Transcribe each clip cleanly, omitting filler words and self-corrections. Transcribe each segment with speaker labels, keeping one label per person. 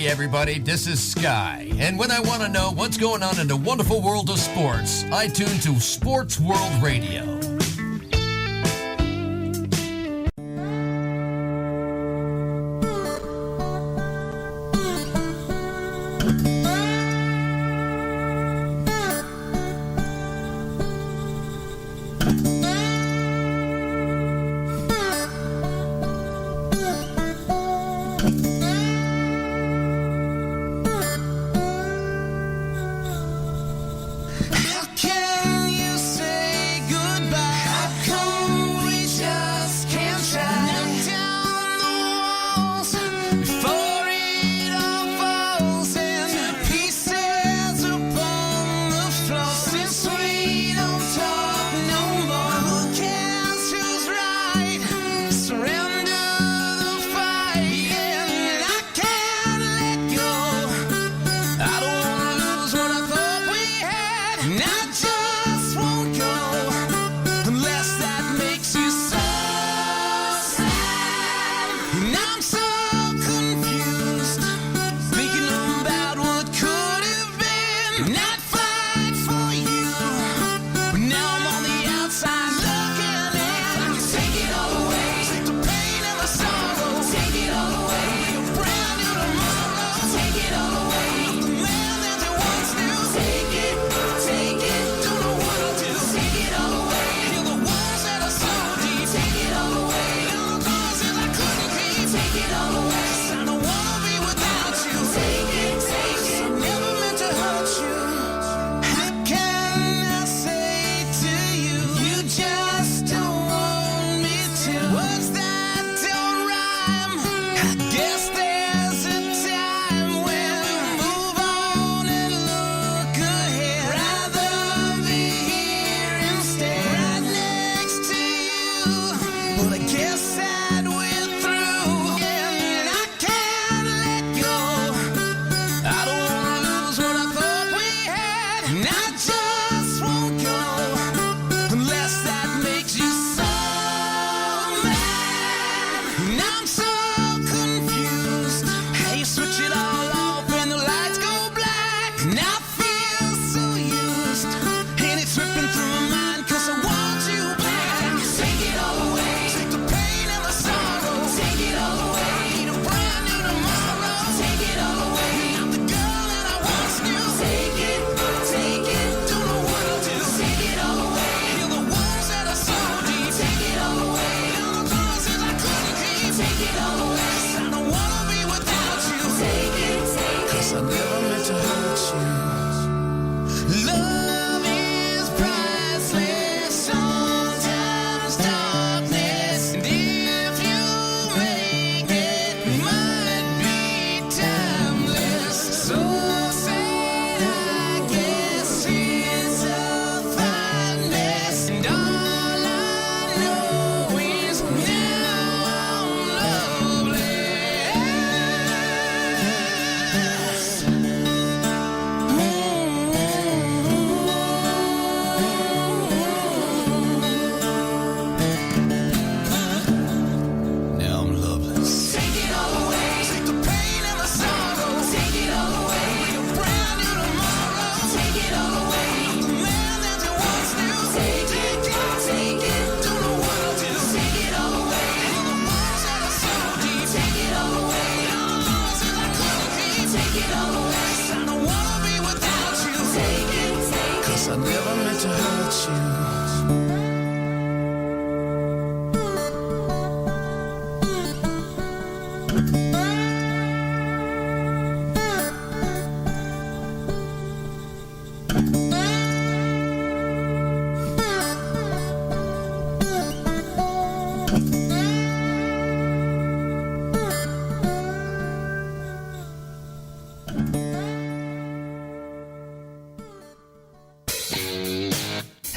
Speaker 1: Hey everybody, this is Sky, and when I want to know what's going on in the wonderful world of sports, I tune to Sports World Radio.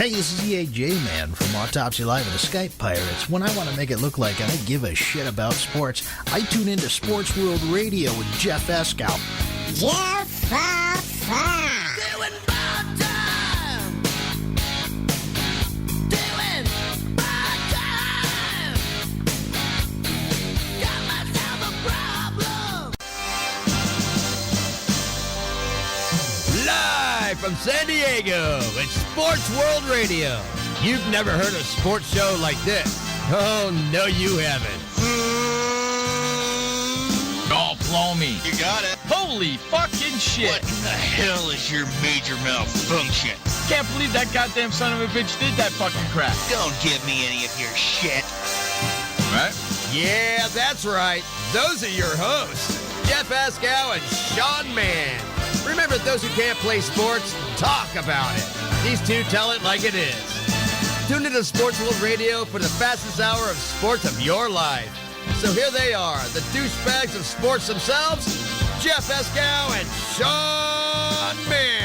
Speaker 2: Hey, this is EAJ Man from Autopsy Live and the Skype Pirates. When I want to make it look like I give a shit about sports, I tune into Sports World Radio with Jeff Escow.
Speaker 3: Jeff
Speaker 4: Doing bad time. Doing bad time. Got myself a problem.
Speaker 1: from San Diego, it's Sports World Radio. You've never heard a sports show like this. Oh, no, you haven't.
Speaker 3: Oh, blow me.
Speaker 5: You got it.
Speaker 3: Holy fucking shit.
Speaker 5: What in the hell is your major malfunction?
Speaker 3: Can't believe that goddamn son of a bitch did that fucking crap.
Speaker 5: Don't give me any of your shit.
Speaker 3: Right?
Speaker 1: Yeah, that's right. Those are your hosts, Jeff Escow and Sean Mann. Remember, those who can't play sports, talk about it. These two tell it like it is. Tune into Sports World Radio for the fastest hour of sports of your life. So here they are, the douchebags of sports themselves, Jeff Escow and Sean Mann.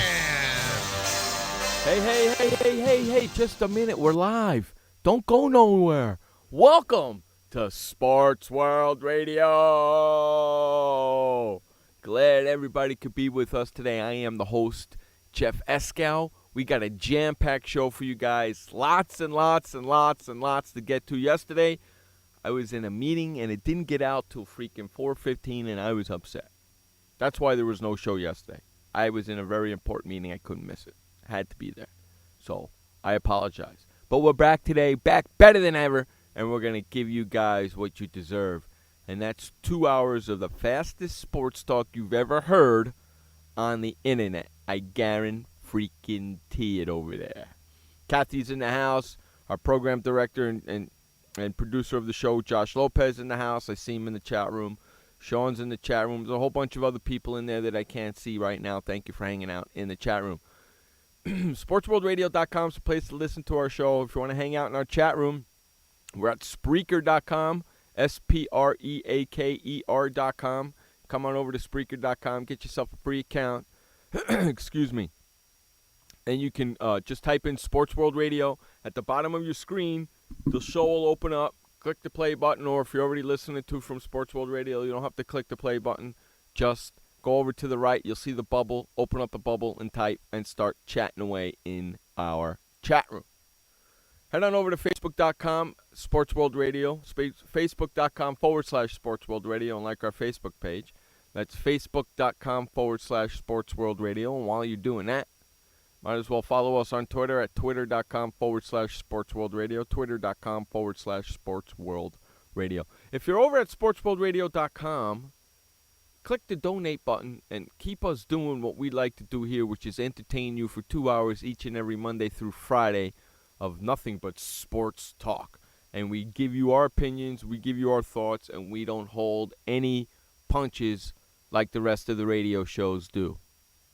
Speaker 6: Hey, just a minute. We're live. Don't go nowhere. Welcome to Sports World Radio. Glad everybody could be with us today. I am the host, Jeff Escow. We got a jam-packed show for you guys. Lots and lots to get to. Yesterday, I was in a meeting, and it didn't get out till freaking 4:15, and I was upset. That's why there was no show yesterday. I was in a very important meeting. I couldn't miss it. I had to be there. So, I apologize. But we're back today, back better than ever, and we're going to give you guys what you deserve. And that's 2 hours of the fastest sports talk you've ever heard on the internet. I guarantee it over there. Kathy's in the house. Our program director and producer of the show, Josh Lopez, in the house. I see him in the chat room. Sean's in the chat room. There's a whole bunch of other people in there that I can't see right now. Thank you for hanging out in the chat room. SportsWorldRadio.com is a place to listen to our show. If you want to hang out in our chat room, we're at Spreaker.com, Spreaker.com. Come on over to Spreaker.com. Get yourself a free account. Excuse me. And you can just type in Sports World Radio. At the bottom of your screen, the show will open up. Click the play button, or if you're already listening to from Sports World Radio, you don't have to click the play button. Just go over to the right. You'll see the bubble. Open up the bubble and type and start chatting away in our chat room. Head on over to Facebook.com, Sports World Radio, Facebook.com/Sports World Radio, and like our Facebook page. That's Facebook.com/Sports World Radio. And while you're doing that, might as well follow us on Twitter at Twitter.com/Sports World Radio, Twitter.com/Sports World Radio. If you're over at SportsWorldRadio.com, click the donate button and keep us doing what we like to do here, which is entertain you for 2 hours each and every Monday through Friday of nothing but sports talk. And we give you our opinions, we give you our thoughts, and we don't hold any punches like the rest of the radio shows do.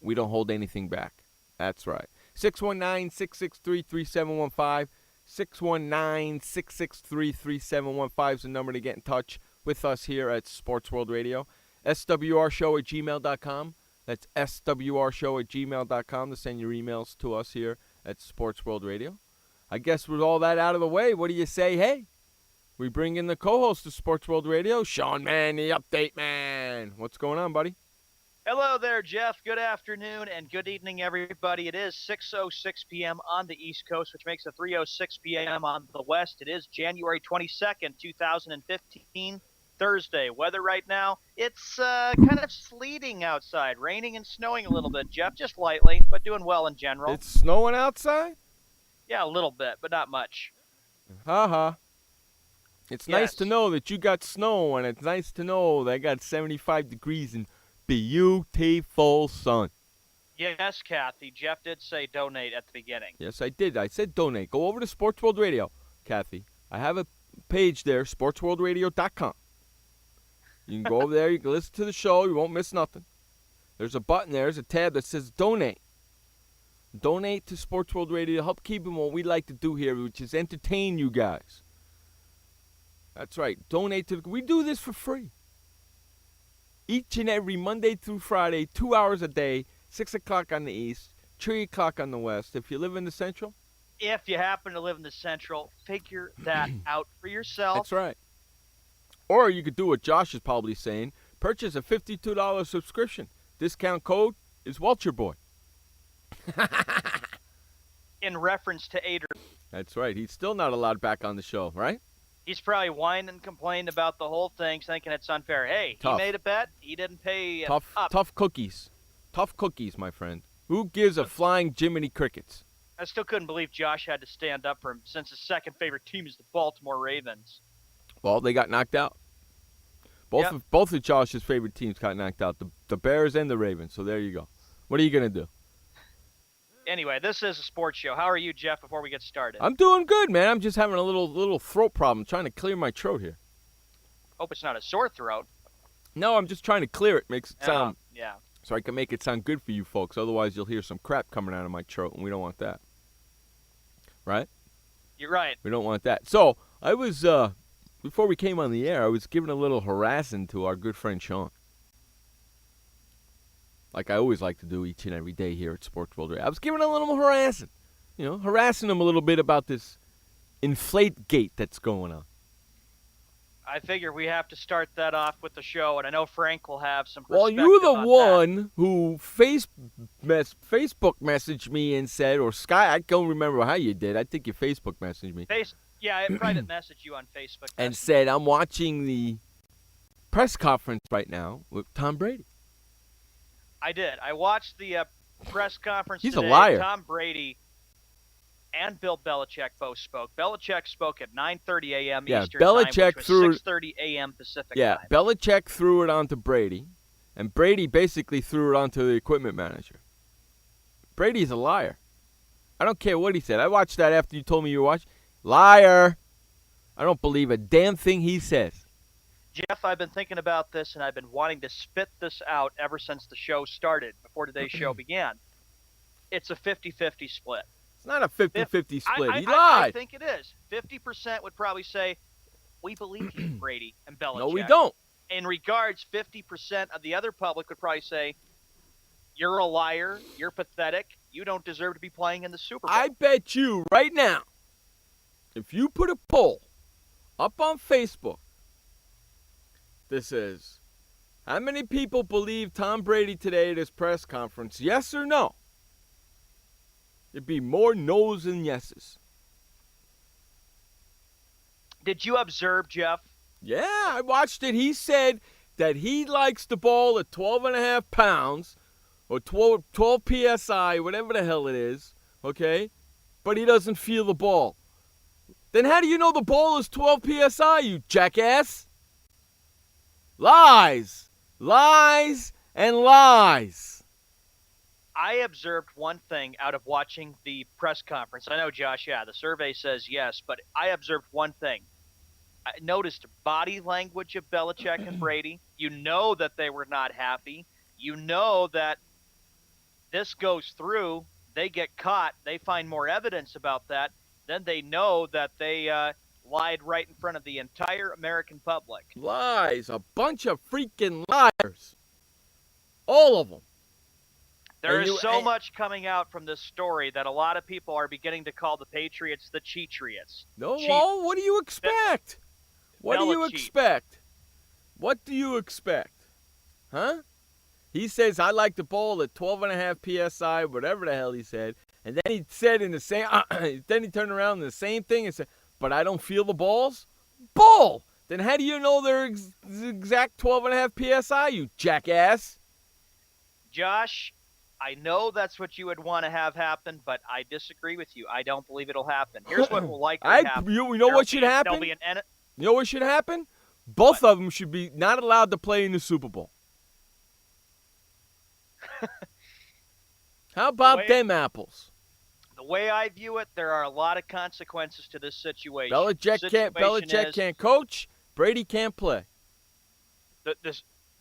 Speaker 6: We don't hold anything back. That's right. 619-663-3715. 619-663-3715 is the number to get in touch with us here at Sports World Radio. SWRshow@gmail.com. That's SWRshow@gmail.com to send your emails to us here at Sports World Radio. I guess with all that out of the way, what do you say? Hey, we bring in the co-host of Sports World Radio, Sean Mann, the update man. What's going on, buddy?
Speaker 7: Hello there, Jeff. Good afternoon and good evening, everybody. It is 6:06 p.m. on the East Coast, which makes it 3:06 p.m. on the West. It is January 22nd, 2015, Thursday. Weather right now, it's kind of sleeting outside, raining and snowing a little bit, Jeff, just lightly, but doing well in general.
Speaker 6: It's snowing outside?
Speaker 7: Yeah, a little bit, but not much.
Speaker 6: Ha. It's
Speaker 7: Yes.
Speaker 6: nice to know that you got snow, and it's nice to know that I got 75 degrees and beautiful sun.
Speaker 7: Yes, Kathy. Jeff did say donate at the beginning.
Speaker 6: Yes, I did. I said donate. Go over to Sports World Radio, Kathy. I have a page there, sportsworldradio.com. You can go over there. You can listen to the show. You won't miss nothing. There's a button there. There's a tab that says donate. Donate to Sports World Radio to help keep what we like to do here, which is entertain you guys. That's right. Donate to. We do this for free. Each and every Monday through Friday, 2 hours a day, 6 o'clock on the East, 3 o'clock on the West. If you live in the Central.
Speaker 7: If you happen to live in the Central, figure that out for yourself.
Speaker 6: That's right. Or you could do what Josh is probably saying. Purchase a $52 subscription. Discount code is Welcherboy.
Speaker 7: In reference to Ader.
Speaker 6: That's right. He's still not allowed back on the show, right?
Speaker 7: He's probably whining and complaining about the whole thing, thinking it's unfair. Hey,
Speaker 6: Tough.
Speaker 7: He made a bet. He didn't pay
Speaker 6: Tough
Speaker 7: up.
Speaker 6: cookies. Tough cookies, my friend. Who gives a flying Jiminy Crickets?
Speaker 7: I still couldn't believe Josh had to stand up for him since his second favorite team is the Baltimore Ravens.
Speaker 6: Well, they got knocked out. Both of Josh's favorite teams got knocked out, the Bears and the Ravens. So there you go. What are you going to do?
Speaker 7: Anyway, this is a sports show. How are you, Jeff, before we get started?
Speaker 6: I'm doing good, man. I'm just having a little throat problem, trying to clear my throat here.
Speaker 7: Hope it's not a sore throat.
Speaker 6: No, I'm just trying to clear it. Makes it sound
Speaker 7: yeah.
Speaker 6: so I can make it sound good for you folks. Otherwise, you'll hear some crap coming out of my throat, and we don't want that. Right?
Speaker 7: You're right.
Speaker 6: We don't want that. So I was before we came on the air, I was giving a little harassing to our good friend Sean. Like I always like to do each and every day here at Sports World Radio. I was giving a little harassing. Harassing him a little bit about this Deflategate that's going on.
Speaker 7: I figure we have to start that off with the show, and I know Frank will have some
Speaker 6: Well,
Speaker 7: perspective
Speaker 6: you're the
Speaker 7: on
Speaker 6: one who Facebook messaged me and said, or Sky, I don't remember how you did. I think you Facebook messaged me.
Speaker 7: I private messaged you on Facebook.
Speaker 6: And said, I'm watching the press conference right now with Tom Brady.
Speaker 7: I did. I watched the press conference
Speaker 6: He's
Speaker 7: today.
Speaker 6: a liar.
Speaker 7: Tom Brady and Bill Belichick both spoke. Belichick spoke at 9:30 a.m. Eastern
Speaker 6: Belichick
Speaker 7: time, which
Speaker 6: threw
Speaker 7: was 6:30 a.m. Pacific time.
Speaker 6: Belichick threw it onto Brady, and Brady basically threw it onto the equipment manager. Brady's a liar. I don't care what he said. I watched that after you told me you watched. Liar. I don't believe a damn thing he says.
Speaker 7: Jeff, I've been thinking about this, and I've been wanting to spit this out ever since the show started, before today's show began. It's a 50-50 split.
Speaker 6: It's not a 50-50 split. He lied.
Speaker 7: I think it is. 50% would probably say, we believe you, Brady and Belichick.
Speaker 6: No, we don't.
Speaker 7: In regards, 50% of the other public would probably say, you're a liar, you're pathetic, you don't deserve to be playing in the Super Bowl.
Speaker 6: I bet you right now, if you put a poll up on Facebook that says, how many people believe Tom Brady today at his press conference, yes or no? There'd be more no's than yeses.
Speaker 7: Did you observe, Jeff?
Speaker 6: Yeah, I watched it. He said that he likes the ball at 12.5 pounds or 12 PSI, whatever the hell it is, okay? But he doesn't feel the ball. Then how do you know the ball is 12 PSI, you jackass? Lies. Lies and lies.
Speaker 7: I observed one thing out of watching the press conference. I know, Josh, the survey says yes, but I observed one thing. I noticed body language of Belichick and Brady. You know that they were not happy. You know that this goes through, they get caught, they find more evidence about that, then they know that they lied right in front of the entire American public.
Speaker 6: Lies. A bunch of freaking liars. All of them.
Speaker 7: There is so much coming out from this story that a lot of people are beginning to call the Patriots the Cheatriots.
Speaker 6: No, well, what do you expect? What do you expect? What do you expect? Huh? He says, I like the ball at 12.5 PSI, whatever the hell he said. And then he said in the same, then he turned around in the same thing and said, but I don't feel the balls? Bull! Then how do you know they're exact 12.5 PSI, you jackass?
Speaker 7: Josh, I know that's what you would want to have happen, but I disagree with you. I don't believe it'll happen. Here's what will likely happen.
Speaker 6: You know what should happen? You know what should happen? Both of them should be not allowed to play in the Super Bowl. How about them apples?
Speaker 7: The way I view it, there are a lot of consequences to this situation.
Speaker 6: Belichick can't coach. Brady can't play.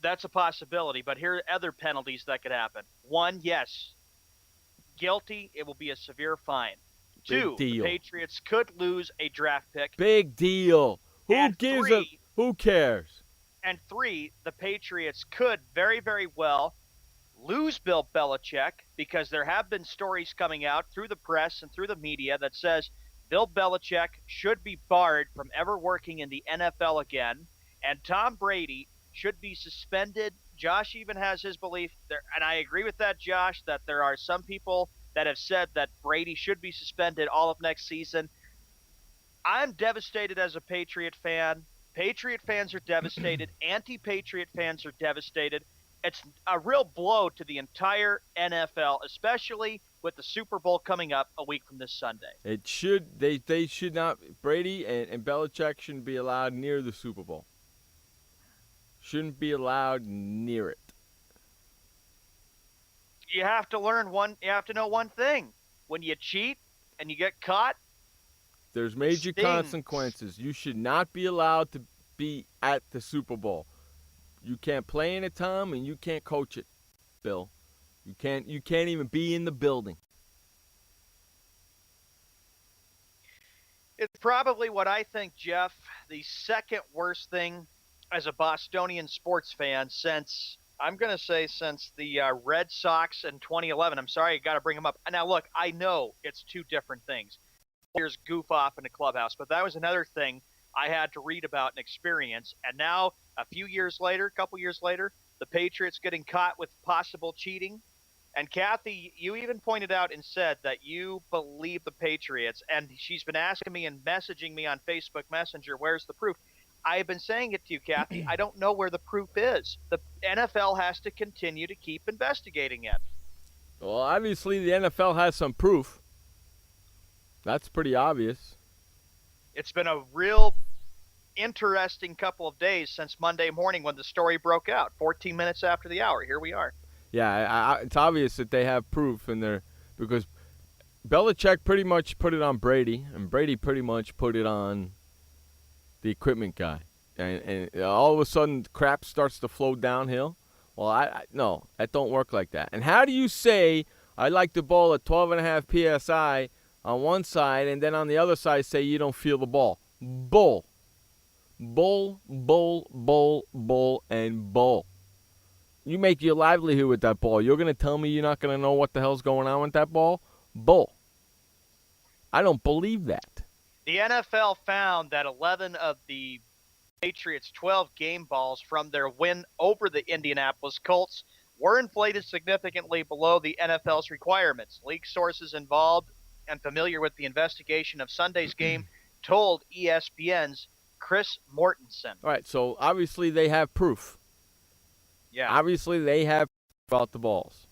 Speaker 7: That's a possibility, but here are other penalties that could happen. One, yes, guilty, it will be a severe fine. Two, the Patriots could lose a draft pick.
Speaker 6: Big deal. Who cares?
Speaker 7: And three, the Patriots could very, very well lose Bill Belichick, because there have been stories coming out through the press and through the media that says Bill Belichick should be barred from ever working in the NFL again, and Tom Brady should be suspended. Josh even has his belief there, and I agree with that, Josh, that there are some people that have said that Brady should be suspended all of next season. I'm devastated as a Patriot fan. Patriot fans are devastated. Anti-Patriot fans are devastated. It's a real blow to the entire NFL, especially with the Super Bowl coming up a week from this Sunday.
Speaker 6: It should they should not Brady and Belichick shouldn't be allowed near the Super Bowl. Shouldn't be allowed near it.
Speaker 7: You have to know one thing. When you cheat and you get caught,
Speaker 6: There's major
Speaker 7: stings.
Speaker 6: consequences. You should not be allowed to be at the Super Bowl. You can't play in it, Tom, and you can't coach it, Bill. You can't even be in the building.
Speaker 7: It's probably what I think, Jeff, the second worst thing as a Bostonian sports fan since the Red Sox in 2011. I'm sorry, I got to bring them up. Now, look, I know it's two different things. Players goof off in the clubhouse, but that was another thing I had to read about and experience. And now, a couple years later, the Patriots getting caught with possible cheating. And Kathy, you even pointed out and said that you believe the Patriots, and she's been asking me and messaging me on Facebook Messenger, where's the proof? I've been saying it to you, Kathy. I don't know where the proof is. The NFL has to continue to keep investigating it.
Speaker 6: Well, obviously the NFL has some proof. That's pretty obvious.
Speaker 7: It's been a real interesting couple of days since Monday morning when the story broke out. 14 minutes after the hour, here we are.
Speaker 6: Yeah, it's obvious that they have proof in there because Belichick pretty much put it on Brady, and Brady pretty much put it on the equipment guy. And all of a sudden, crap starts to flow downhill. Well, no, that don't work like that. And how do you say I like the ball at 12.5 PSI on one side, and then on the other side say you don't feel the ball? Bull. Bull, bull, bull, bull, and bull. You make your livelihood with that ball. You're going to tell me you're not going to know what the hell's going on with that ball? Bull. I don't believe that.
Speaker 7: The NFL found that 11 of the Patriots' 12 game balls from their win over the Indianapolis Colts were inflated significantly below the NFL's requirements. League sources involved and familiar with the investigation of Sunday's game told ESPN's Chris Mortensen.
Speaker 6: All right, so obviously they have proof.
Speaker 7: Yeah.
Speaker 6: Obviously they have proof about the balls.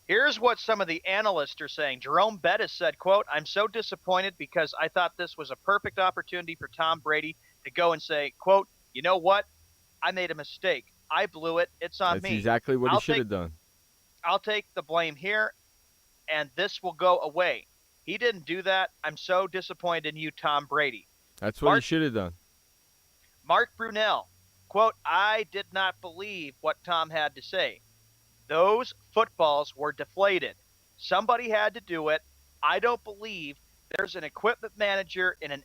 Speaker 7: Here's what some of the analysts are saying. Jerome Bettis said, quote, "I'm so disappointed because I thought this was a perfect opportunity for Tom Brady to go and say, quote, you know what? I made a mistake. I blew it. It's on me.
Speaker 6: That's exactly what he should have done.
Speaker 7: I'll take the blame here, and this will go away. He didn't do that. I'm so disappointed in you, Tom Brady."
Speaker 6: That's what he should have done.
Speaker 7: Mark Brunell, quote, "I did not believe what Tom had to say. Those footballs were deflated. Somebody had to do it. I don't believe there's an equipment manager in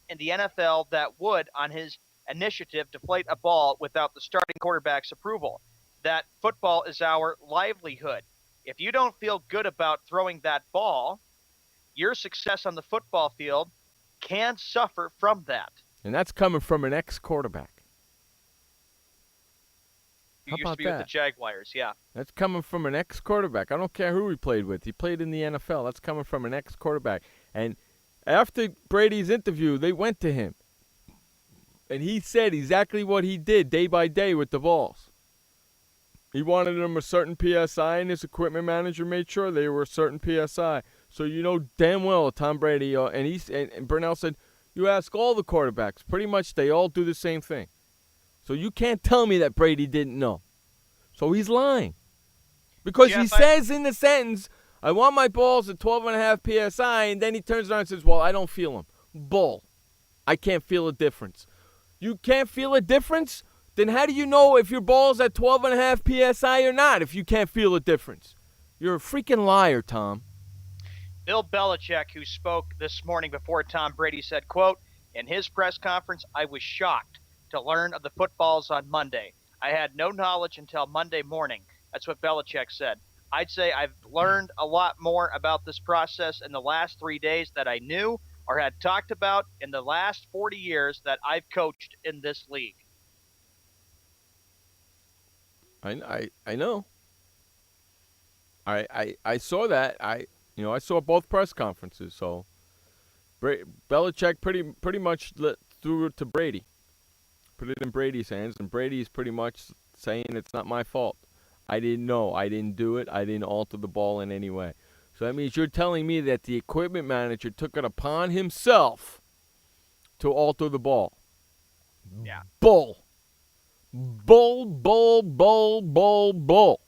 Speaker 7: the NFL that would, on his initiative, deflate a ball without the starting quarterback's approval. That football is our livelihood. If you don't feel good about throwing that ball, your success on the football field can suffer from that."
Speaker 6: And that's coming from an ex-quarterback.
Speaker 7: Who
Speaker 6: How
Speaker 7: used to
Speaker 6: about
Speaker 7: be
Speaker 6: that?
Speaker 7: with the Jaguars, yeah.
Speaker 6: That's coming from an ex-quarterback. I don't care who he played with. He played in the NFL. That's coming from an ex-quarterback. And after Brady's interview, they went to him. And he said exactly what he did day by day with the balls. He wanted them a certain PSI, and his equipment manager made sure they were a certain PSI. So you know damn well Tom Brady, and Burnell said, you ask all the quarterbacks, pretty much they all do the same thing. So you can't tell me that Brady didn't know. So he's lying. Because he says in the sentence, I want my balls at 12.5 PSI, and then he turns around and says, well, I don't feel them. Bull. I can't feel a difference. You can't feel a difference? Then how do you know if your ball's at 12.5 PSI or not if you can't feel a difference? You're a freaking liar, Tom.
Speaker 7: Bill Belichick, who spoke this morning before Tom Brady, said, quote, "In his press conference, I was shocked to learn of the footballs on Monday. I had no knowledge until Monday morning." That's what Belichick said. "I'd say I've learned a lot more about this process in the last 3 days that I knew or had talked about in the last 40 years that I've coached in this league."
Speaker 6: I know. I saw that. I saw both press conferences. So Belichick pretty much threw it to Brady, put it in Brady's hands, and Brady's pretty much saying it's not my fault. I didn't know. I didn't do it. I didn't alter the ball in any way. So that means you're telling me that the equipment manager took it upon himself to alter the ball.
Speaker 7: Yeah.
Speaker 6: Bull. Bull, bull, bull, bull, bull.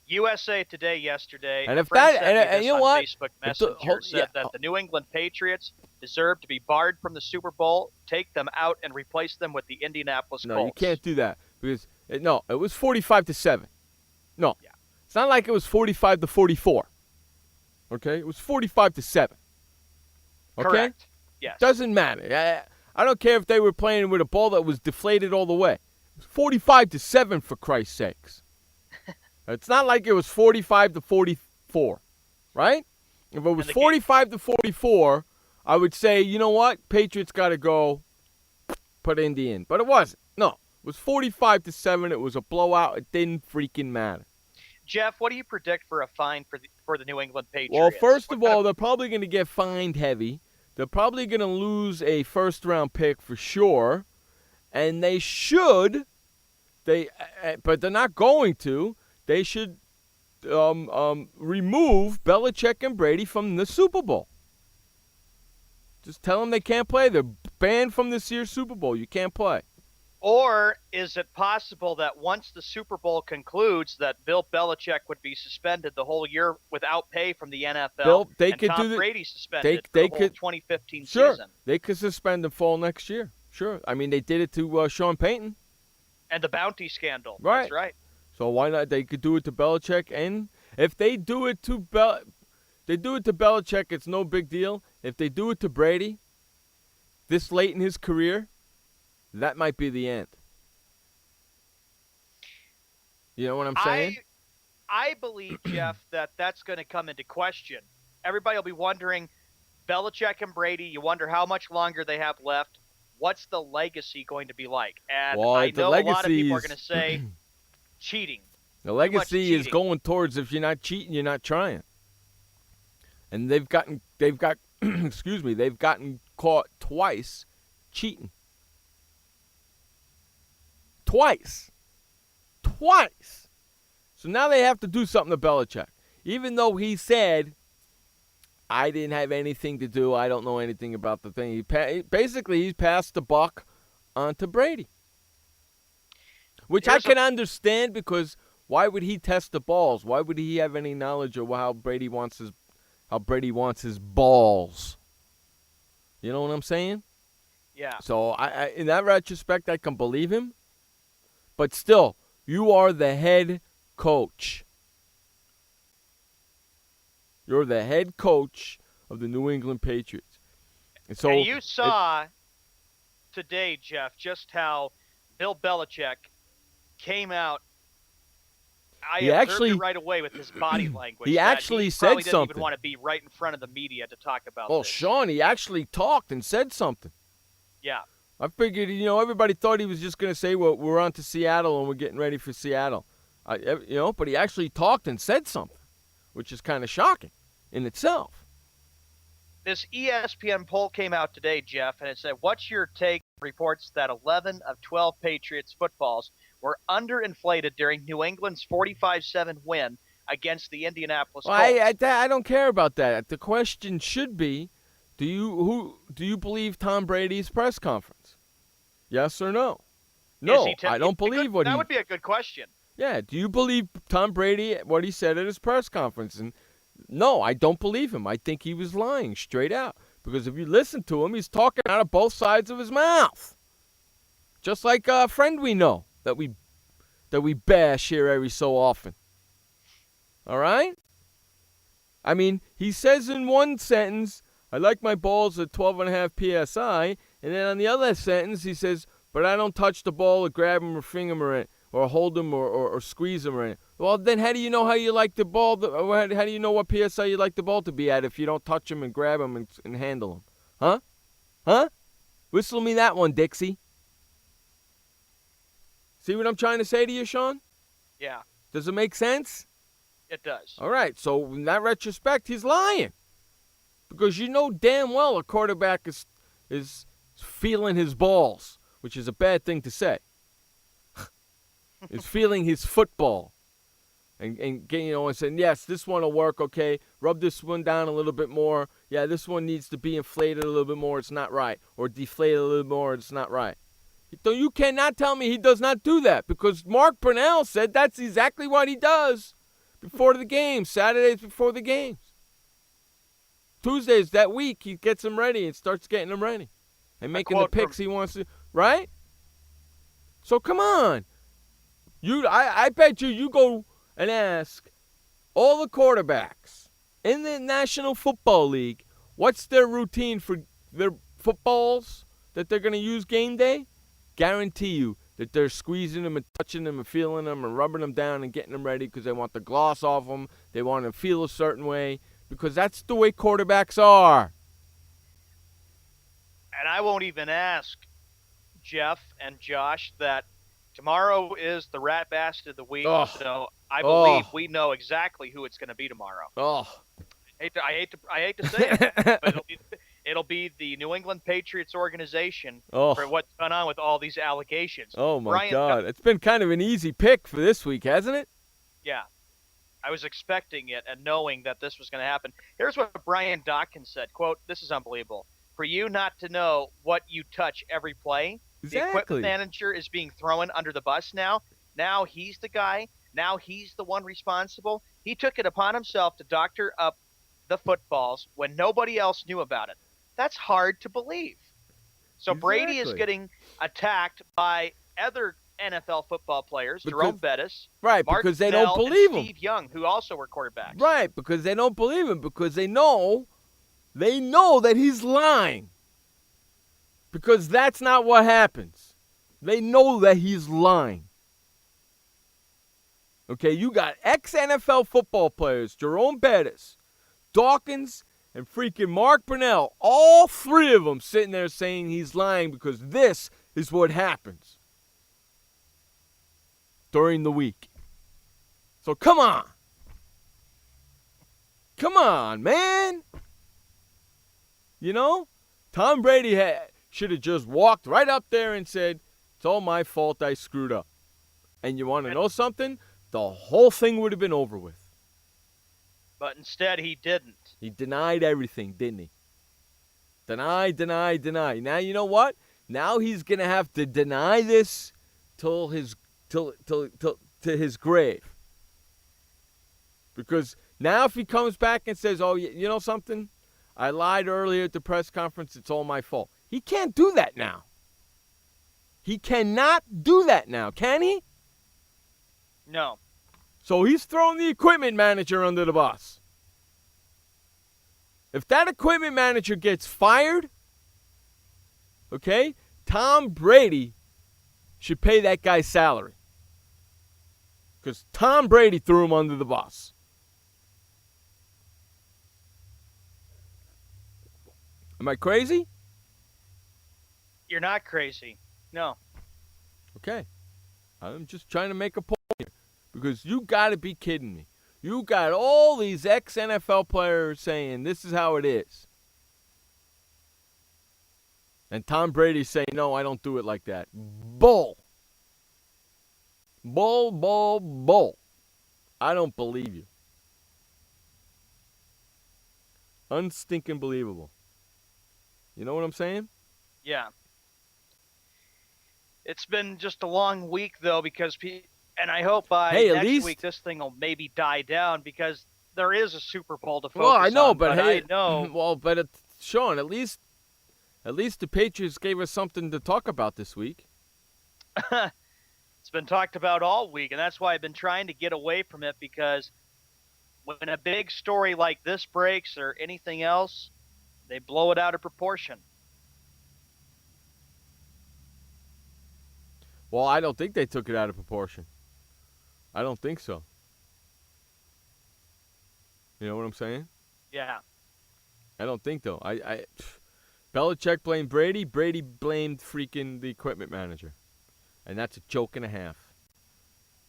Speaker 7: USA Today yesterday.
Speaker 6: And
Speaker 7: a
Speaker 6: if
Speaker 7: friend
Speaker 6: that,
Speaker 7: sent me
Speaker 6: and
Speaker 7: this
Speaker 6: you know
Speaker 7: on
Speaker 6: what?
Speaker 7: Facebook Messenger said that the New England Patriots deserve to be barred from the Super Bowl, take them out, and replace them with the Indianapolis Colts.
Speaker 6: No, you can't do that because it was 45-7. No,
Speaker 7: Yeah.
Speaker 6: It's not like it was 45-44. Okay, it was 45-7. Okay,
Speaker 7: Correct. Yes.
Speaker 6: doesn't matter. I don't care if they were playing with a ball that was deflated all the way. It was 45-7 for Christ's sakes. It's not like it was 45-44, right? If it was 45-44, I would say, you know what, Patriots got to go put Indy in. But it wasn't. No, it was 45-7. It was a blowout. It didn't freaking matter.
Speaker 7: Jeff, what do you predict for a fine for the New England Patriots?
Speaker 6: Well, first of all, they're probably going to get fined heavy. They're probably going to lose a first-round pick for sure. And they should, but they're not going to. They should remove Belichick and Brady from the Super Bowl. Just tell them they can't play. They're banned from this year's Super Bowl. You can't play.
Speaker 7: Or is it possible that once the Super Bowl concludes that Bill Belichick would be suspended the whole year without pay from the NFL and Tom Brady suspended for the whole 2015 season?
Speaker 6: They could suspend and fall next year. Sure. I mean, they did it to Sean Payton.
Speaker 7: And the bounty scandal.
Speaker 6: Right.
Speaker 7: That's right.
Speaker 6: So why not? They could do it to Belichick, and if they do it to Belichick, it's no big deal. If they do it to Brady, this late in his career, that might be the end. You know what I'm saying?
Speaker 7: I believe, Jeff, that that's going to come into question. Everybody will be wondering, Belichick and Brady, you wonder how much longer they have left. What's the legacy going to be like? And I know a lot of people are going to say cheating.
Speaker 6: The legacy is going towards if you're not cheating, you're not trying. And they've gotten caught twice cheating. Twice. So now they have to do something to Belichick. Even though he said, I didn't have anything to do, I don't know anything about the thing. Basically, he passed the buck on to Brady. Which I can understand, because why would he test the balls? Why would he have any knowledge of how Brady wants his balls? You know what I'm saying?
Speaker 7: Yeah.
Speaker 6: So I in that retrospect, I can believe him. But still, you are the head coach. You're the head coach of the New England Patriots. And
Speaker 7: you saw today, Jeff, just how Bill Belichick came out. I observed it right away with his body language.
Speaker 6: He actually said
Speaker 7: probably
Speaker 6: something.
Speaker 7: Didn't even want to be right in front of the media to talk about
Speaker 6: Well,
Speaker 7: this.
Speaker 6: Sean, he actually talked and said something.
Speaker 7: Yeah.
Speaker 6: I figured, everybody thought he was just going to say, well, we're on to Seattle and we're getting ready for Seattle. But he actually talked and said something, which is kind of shocking in itself.
Speaker 7: This ESPN poll came out today, Jeff, and it said, what's your take? Reports that 11 of 12 Patriots footballs were underinflated during New England's 45-7 win against the Indianapolis Colts.
Speaker 6: I don't care about that. The question should be, do you believe Tom Brady's press conference? Yes or no? No, I don't believe what he...
Speaker 7: That would be a good question.
Speaker 6: Yeah, do you believe Tom Brady, what he said at his press conference? And no, I don't believe him. I think he was lying straight out. Because if you listen to him, he's talking out of both sides of his mouth. Just like a friend we know that we bash here every so often. All right? I mean, he says in one sentence, I like my balls at 12.5 PSI. And then on the other sentence, he says, but I don't touch the ball or grab him or finger him or hold him or squeeze him or anything. Well, then how do you know how you like the ball? How do you know what PSI you like the ball to be at if you don't touch him and grab him and handle him? Huh? Huh? Whistle me that one, Dixie. See what I'm trying to say to you, Sean?
Speaker 7: Yeah.
Speaker 6: Does it make sense?
Speaker 7: It does.
Speaker 6: All right. So in that retrospect, he's lying. Because you know damn well a quarterback is feeling his balls, which is a bad thing to say. Is feeling his football. And saying, yes, this one will work, okay. Rub this one down a little bit more. Yeah, this one needs to be inflated a little bit more. It's not right. Or deflated a little more. It's not right. So you cannot tell me he does not do that, because Mark Brunell said that's exactly what he does before the games, Saturdays before the games. Tuesdays that week, he gets them ready and starts getting them ready and making the picks he wants to, right? So come on. I bet you go and ask all the quarterbacks in the National Football League what's their routine for their footballs that they're going to use game day. Guarantee you that they're squeezing them and touching them and feeling them and rubbing them down and getting them ready because they want the gloss off them. They want to feel a certain way because that's the way quarterbacks are.
Speaker 7: And I won't even ask Jeff and Josh that tomorrow is the Rat Bastard of the Week, so I believe we know exactly who it's going to be tomorrow. I hate to say it, but it'll be the New England Patriots organization for what's gone on with all these allegations.
Speaker 6: Oh my God, it's been kind of an easy pick for this week, hasn't it?
Speaker 7: Yeah, I was expecting it and knowing that this was going to happen. Here's what Brian Dawkins said: "Quote: This is unbelievable. For you not to know what you touch every play."
Speaker 6: Exactly.
Speaker 7: The equipment manager is being thrown under the bus now. Now he's the guy. Now he's the one responsible. He took it upon himself to doctor up the footballs when nobody else knew about it. That's hard to believe. So Brady is getting attacked by other NFL football players, Jerome Bettis,
Speaker 6: right?
Speaker 7: Mark
Speaker 6: because they
Speaker 7: Snell,
Speaker 6: don't believe
Speaker 7: and
Speaker 6: him.
Speaker 7: Steve Young, who also were quarterbacks.
Speaker 6: Right, because they don't believe him because they know that he's lying. Because that's not what happens. They know that he's lying. Okay, you got ex-NFL football players, Jerome Bettis, Dawkins, and freaking Mark Brunell, all three of them sitting there saying he's lying because this is what happens during the week. So come on. Come on, man. Tom Brady should have just walked right up there and said, it's all my fault, I screwed up. And you want to know something? The whole thing would have been over with.
Speaker 7: But instead, he didn't.
Speaker 6: He denied everything, didn't he? Deny. Now, you know what? Now he's going to have to deny this till his grave. Because now if he comes back and says, oh, you know something? I lied earlier at the press conference. It's all my fault. He can't do that now. He cannot do that now, can he?
Speaker 7: No.
Speaker 6: So he's throwing the equipment manager under the bus. If that equipment manager gets fired, okay, Tom Brady should pay that guy's salary. Because Tom Brady threw him under the bus. Am I crazy?
Speaker 7: You're not crazy. No.
Speaker 6: Okay. I'm just trying to make a point here. Because you got to be kidding me. You got all these ex-NFL players saying this is how it is. And Tom Brady's saying, no, I don't do it like that. Bull. Bull. I don't believe you. Unstinking believable. You know what I'm saying?
Speaker 7: Yeah. It's been just a long week, though, because and I hope by next week this thing will maybe die down because there is a Super Bowl to focus on.
Speaker 6: Well, I know, but
Speaker 7: hey, I know.
Speaker 6: Well, but Sean, at least the Patriots gave us something to talk about this week.
Speaker 7: It's been talked about all week, and that's why I've been trying to get away from it because when a big story like this breaks or anything else, they blow it out of proportion.
Speaker 6: Well, I don't think they took it out of proportion. I don't think so. You know what I'm saying?
Speaker 7: Yeah.
Speaker 6: I don't think, though. Belichick blamed Brady. Brady blamed freaking the equipment manager. And that's a joke and a half.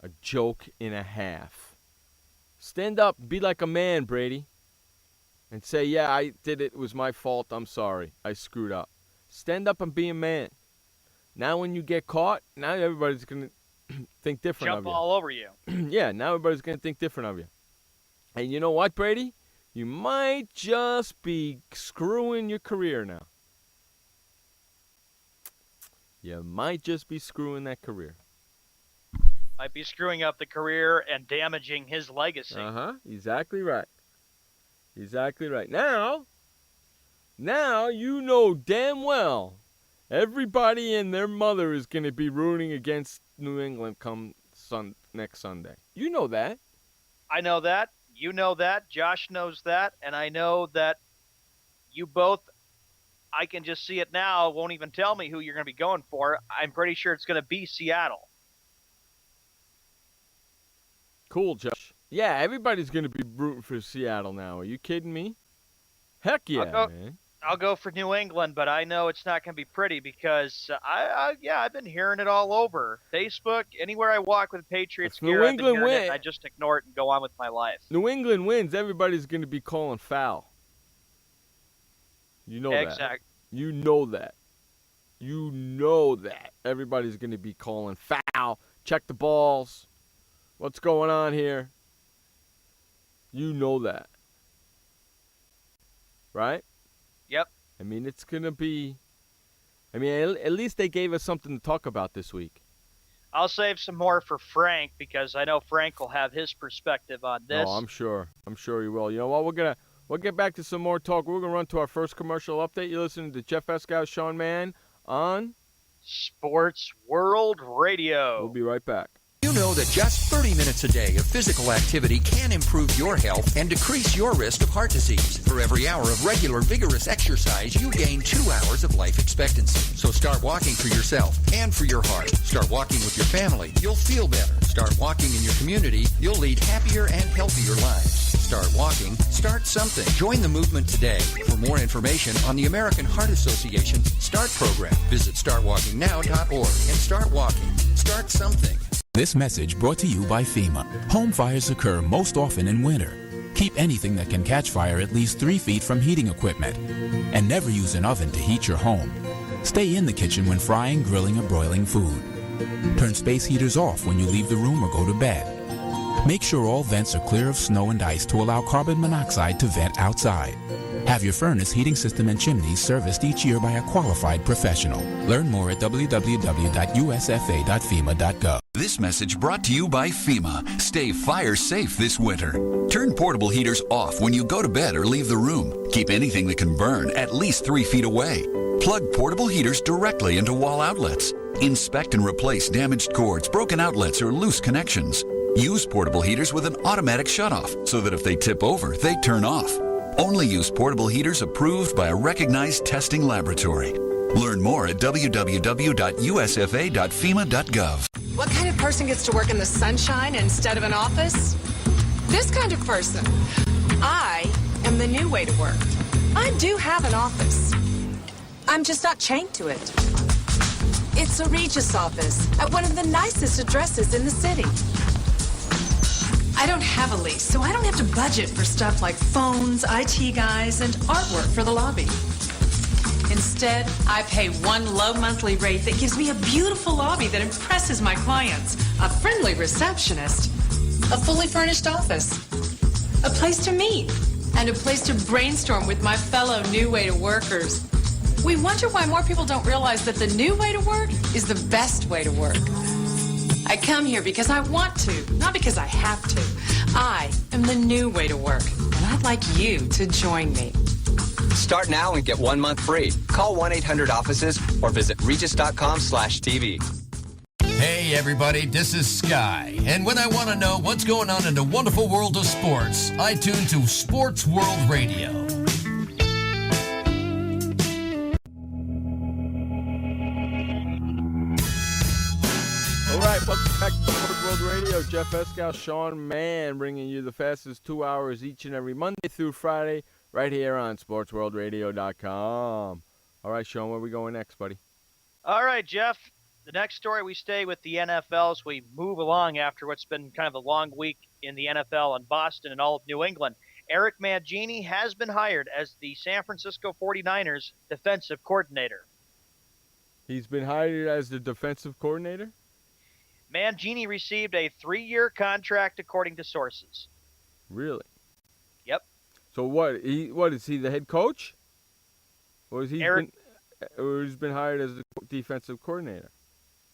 Speaker 6: A joke and a half. Stand up. Be like a man, Brady. And say, yeah, I did it. It was my fault. I'm sorry. I screwed up. Stand up and be a man. Now when you get caught, now everybody's going to think different
Speaker 7: Jump
Speaker 6: of you.
Speaker 7: all over you.
Speaker 6: Yeah, now everybody's going to think different of you. And you know what, Brady? You might just be screwing your career now. You might just be screwing that career.
Speaker 7: Might be screwing up the career and damaging his legacy.
Speaker 6: Exactly right. Exactly right. Now you know damn well everybody and their mother is going to be rooting against New England come next Sunday. You know that.
Speaker 7: I know that. You know that. Josh knows that. And I know that you both, I can just see it now, won't even tell me who you're going to be going for. I'm pretty sure it's going to be Seattle.
Speaker 6: Cool, Josh. Yeah, everybody's going to be rooting for Seattle now. Are you kidding me? Heck yeah, man.
Speaker 7: I'll go for New England, but I know it's not going to be pretty because I've been hearing it all over Facebook. Anywhere I walk with Patriots gear, I've been hearing it. I just ignore it and go on with my life.
Speaker 6: New England wins, everybody's going to be calling foul. You know that.
Speaker 7: Exactly.
Speaker 6: You know that. You know that. Everybody's going to be calling foul. Check the balls. What's going on here? You know that. Right?
Speaker 7: Yep.
Speaker 6: I mean, it's going to be... I mean, at least they gave us something to talk about this week.
Speaker 7: I'll save some more for Frank because I know Frank will have his perspective on this.
Speaker 6: Oh, I'm sure. I'm sure he will. You know what? We'll get back to some more talk. We're going to run to our first commercial update. You're listening to Jeff Eskow, Sean Mann on...
Speaker 7: Sports World Radio.
Speaker 6: We'll be right back.
Speaker 8: You know that just 30 minutes a day of physical activity can improve your health and decrease your risk of heart disease. For every hour of regular, vigorous exercise, you gain 2 hours of life expectancy. So start walking for yourself and for your heart. Start walking with your family. You'll feel better. Start walking in your community. You'll lead happier and healthier lives. Start walking. Start something. Join the movement today. For more information on the American Heart Association's START program, visit startwalkingnow.org and start walking. Start something.
Speaker 9: This message brought to you by FEMA. Home fires occur most often in winter. Keep anything that can catch fire at least 3 feet from heating equipment. And never use an oven to heat your home. Stay in the kitchen when frying, grilling, or broiling food. Turn space heaters off when you leave the room or go to bed. Make sure all vents are clear of snow and ice to allow carbon monoxide to vent outside. Have your furnace, heating system, and chimneys serviced each year by a qualified professional. Learn more at www.usfa.fema.gov.
Speaker 10: This message brought to you by FEMA. Stay fire safe this winter. Turn portable heaters off when you go to bed or leave the room. Keep anything that can burn at least 3 feet away. Plug portable heaters directly into wall outlets. Inspect and replace damaged cords, broken outlets, or loose connections. Use portable heaters with an automatic shutoff so that if they tip over, they turn off. Only use portable heaters approved by a recognized testing laboratory. Learn more at www.usfa.fema.gov.
Speaker 11: What kind of person gets to work in the sunshine instead of an office? This kind of person. I am the new way to work. I do have an office. I'm just not chained to it. It's a Regis office at one of the nicest addresses in the city. I don't have a lease, so I don't have to budget for stuff like phones, IT guys, and artwork for the lobby. Instead, I pay one low monthly rate that gives me a beautiful lobby that impresses my clients, a friendly receptionist, a fully furnished office, a place to meet, and a place to brainstorm with my fellow new way to workers. We wonder why more people don't realize that the new way to work is the best way to work. I come here because I want to, not because I have to. I am the new way to work, and I'd like you to join me.
Speaker 12: Start now and get 1 month free. Call 1-800-OFFICES or visit regis.com/TV.
Speaker 13: Hey everybody, this is Sky. And when I want to know what's going on in the wonderful world of sports, I tune to Sports World Radio.
Speaker 6: All right, welcome back to Sports World Radio. Jeff Eskow, Sean Mann, bringing you the fastest 2 hours each and every Monday through Friday, right here on SportsWorldRadio.com. All right, Sean, where are we going next, buddy?
Speaker 7: All right, Jeff. The next story, we stay with the NFL as we move along after what's been kind of a long week in the NFL in Boston and all of New England. Eric Mangini has been hired as the San Francisco 49ers defensive coordinator.
Speaker 6: He's been hired as the defensive coordinator?
Speaker 7: Mangini received a 3-year contract, according to sources.
Speaker 6: Really?
Speaker 7: Yep.
Speaker 6: So what is he the head coach? Or has he been hired as the defensive coordinator?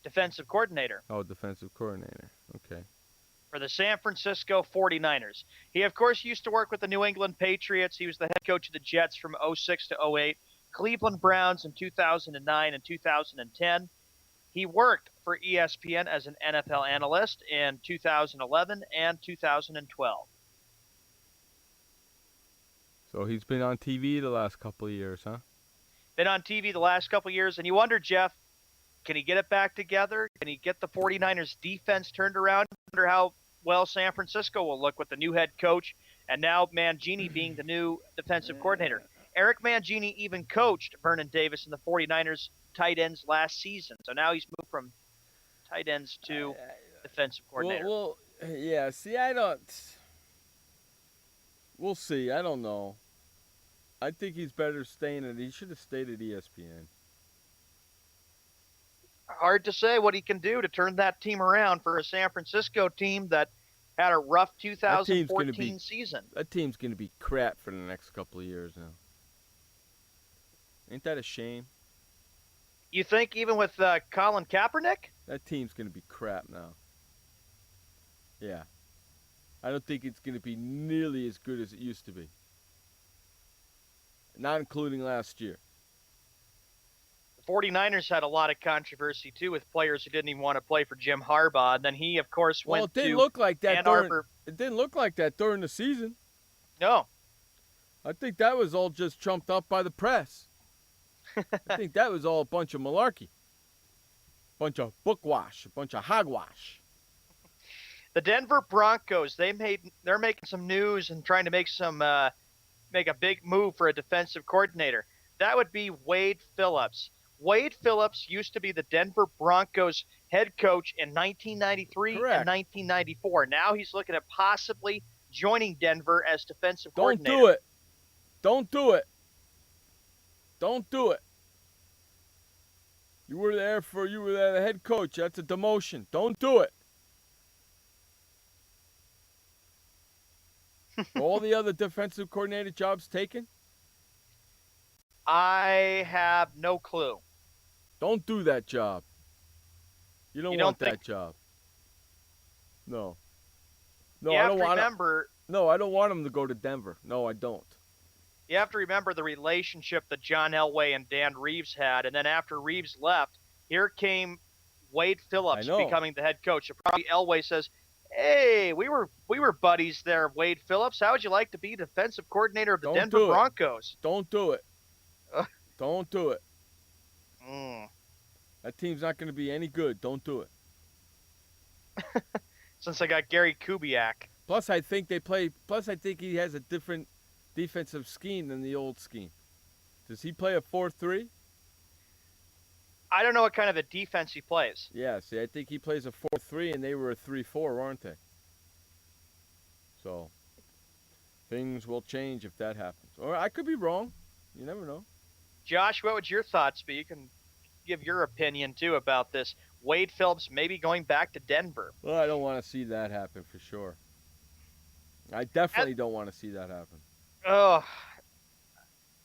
Speaker 7: Defensive coordinator.
Speaker 6: Oh, defensive coordinator. Okay.
Speaker 7: For the San Francisco 49ers. He, of course, used to work with the New England Patriots. He was the head coach of the Jets from 06 to 08, Cleveland Browns in 2009 and 2010. He worked for ESPN as an NFL analyst in 2011 and 2012.
Speaker 6: So he's been on TV the last couple of years, huh?
Speaker 7: Been on TV the last couple of years, and you wonder, Jeff, can he get it back together? Can he get the 49ers defense turned around? I wonder how well San Francisco will look with the new head coach and now Mangini being the new defensive coordinator. Eric Mangini even coached Vernon Davis and the 49ers tight ends last season. So now he's moved from tight ends to defensive coordinator.
Speaker 6: Well, yeah, see, we'll see. I don't know. I think he's better he should have stayed at ESPN.
Speaker 7: Hard to say what he can do to turn that team around for a San Francisco team that had a rough 2014 season.
Speaker 6: That team's going to be crap for the next couple of years now. Ain't that a shame?
Speaker 7: You think even with Colin Kaepernick?
Speaker 6: That team's going to be crap now. Yeah. I don't think it's going to be nearly as good as it used to be. Not including last year.
Speaker 7: 49ers had a lot of controversy, too, with players who didn't even want to play for Jim Harbaugh. And then he, of course, went to Ann Arbor.
Speaker 6: It didn't look like that during the season.
Speaker 7: No.
Speaker 6: I think that was all just trumped up by the press. I think that was all a bunch of malarkey. Bunch of bookwash, a bunch of hogwash.
Speaker 7: The Denver Broncos, they're making some news and trying to make a big move for a defensive coordinator. That would be Wade Phillips. Wade Phillips used to be the Denver Broncos head coach in 1993 and 1994. Now he's looking at possibly joining Denver as defensive coordinator.
Speaker 6: Don't do it. Don't do it. Don't do it. You were there the head coach. That's a demotion. Don't do it. All the other defensive coordinator jobs taken?
Speaker 7: I have no clue.
Speaker 6: Don't do that job. You don't want that job. No. No, I don't want No, I don't want him to go to Denver. No, I don't.
Speaker 7: You have to remember the relationship that John Elway and Dan Reeves had, and then after Reeves left, here came Wade Phillips becoming the head coach. And probably Elway says, "Hey, we were buddies there, Wade Phillips. How would you like to be defensive coordinator of the Denver Broncos?"
Speaker 6: Don't do it. Don't do it. That team's not going to be any good. Don't do it.
Speaker 7: Since I got Gary Kubiak.
Speaker 6: Plus, I think he has a different defensive scheme than the old scheme. Does he play a 4-3?
Speaker 7: I don't know what kind of a defense he plays.
Speaker 6: Yeah, see, I think he plays a 4-3, and they were a 3-4, aren't they? So, things will change if that happens. Or I could be wrong. You never know.
Speaker 7: Josh, what would your thoughts be? You can give your opinion, too, about this. Wade Phillips maybe going back to Denver.
Speaker 6: Well, I don't want to see that happen for sure. I definitely don't want to see that happen.
Speaker 7: Oh,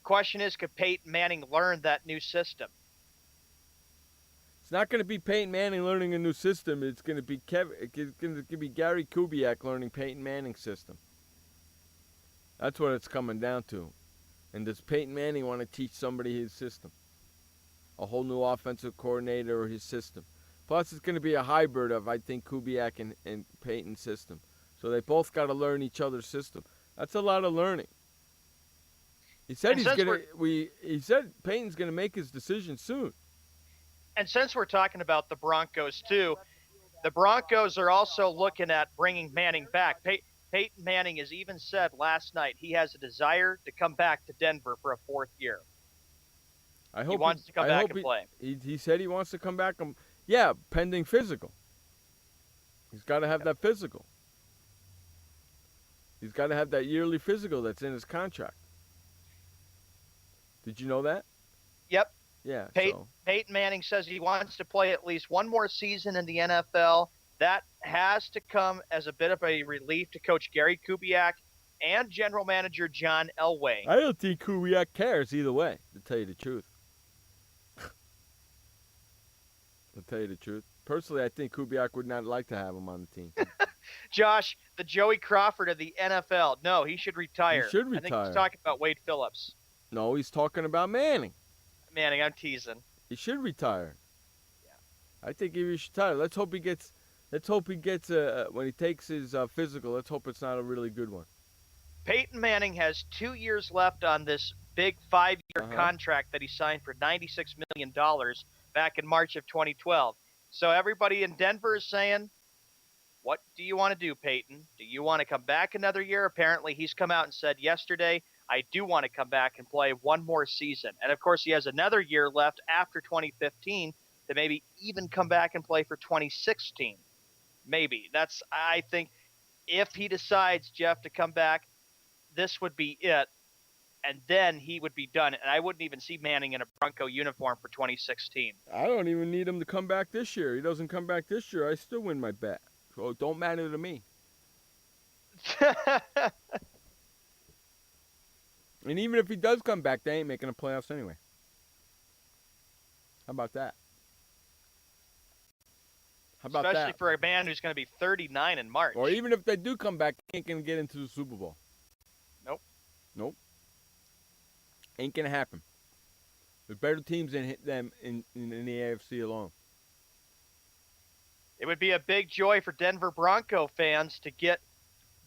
Speaker 7: question is, could Peyton Manning learn that new system?
Speaker 6: It's not going to be Peyton Manning learning a new system. It's going to be Gary Kubiak learning Peyton Manning's system. That's what it's coming down to. And does Peyton Manning want to teach somebody his system? A whole new offensive coordinator or his system? Plus, it's going to be a hybrid of, I think, Kubiak and Peyton's system. So they both got to learn each other's system. That's a lot of learning. He said he said Peyton's going to make his decision soon.
Speaker 7: And since we're talking about the Broncos too, the Broncos are also looking at bringing Manning back. Peyton Manning has even said last night he has a desire to come back to Denver for a fourth year. He wants to come back and play.
Speaker 6: He said he wants to come back. Yeah, pending physical. He's got to have that physical. He's got to have that yearly physical that's in his contract. Did you know that?
Speaker 7: Yep.
Speaker 6: Yeah.
Speaker 7: Peyton Manning says he wants to play at least one more season in the NFL That has to come as a bit of a relief to Coach Gary Kubiak and General Manager John Elway.
Speaker 6: I don't think Kubiak cares either way, to tell you the truth. Personally, I think Kubiak would not like to have him on the team.
Speaker 7: Josh, the Joey Crawford of the NFL. No, he should retire.
Speaker 6: He should
Speaker 7: I think
Speaker 6: retire.
Speaker 7: he's talking about Wade Phillips.
Speaker 6: No, he's talking about Manning.
Speaker 7: Manning, I'm teasing.
Speaker 6: He should retire.
Speaker 7: Yeah.
Speaker 6: I think he should retire. Let's hope he gets when he takes his physical, let's hope it's not a really good one.
Speaker 7: Peyton Manning has 2 years left on this big 5-year contract that he signed for $96 million back in March of 2012. So everybody in Denver is saying, what do you want to do, Peyton? Do you want to come back another year? Apparently, he's come out and said yesterday, I do want to come back and play one more season. And, of course, he has another year left after 2015 to maybe even come back and play for 2016. Maybe. I think, if he decides, Jeff, to come back, this would be it. And then he would be done. And I wouldn't even see Manning in a Bronco uniform for 2016.
Speaker 6: I don't even need him to come back this year. He doesn't come back this year, I still win my bet. So it don't matter to me. And even if he does come back, they ain't making the playoffs anyway. How about that?
Speaker 7: Especially for a man who's going to be 39 in March.
Speaker 6: Or even if they do come back, ain't going to get into the Super Bowl. Nope. Ain't going to happen. There's better teams than them in the AFC alone.
Speaker 7: It would be a big joy for Denver Bronco fans to get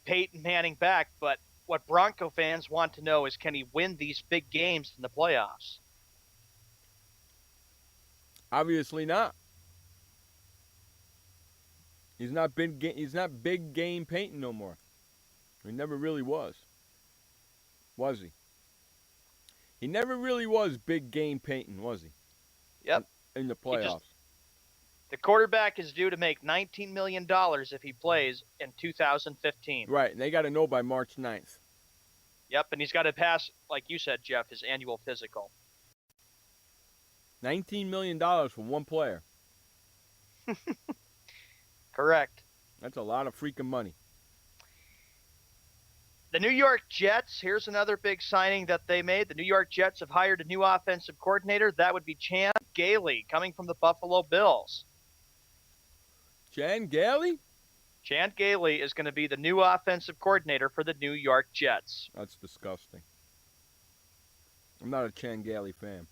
Speaker 7: Peyton Manning back, but what Bronco fans want to know is, can he win these big games in the playoffs?
Speaker 6: Obviously not. He's not big game Peyton no more. He never really was. Was he? He never really was big game Peyton, was he?
Speaker 7: Yep.
Speaker 6: In the playoffs.
Speaker 7: The quarterback is due to make $19 million if he plays in 2015.
Speaker 6: Right, and they got to know by March 9th.
Speaker 7: Yep, and he's got to pass, like you said, Jeff, his annual physical.
Speaker 6: $19 million for one player.
Speaker 7: Correct.
Speaker 6: That's a lot of freaking money.
Speaker 7: The New York Jets, here's another big signing that they made. The New York Jets have hired a new offensive coordinator. That would be Chan Gailey, coming from the Buffalo Bills.
Speaker 6: Chan Gailey?
Speaker 7: Chan Gailey is going to be the new offensive coordinator for the New York Jets.
Speaker 6: That's disgusting. I'm not a Chan Gailey fan.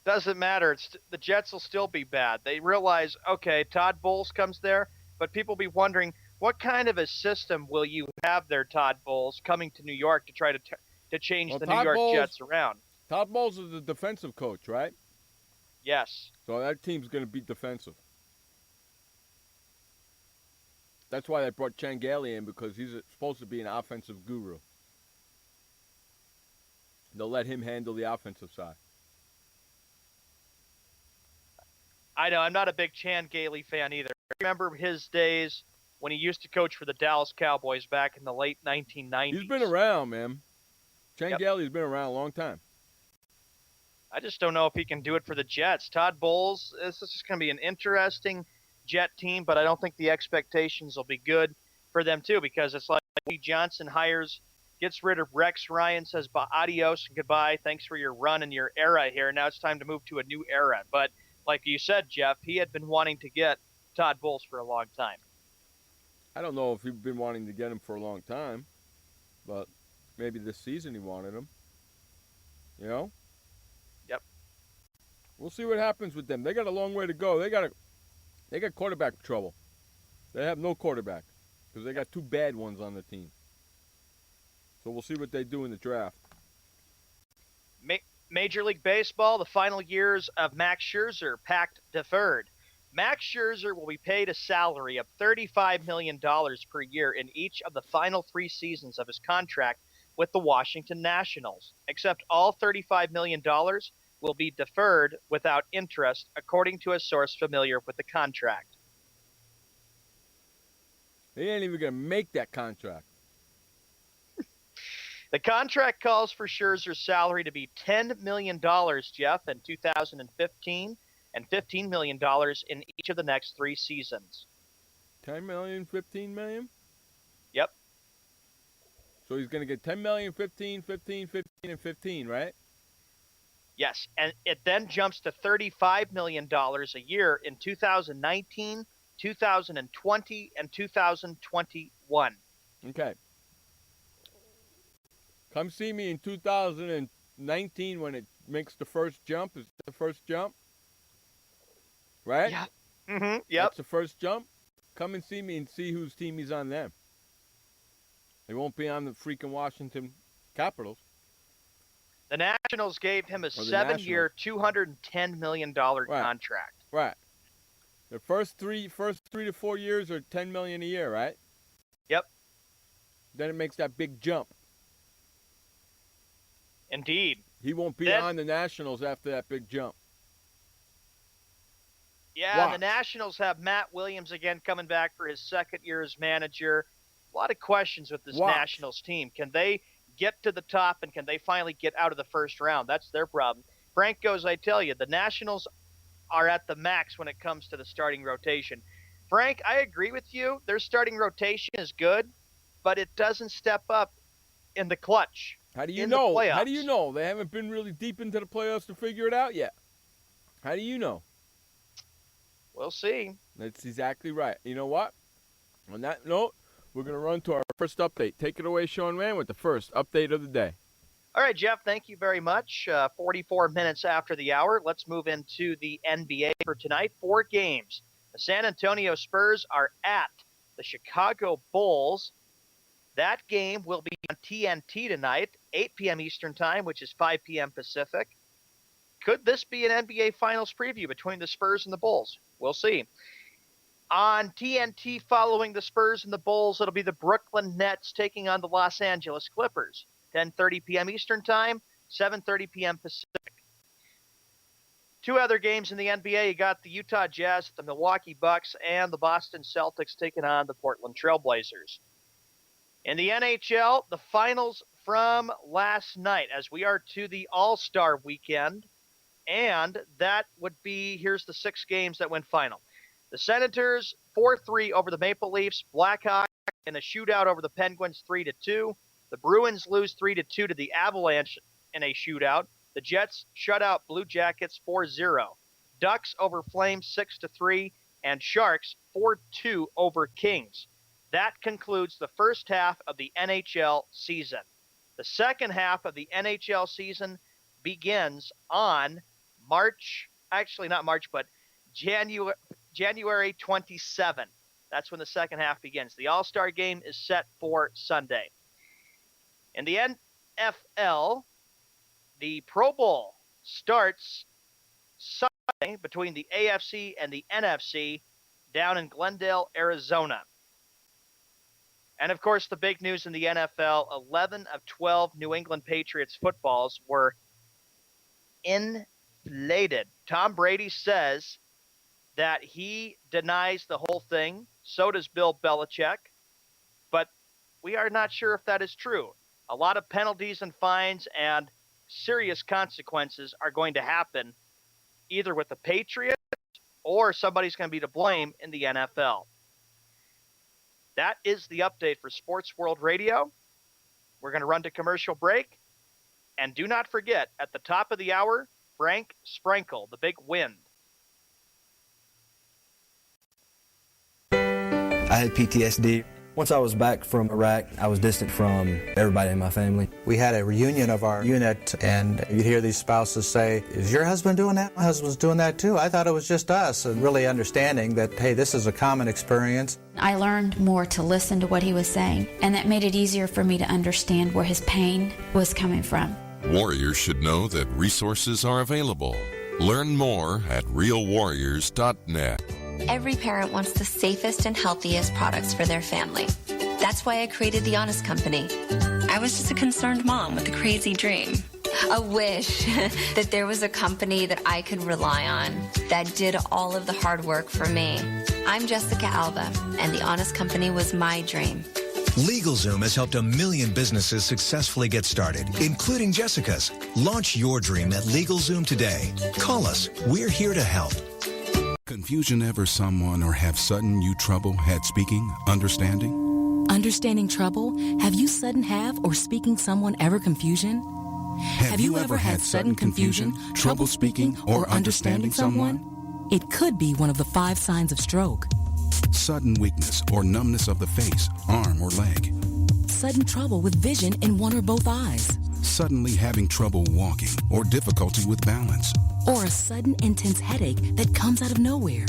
Speaker 7: Doesn't matter. The Jets will still be bad. They realize, okay, Todd Bowles comes there, but people be wondering, what kind of a system will you have there, Todd Bowles, coming to New York to try to change the New York Jets around?
Speaker 6: Todd Bowles is the defensive coach, right?
Speaker 7: Yes.
Speaker 6: So that team's going to be defensive. That's why they brought Chan Gailey in, because he's supposed to be an offensive guru. They'll let him handle the offensive side.
Speaker 7: I know. I'm not a big Chan Gailey fan either. I remember his days when he used to coach for the Dallas Cowboys back in the late 1990s.
Speaker 6: He's been around, man. Chan Gailey's been around a long time.
Speaker 7: I just don't know if he can do it for the Jets. Todd Bowles, this is just going to be an interesting Jet team, but I don't think the expectations will be good for them, too, because it's like Lee Johnson gets rid of Rex Ryan, says adios and goodbye, thanks for your run and your era here. Now it's time to move to a new era. But like you said, Jeff, he had been wanting to get Todd Bowles for a long time.
Speaker 6: I don't know if he's been wanting to get him for a long time, but maybe this season he wanted him. You know?
Speaker 7: Yep.
Speaker 6: We'll see what happens with them. They got a long way to go. They got quarterback trouble. They have no quarterback because they got two bad ones on the team. So we'll see what they do in the draft.
Speaker 7: Major League Baseball, the final years of Max Scherzer packed deferred. Max Scherzer will be paid a salary of $35 million per year in each of the final 3 seasons of his contract with the Washington Nationals, except all $35 million will be deferred without interest, according to a source familiar with the contract.
Speaker 6: They ain't even going to make that contract.
Speaker 7: The contract calls for Scherzer's salary to be $10 million, Jeff, in 2015, and $15 million in each of the next 3 seasons.
Speaker 6: 10 million, 15 million?
Speaker 7: Yep.
Speaker 6: So he's going to get 10 million, 15, 15, 15, and 15, right?
Speaker 7: Yes, and it then jumps to $35 million a year in 2019, 2020, and 2021.
Speaker 6: Okay. Come see me in 2019 when it makes the first jump. Is the first jump? Right?
Speaker 7: Yeah. Mm-hmm. Yep.
Speaker 6: That's the first jump. Come and see me and see whose team he's on then. He won't be on the freaking Washington Capitals.
Speaker 7: The Nationals gave him a 7-year, $210 million contract.
Speaker 6: Right. The first three to 4 years are $10 million a year, right?
Speaker 7: Yep.
Speaker 6: Then it makes that big jump.
Speaker 7: Indeed.
Speaker 6: He won't be on the Nationals after that big jump.
Speaker 7: Yeah, and the Nationals have Matt Williams again coming back for his second year as manager. A lot of questions with this Nationals team. Can they get to the top, and can they finally get out of the first round? That's their problem. Frank goes, I tell you, the Nationals are at the max when it comes to the starting rotation. Frank, I agree with you. Their starting rotation is good, but it doesn't step up in the clutch.
Speaker 6: How do you know? How do you know? They haven't been really deep into the playoffs to figure it out yet. How do you know?
Speaker 7: We'll see.
Speaker 6: That's exactly right. You know what? On that note, we're going to run to our first update. Take it away, Sean Mann, with the first update of the day.
Speaker 7: All right, Jeff, thank you very much. 44 minutes after the hour, let's move into the NBA for tonight. 4 games. The San Antonio Spurs are at the Chicago Bulls. That game will be on TNT tonight, 8 p.m. Eastern Time, which is 5 p.m. Pacific. Could this be an NBA Finals preview between the Spurs and the Bulls? We'll see. On TNT following the Spurs and the Bulls, it'll be the Brooklyn Nets taking on the Los Angeles Clippers. 10:30 p.m. Eastern Time, 7:30 p.m. Pacific. 2 other games in the NBA. You got the Utah Jazz, the Milwaukee Bucks, and the Boston Celtics taking on the Portland Trailblazers. In the NHL, the finals from last night, as we are to the All-Star weekend. And that would be, here's the 6 games that went final. The Senators, 4-3 over the Maple Leafs. Blackhawks in a shootout over the Penguins, 3-2. The Bruins lose 3-2 to the Avalanche in a shootout. The Jets shut out Blue Jackets 4-0. Ducks over Flames 6-3. And Sharks 4-2 over Kings. That concludes the first half of the NHL season. The second half of the NHL season begins on January 27th. That's when the second half begins. The All-Star game is set for Sunday. In the NFL, the Pro Bowl starts Sunday between the AFC and the NFC down in Glendale, Arizona. And, of course, the big news in the NFL, 11 of 12 New England Patriots footballs were inflated. Tom Brady says that he denies the whole thing. So does Bill Belichick. But we are not sure if that is true. A lot of penalties and fines and serious consequences are going to happen either with the Patriots or somebody's going to be to blame in the NFL. That is the update for Sports World Radio. We're going to run to commercial break. And do not forget, at the top of the hour, Frank Sprankle, the big wind.
Speaker 14: I had PTSD. Once I was back from Iraq, I was distant from everybody in my family.
Speaker 15: We had a reunion of our unit, and you'd hear these spouses say, "Is your husband doing that? My husband's doing that too. I thought it was just us." And really understanding that, hey, this is a common experience.
Speaker 16: I learned more to listen to what he was saying, and that made it easier for me to understand where his pain was coming from.
Speaker 17: Warriors should know that resources are available. Learn more at realwarriors.net.
Speaker 18: Every parent wants the safest and healthiest products for their family. That's why I created The Honest Company. I was just a concerned mom with a crazy dream. A wish that there was a company that I could rely on that did all of the hard work for me. I'm Jessica Alba, and The Honest Company was my dream.
Speaker 19: LegalZoom has helped 1 million businesses successfully get started, including Jessica's. Launch your dream at LegalZoom today. Call us. We're here to help.
Speaker 9: Confusion ever someone or have sudden you trouble had speaking, understanding?
Speaker 20: Understanding trouble? Have you sudden have or speaking someone ever confusion?
Speaker 9: Have you ever had sudden confusion, trouble speaking, or understanding someone?
Speaker 20: It could be one of the 5 signs of stroke.
Speaker 9: Sudden weakness or numbness of the face, arm, or leg.
Speaker 20: Sudden trouble with vision in one or both eyes.
Speaker 9: Suddenly having trouble walking or difficulty with balance.
Speaker 20: Or a sudden intense headache that comes out of nowhere.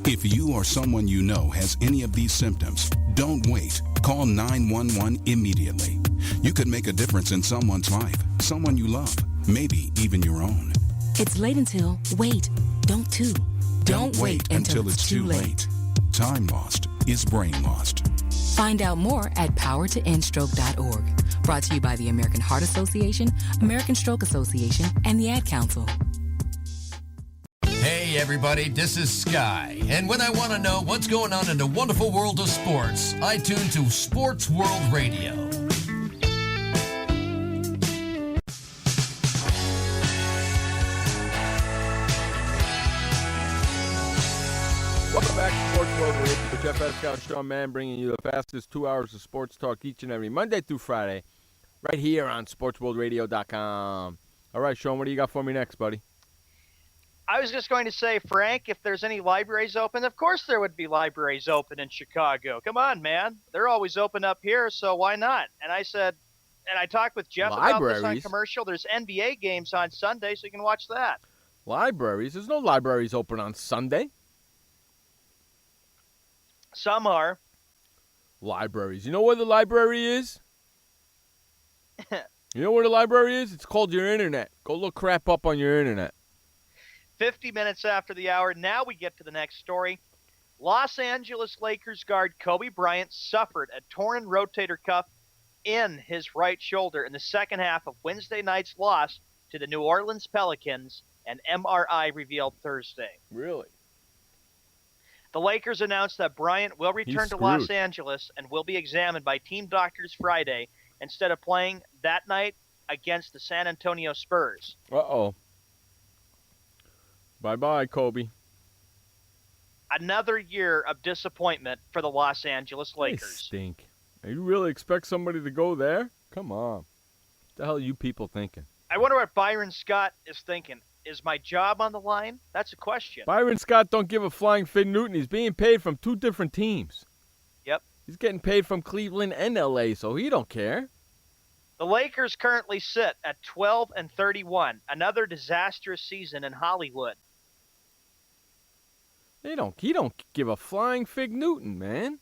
Speaker 9: If you or someone you know has any of these symptoms, don't wait. Call 911 immediately. You could make a difference in someone's life, someone you love, maybe even your own.
Speaker 20: It's late until, wait, don't too.
Speaker 9: Don't wait until it's too late. Time lost is brain lost.
Speaker 20: Find out more at powertoendstroke.org. Brought to you by the American Heart Association, American Stroke Association, and the Ad Council.
Speaker 13: Hey everybody, this is Sky. And when I want to know what's going on in the wonderful world of sports, I tune to Sports World Radio.
Speaker 6: Welcome back to Sports World Radio with Jeff Escow, Sean Mann, bringing you the fastest 2 hours of sports talk each and every Monday through Friday, right here on SportsWorldRadio.com. All right, Sean, what do you got for me next, buddy?
Speaker 7: I was just going to say, Frank, if there's any libraries open, of course there would be libraries open in Chicago. Come on, man. They're always open up here, so why not? And I said, and I talked with Jeff about this on commercial. There's NBA games on Sunday, so you can watch that.
Speaker 6: Libraries? There's no libraries open on Sunday.
Speaker 7: Some are.
Speaker 6: Libraries. You know where the library is? You know where the library is? It's called your internet. Go look crap up on your internet.
Speaker 7: 50 minutes after the hour, now we get to the next story. Los Angeles Lakers guard Kobe Bryant suffered a torn rotator cuff in his right shoulder in the second half of Wednesday night's loss to the New Orleans Pelicans, an MRI revealed Thursday.
Speaker 6: Really?
Speaker 7: The Lakers announced that Bryant will return to Los Angeles and will be examined by team doctors Friday instead of playing that night against the San Antonio Spurs.
Speaker 6: Uh-oh. Bye-bye, Kobe.
Speaker 7: Another year of disappointment for the Los Angeles Lakers.
Speaker 6: They stink. You really expect somebody to go there? Come on. What the hell are you people thinking?
Speaker 7: I wonder what Byron Scott is thinking. Is my job on the line? That's a question.
Speaker 6: Byron Scott don't give a flying fig Newton. He's being paid from 2 different teams.
Speaker 7: Yep.
Speaker 6: He's getting paid from Cleveland and L.A., so he don't care.
Speaker 7: The Lakers currently sit at 12-31, another disastrous season in Hollywood.
Speaker 6: He don't give a flying fig Newton, man.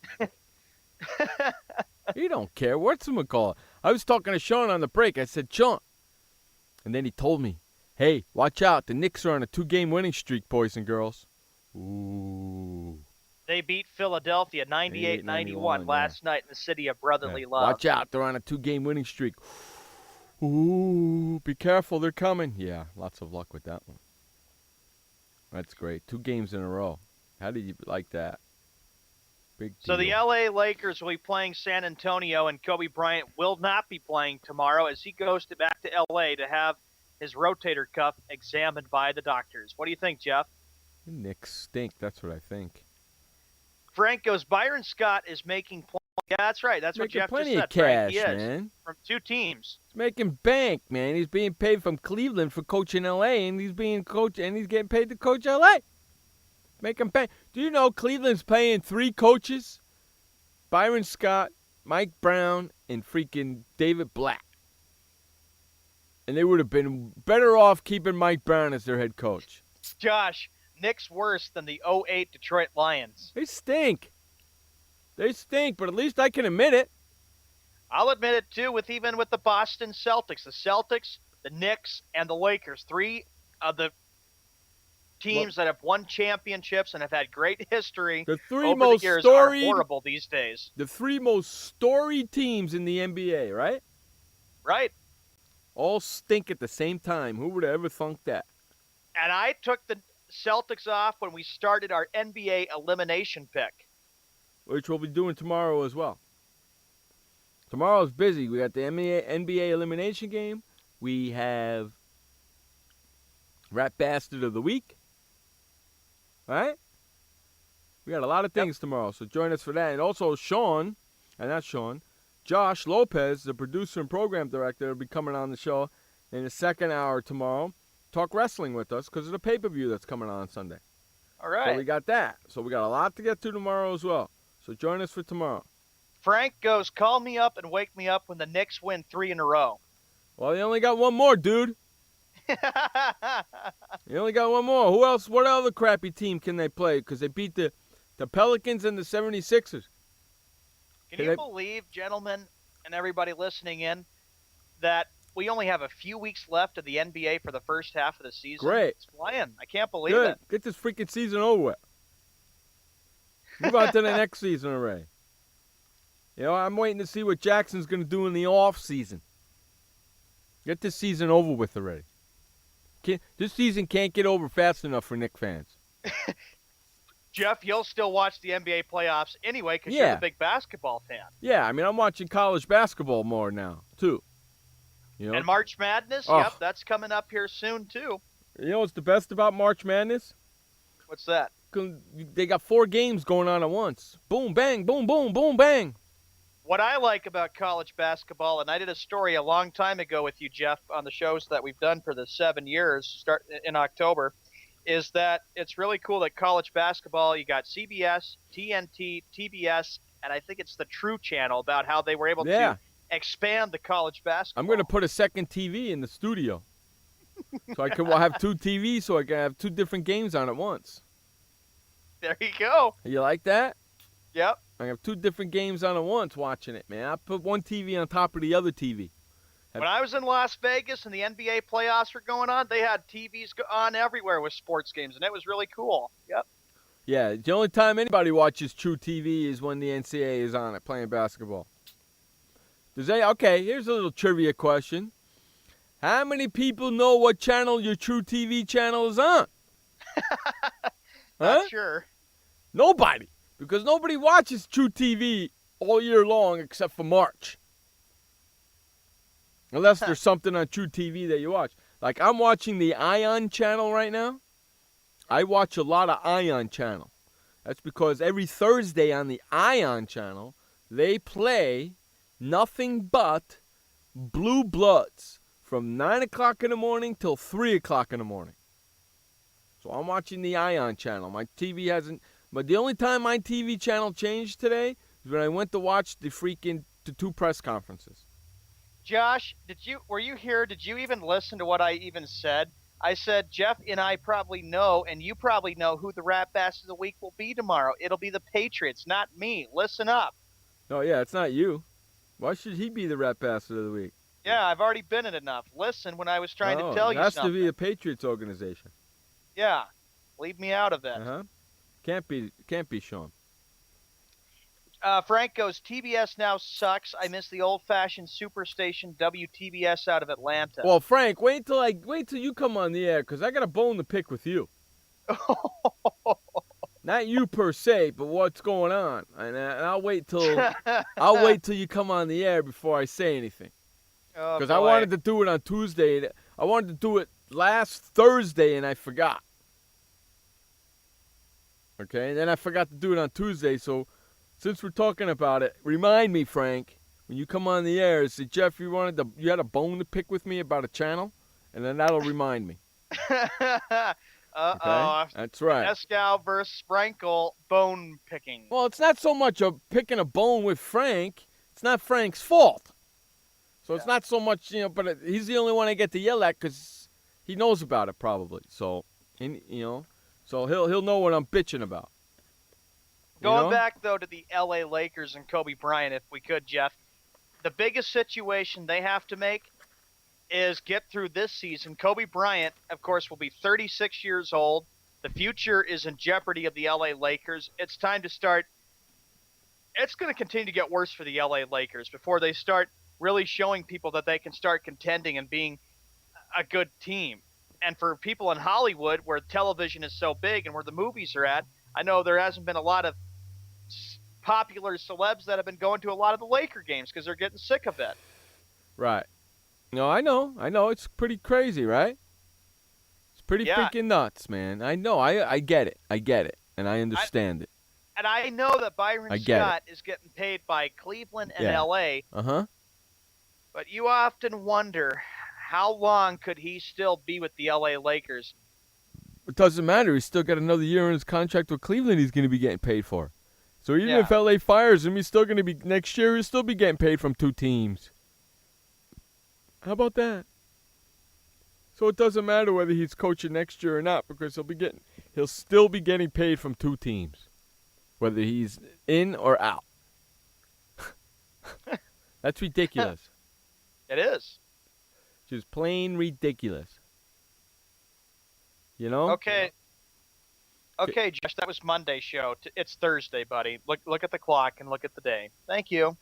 Speaker 6: He don't care. Whatchamacallit? I was talking to Sean on the break. I said, Sean. And then he told me, hey, watch out. The Knicks are on a 2-game winning streak, boys and girls. Ooh.
Speaker 7: They beat Philadelphia 98-91 last night in the city of brotherly love.
Speaker 6: Watch out. They're on a 2-game winning streak. Ooh, be careful. They're coming. Yeah, lots of luck with that one. That's great. 2 games in a row. How did you like that? Big deal.
Speaker 7: So the L.A. Lakers will be playing San Antonio, and Kobe Bryant will not be playing tomorrow as he goes back to L.A. to have his rotator cuff examined by the doctors. What do you think, Jeff?
Speaker 6: The Knicks stink. That's what I think.
Speaker 7: Frank goes, Byron Scott is making – yeah, that's right. That's what Jeff just said.
Speaker 6: Plenty of cash,
Speaker 7: Frank. He is,
Speaker 6: man.
Speaker 7: From 2 teams.
Speaker 6: He's making bank, man. He's being paid from Cleveland for coaching L.A., and he's getting paid to coach L.A. Making bank. Do you know Cleveland's paying 3 coaches? Byron Scott, Mike Brown, and freaking David Black. And they would have been better off keeping Mike Brown as their head coach.
Speaker 7: Josh, Knicks worse than the 2008 Detroit Lions.
Speaker 6: They stink. They stink, but at least I can admit it.
Speaker 7: I'll admit it, too, even with the Boston Celtics. The Celtics, the Knicks, and the Lakers. 3 of the teams that have won championships and have had great history
Speaker 6: the 3
Speaker 7: over
Speaker 6: most
Speaker 7: the years
Speaker 6: storied,
Speaker 7: are horrible these days.
Speaker 6: The 3 most storied teams in the NBA, right?
Speaker 7: Right.
Speaker 6: All stink at the same time. Who would have ever thunk that?
Speaker 7: And I took the Celtics off when we started our NBA elimination pick.
Speaker 6: Which we'll be doing tomorrow as well. Tomorrow's busy. We got the NBA elimination game. We have Rap Bastard of the Week. All right? We got a lot of things tomorrow, so join us for that. And also Josh Lopez, the producer and program director, will be coming on the show in the second hour tomorrow. Talk wrestling with us because of the pay-per-view that's coming on Sunday.
Speaker 7: All right.
Speaker 6: So we got that. So we got a lot to get to tomorrow as well. So join us for tomorrow.
Speaker 7: Frank goes, call me up and wake me up when the Knicks win 3 in a row.
Speaker 6: Well, you only got one more, dude. You only got one more. Who else? What other crappy team can they play? Because they beat the Pelicans and the 76ers.
Speaker 7: Can you believe, gentlemen, and everybody listening in, that we only have a few weeks left of the NBA for the first half of the season?
Speaker 6: Great.
Speaker 7: It's flying. I can't believe
Speaker 6: Good.
Speaker 7: it.
Speaker 6: Get this freaking season over with. Move on to the next season already. You know, I'm waiting to see what Jackson's going to do in the off season. Get this season over with already. This season can't get over fast enough for Knicks fans.
Speaker 7: Jeff, you'll still watch the NBA playoffs anyway because you're a big basketball fan.
Speaker 6: Yeah, I mean, I'm watching college basketball more now, too. You know?
Speaker 7: And March Madness, yep, that's coming up here soon, too.
Speaker 6: You know what's the best about March Madness?
Speaker 7: What's that?
Speaker 6: They got 4 games going on at once. Boom, bang, boom, boom, boom, bang.
Speaker 7: What I like about college basketball, and I did a story a long time ago with you, Jeff, on the shows that we've done for the 7 years, start in October, is that it's really cool that college basketball, you got CBS, TNT, TBS, and I think it's the True Channel about how they were able to expand the college basketball.
Speaker 6: I'm going to put a second TV in the studio. So I can have 2 TVs so I can have 2 different games on at once.
Speaker 7: There you go.
Speaker 6: You like that?
Speaker 7: Yep.
Speaker 6: I have 2 different games on at once watching it, man. I put one TV on top of the other TV.
Speaker 7: When I was in Las Vegas and the NBA playoffs were going on, they had TVs on everywhere with sports games, and it was really cool. Yep.
Speaker 6: Yeah, the only time anybody watches True TV is when the NCAA is on it playing basketball. Okay, here's a little trivia question. How many people know what channel your True TV channel is on?
Speaker 7: Not sure.
Speaker 6: Nobody. Because nobody watches True TV all year long except for March. Unless there's something on True TV that you watch. Like I'm watching the Ion channel right now. I watch a lot of Ion channel. That's because every Thursday on the Ion channel, they play nothing but Blue Bloods from 9 o'clock in the morning till 3 o'clock in the morning. So I'm watching the Ion channel. My TV hasn't... But the only time my TV channel changed today is when I went to watch the 2 press conferences.
Speaker 7: Josh, were you here? Did you even listen to what I even said? I said, Jeff and I probably know, and you probably know who the Rat Bastard of the Week will be tomorrow. It'll be the Patriots, not me. Listen up.
Speaker 6: Oh, yeah, it's not you. Why should he be the Rat Bastard of the Week?
Speaker 7: Yeah, I've already been in enough. Listen when I was trying to tell you something.
Speaker 6: It has to be a Patriots organization.
Speaker 7: Yeah, leave me out of it.
Speaker 6: Uh-huh. Can't be Sean.
Speaker 7: Frank goes, TBS now sucks. I miss the old-fashioned superstation WTBS out of Atlanta.
Speaker 6: Well, Frank, wait till you come on the air, because I got a bone to pick with you. Not you per se, but what's going on. And I'll wait till you come on the air before I say anything. Because I wanted to do it on Tuesday. I wanted to do it last Thursday, and I forgot. Okay, and then I forgot to do it on Tuesday, so since we're talking about it, remind me, Frank, when you come on the air, say, Jeff, you had a bone to pick with me about a channel, and then that'll remind me.
Speaker 7: Uh-oh.
Speaker 6: Okay? That's right.
Speaker 7: Escow versus Sprankle, bone picking.
Speaker 6: Well, it's not so much of picking a bone with Frank. It's not Frank's fault. So it's not so much, but he's the only one I get to yell at because he knows about it probably. So, so he'll know what I'm bitching about.
Speaker 7: Going back, though, to the L.A. Lakers and Kobe Bryant, if we could, Jeff, the biggest situation they have to make is get through this season. Kobe Bryant, of course, will be 36 years old. The future is in jeopardy of the L.A. Lakers. It's time to start. It's going to continue to get worse for the L.A. Lakers before they start really showing people that they can start contending and being a good team. And for people in Hollywood, where television is so big and where the movies are at, I know there hasn't been a lot of popular celebs that have been going to a lot of the Laker games because they're getting sick of it.
Speaker 6: Right. No, I know. It's pretty crazy, right? It's pretty freaking nuts, man. I know. I get it. And I understand it.
Speaker 7: And I know that Byron Scott is getting paid by Cleveland and L.A.
Speaker 6: Uh-huh.
Speaker 7: But you often wonder, how long could he still be with the L.A. Lakers?
Speaker 6: It doesn't matter. He's still got another year in his contract with Cleveland he's going to be getting paid for. So even if L.A. fires him, he's still going to be, next year, he'll still be getting paid from 2 teams. How about that? So it doesn't matter whether he's coaching next year or not, because he'll still be getting paid from 2 teams, whether he's in or out. That's ridiculous.
Speaker 7: It is.
Speaker 6: Just plain ridiculous. You know?
Speaker 7: Okay, Josh, that was Monday's show. It's Thursday, buddy. Look at the clock and look at the day. Thank you.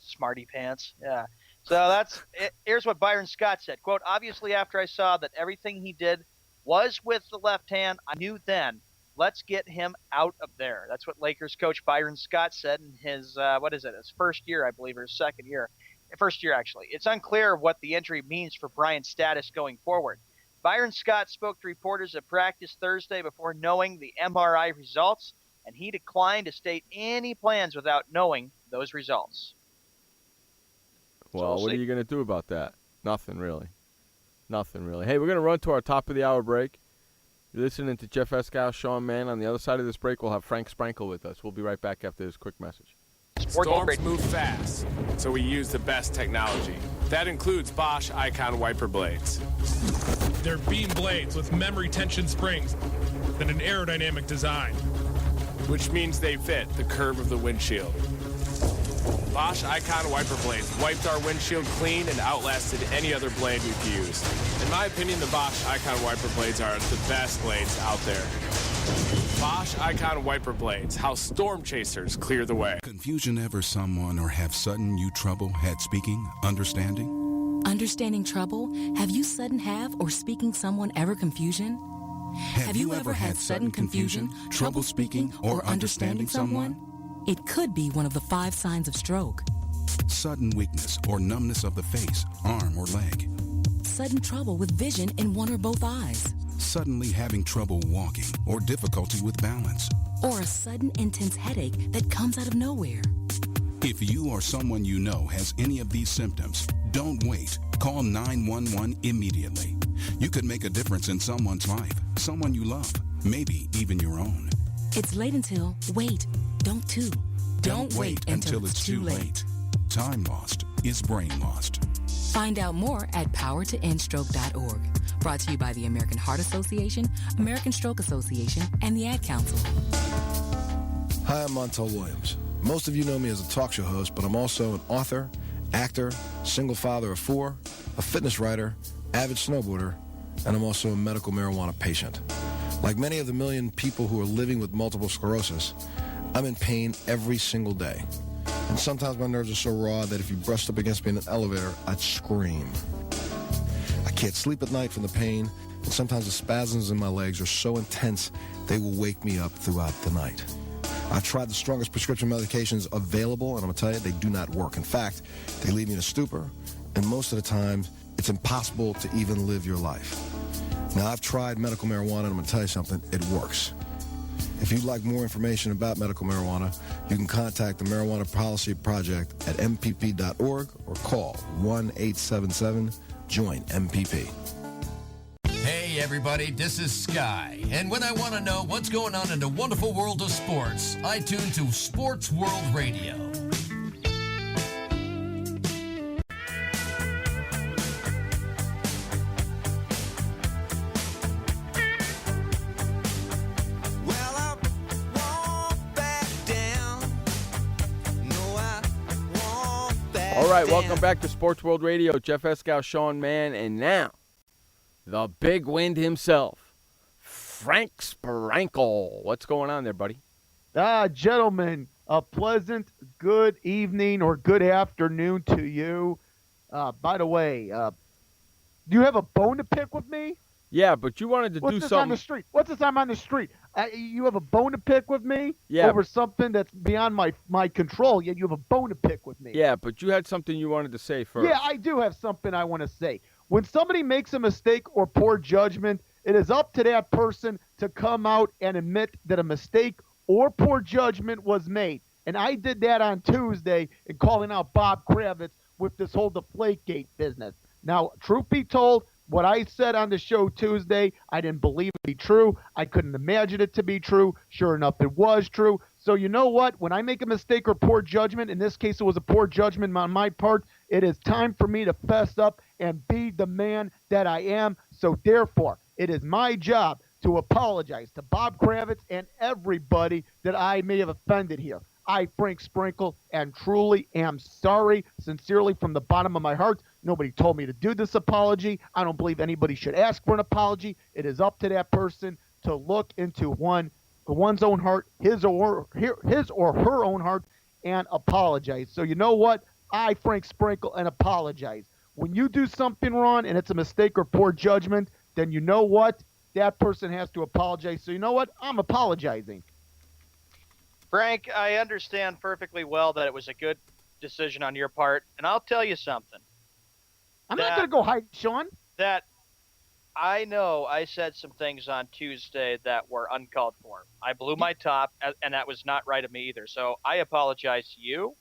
Speaker 7: Smarty pants. Yeah. So that's it. Here's what Byron Scott said. Quote, obviously after I saw that everything he did was with the left hand, I knew then, let's get him out of there. That's what Lakers coach Byron Scott said in his, his first year, I believe, or his second year. First year, actually. It's unclear what the injury means for Bryant's status going forward. Byron Scott spoke to reporters at practice Thursday before knowing the MRI results, and he declined to state any plans without knowing those results.
Speaker 6: Well, what are you going to do about that? Nothing, really. Hey, we're going to run to our top of the hour break. You're listening to Jeff Escow, Sean Mann. On the other side of this break, we'll have Frank Sprankle with us. We'll be right back after this quick message.
Speaker 21: Storms move fast, so we use the best technology. That includes Bosch Icon wiper blades.
Speaker 22: They're beam blades with memory tension springs and an aerodynamic design,
Speaker 21: which means they fit the curve of the windshield. Bosch Icon wiper blades wiped our windshield clean and outlasted any other blade we've used. In my opinion, the Bosch Icon wiper blades are the best blades out there. Bosch Icon wiper blades, how storm chasers clear the way.
Speaker 23: Confusion ever someone or have sudden you trouble had speaking, understanding?
Speaker 20: Understanding trouble? Have you sudden have or speaking someone ever confusion?
Speaker 23: Have you ever had sudden confusion, trouble speaking, or understanding someone?
Speaker 20: It could be one of the 5 signs of stroke.
Speaker 23: Sudden weakness or numbness of the face, arm, or leg.
Speaker 20: Sudden trouble with vision in one or both eyes.
Speaker 23: Suddenly having trouble walking or difficulty with balance.
Speaker 20: Or a sudden intense headache that comes out of nowhere.
Speaker 23: If you or someone you know has any of these symptoms, don't wait. Call 911 immediately. You could make a difference in someone's life, someone you love, maybe even your own.
Speaker 20: It's late until, wait, don't too. Don't wait until it's too late.
Speaker 23: Time lost is brain lost.
Speaker 20: Find out more at powertoendstroke.org. Brought to you by the American Heart Association, American Stroke Association, and the Ad Council.
Speaker 24: Hi, I'm Montel Williams. Most of you know me as a talk show host, but I'm also an author, actor, single father of 4, a fitness writer, avid snowboarder, and I'm also a medical marijuana patient. Like many of the million people who are living with multiple sclerosis, I'm in pain every single day. And sometimes my nerves are so raw that if you brushed up against me in an elevator, I'd scream. I can't sleep at night from the pain, and sometimes the spasms in my legs are so intense they will wake me up throughout the night. I've tried the strongest prescription medications available, and I'm going to tell you, they do not work. In fact, they leave me in a stupor, and most of the time, it's impossible to even live your life. Now, I've tried medical marijuana, and I'm going to tell you something, it works. If you'd like more information about medical marijuana, you can contact the Marijuana Policy Project at mpp.org or call 1-877-JOIN-MPP.
Speaker 13: Hey everybody, this is Sky, and when I want to know what's going on in the wonderful world of sports, I tune to Sports World Radio.
Speaker 6: All right, welcome back to Sports World Radio. Jeff Escow, Sean Mann, and now the big wind himself, Frank Sprankle. What's going on there, buddy?
Speaker 25: Gentlemen, a pleasant good evening or good afternoon to you. By the way, do you have a bone to pick with me?
Speaker 6: Yeah, but you wanted to do something.
Speaker 25: On the street? What's this I'm on the street? You have a bone to pick with me
Speaker 6: Yeah.
Speaker 25: over something that's beyond my control, yet you have a bone to pick with me.
Speaker 6: Yeah, but you had something you wanted to say first.
Speaker 25: Yeah, I do have something I want to say. When somebody makes a mistake or poor judgment, it is up to that person to come out and admit that a mistake or poor judgment was made. And I did that on Tuesday in calling out Bob Kravitz with this whole Deflategate business. Now, truth be told, what I said on the show Tuesday, I didn't believe it to be true. I couldn't imagine it to be true. Sure enough, it was true. So you know what? When I make a mistake or poor judgment, in this case it was a poor judgment on my part, it is time for me to fess up and be the man that I am. So therefore, it is my job to apologize to Bob Kravitz and everybody that I may have offended here. I, Frank Sprankle, and truly am sorry, sincerely from the bottom of my heart. Nobody told me to do this apology. I don't believe anybody should ask for an apology. It is up to that person to look into one's own heart, his or her own heart, and apologize. So you know what? I, Frank Sprankle, and apologize. When you do something wrong and it's a mistake or poor judgment, then you know what? That person has to apologize. So you know what? I'm apologizing.
Speaker 7: Frank, I understand perfectly well that it was a good decision on your part, and I'll tell you something.
Speaker 25: I'm not going to go hide, Sean.
Speaker 7: That I know I said some things on Tuesday that were uncalled for. I blew my top, and that was not right of me either. So I apologize to you,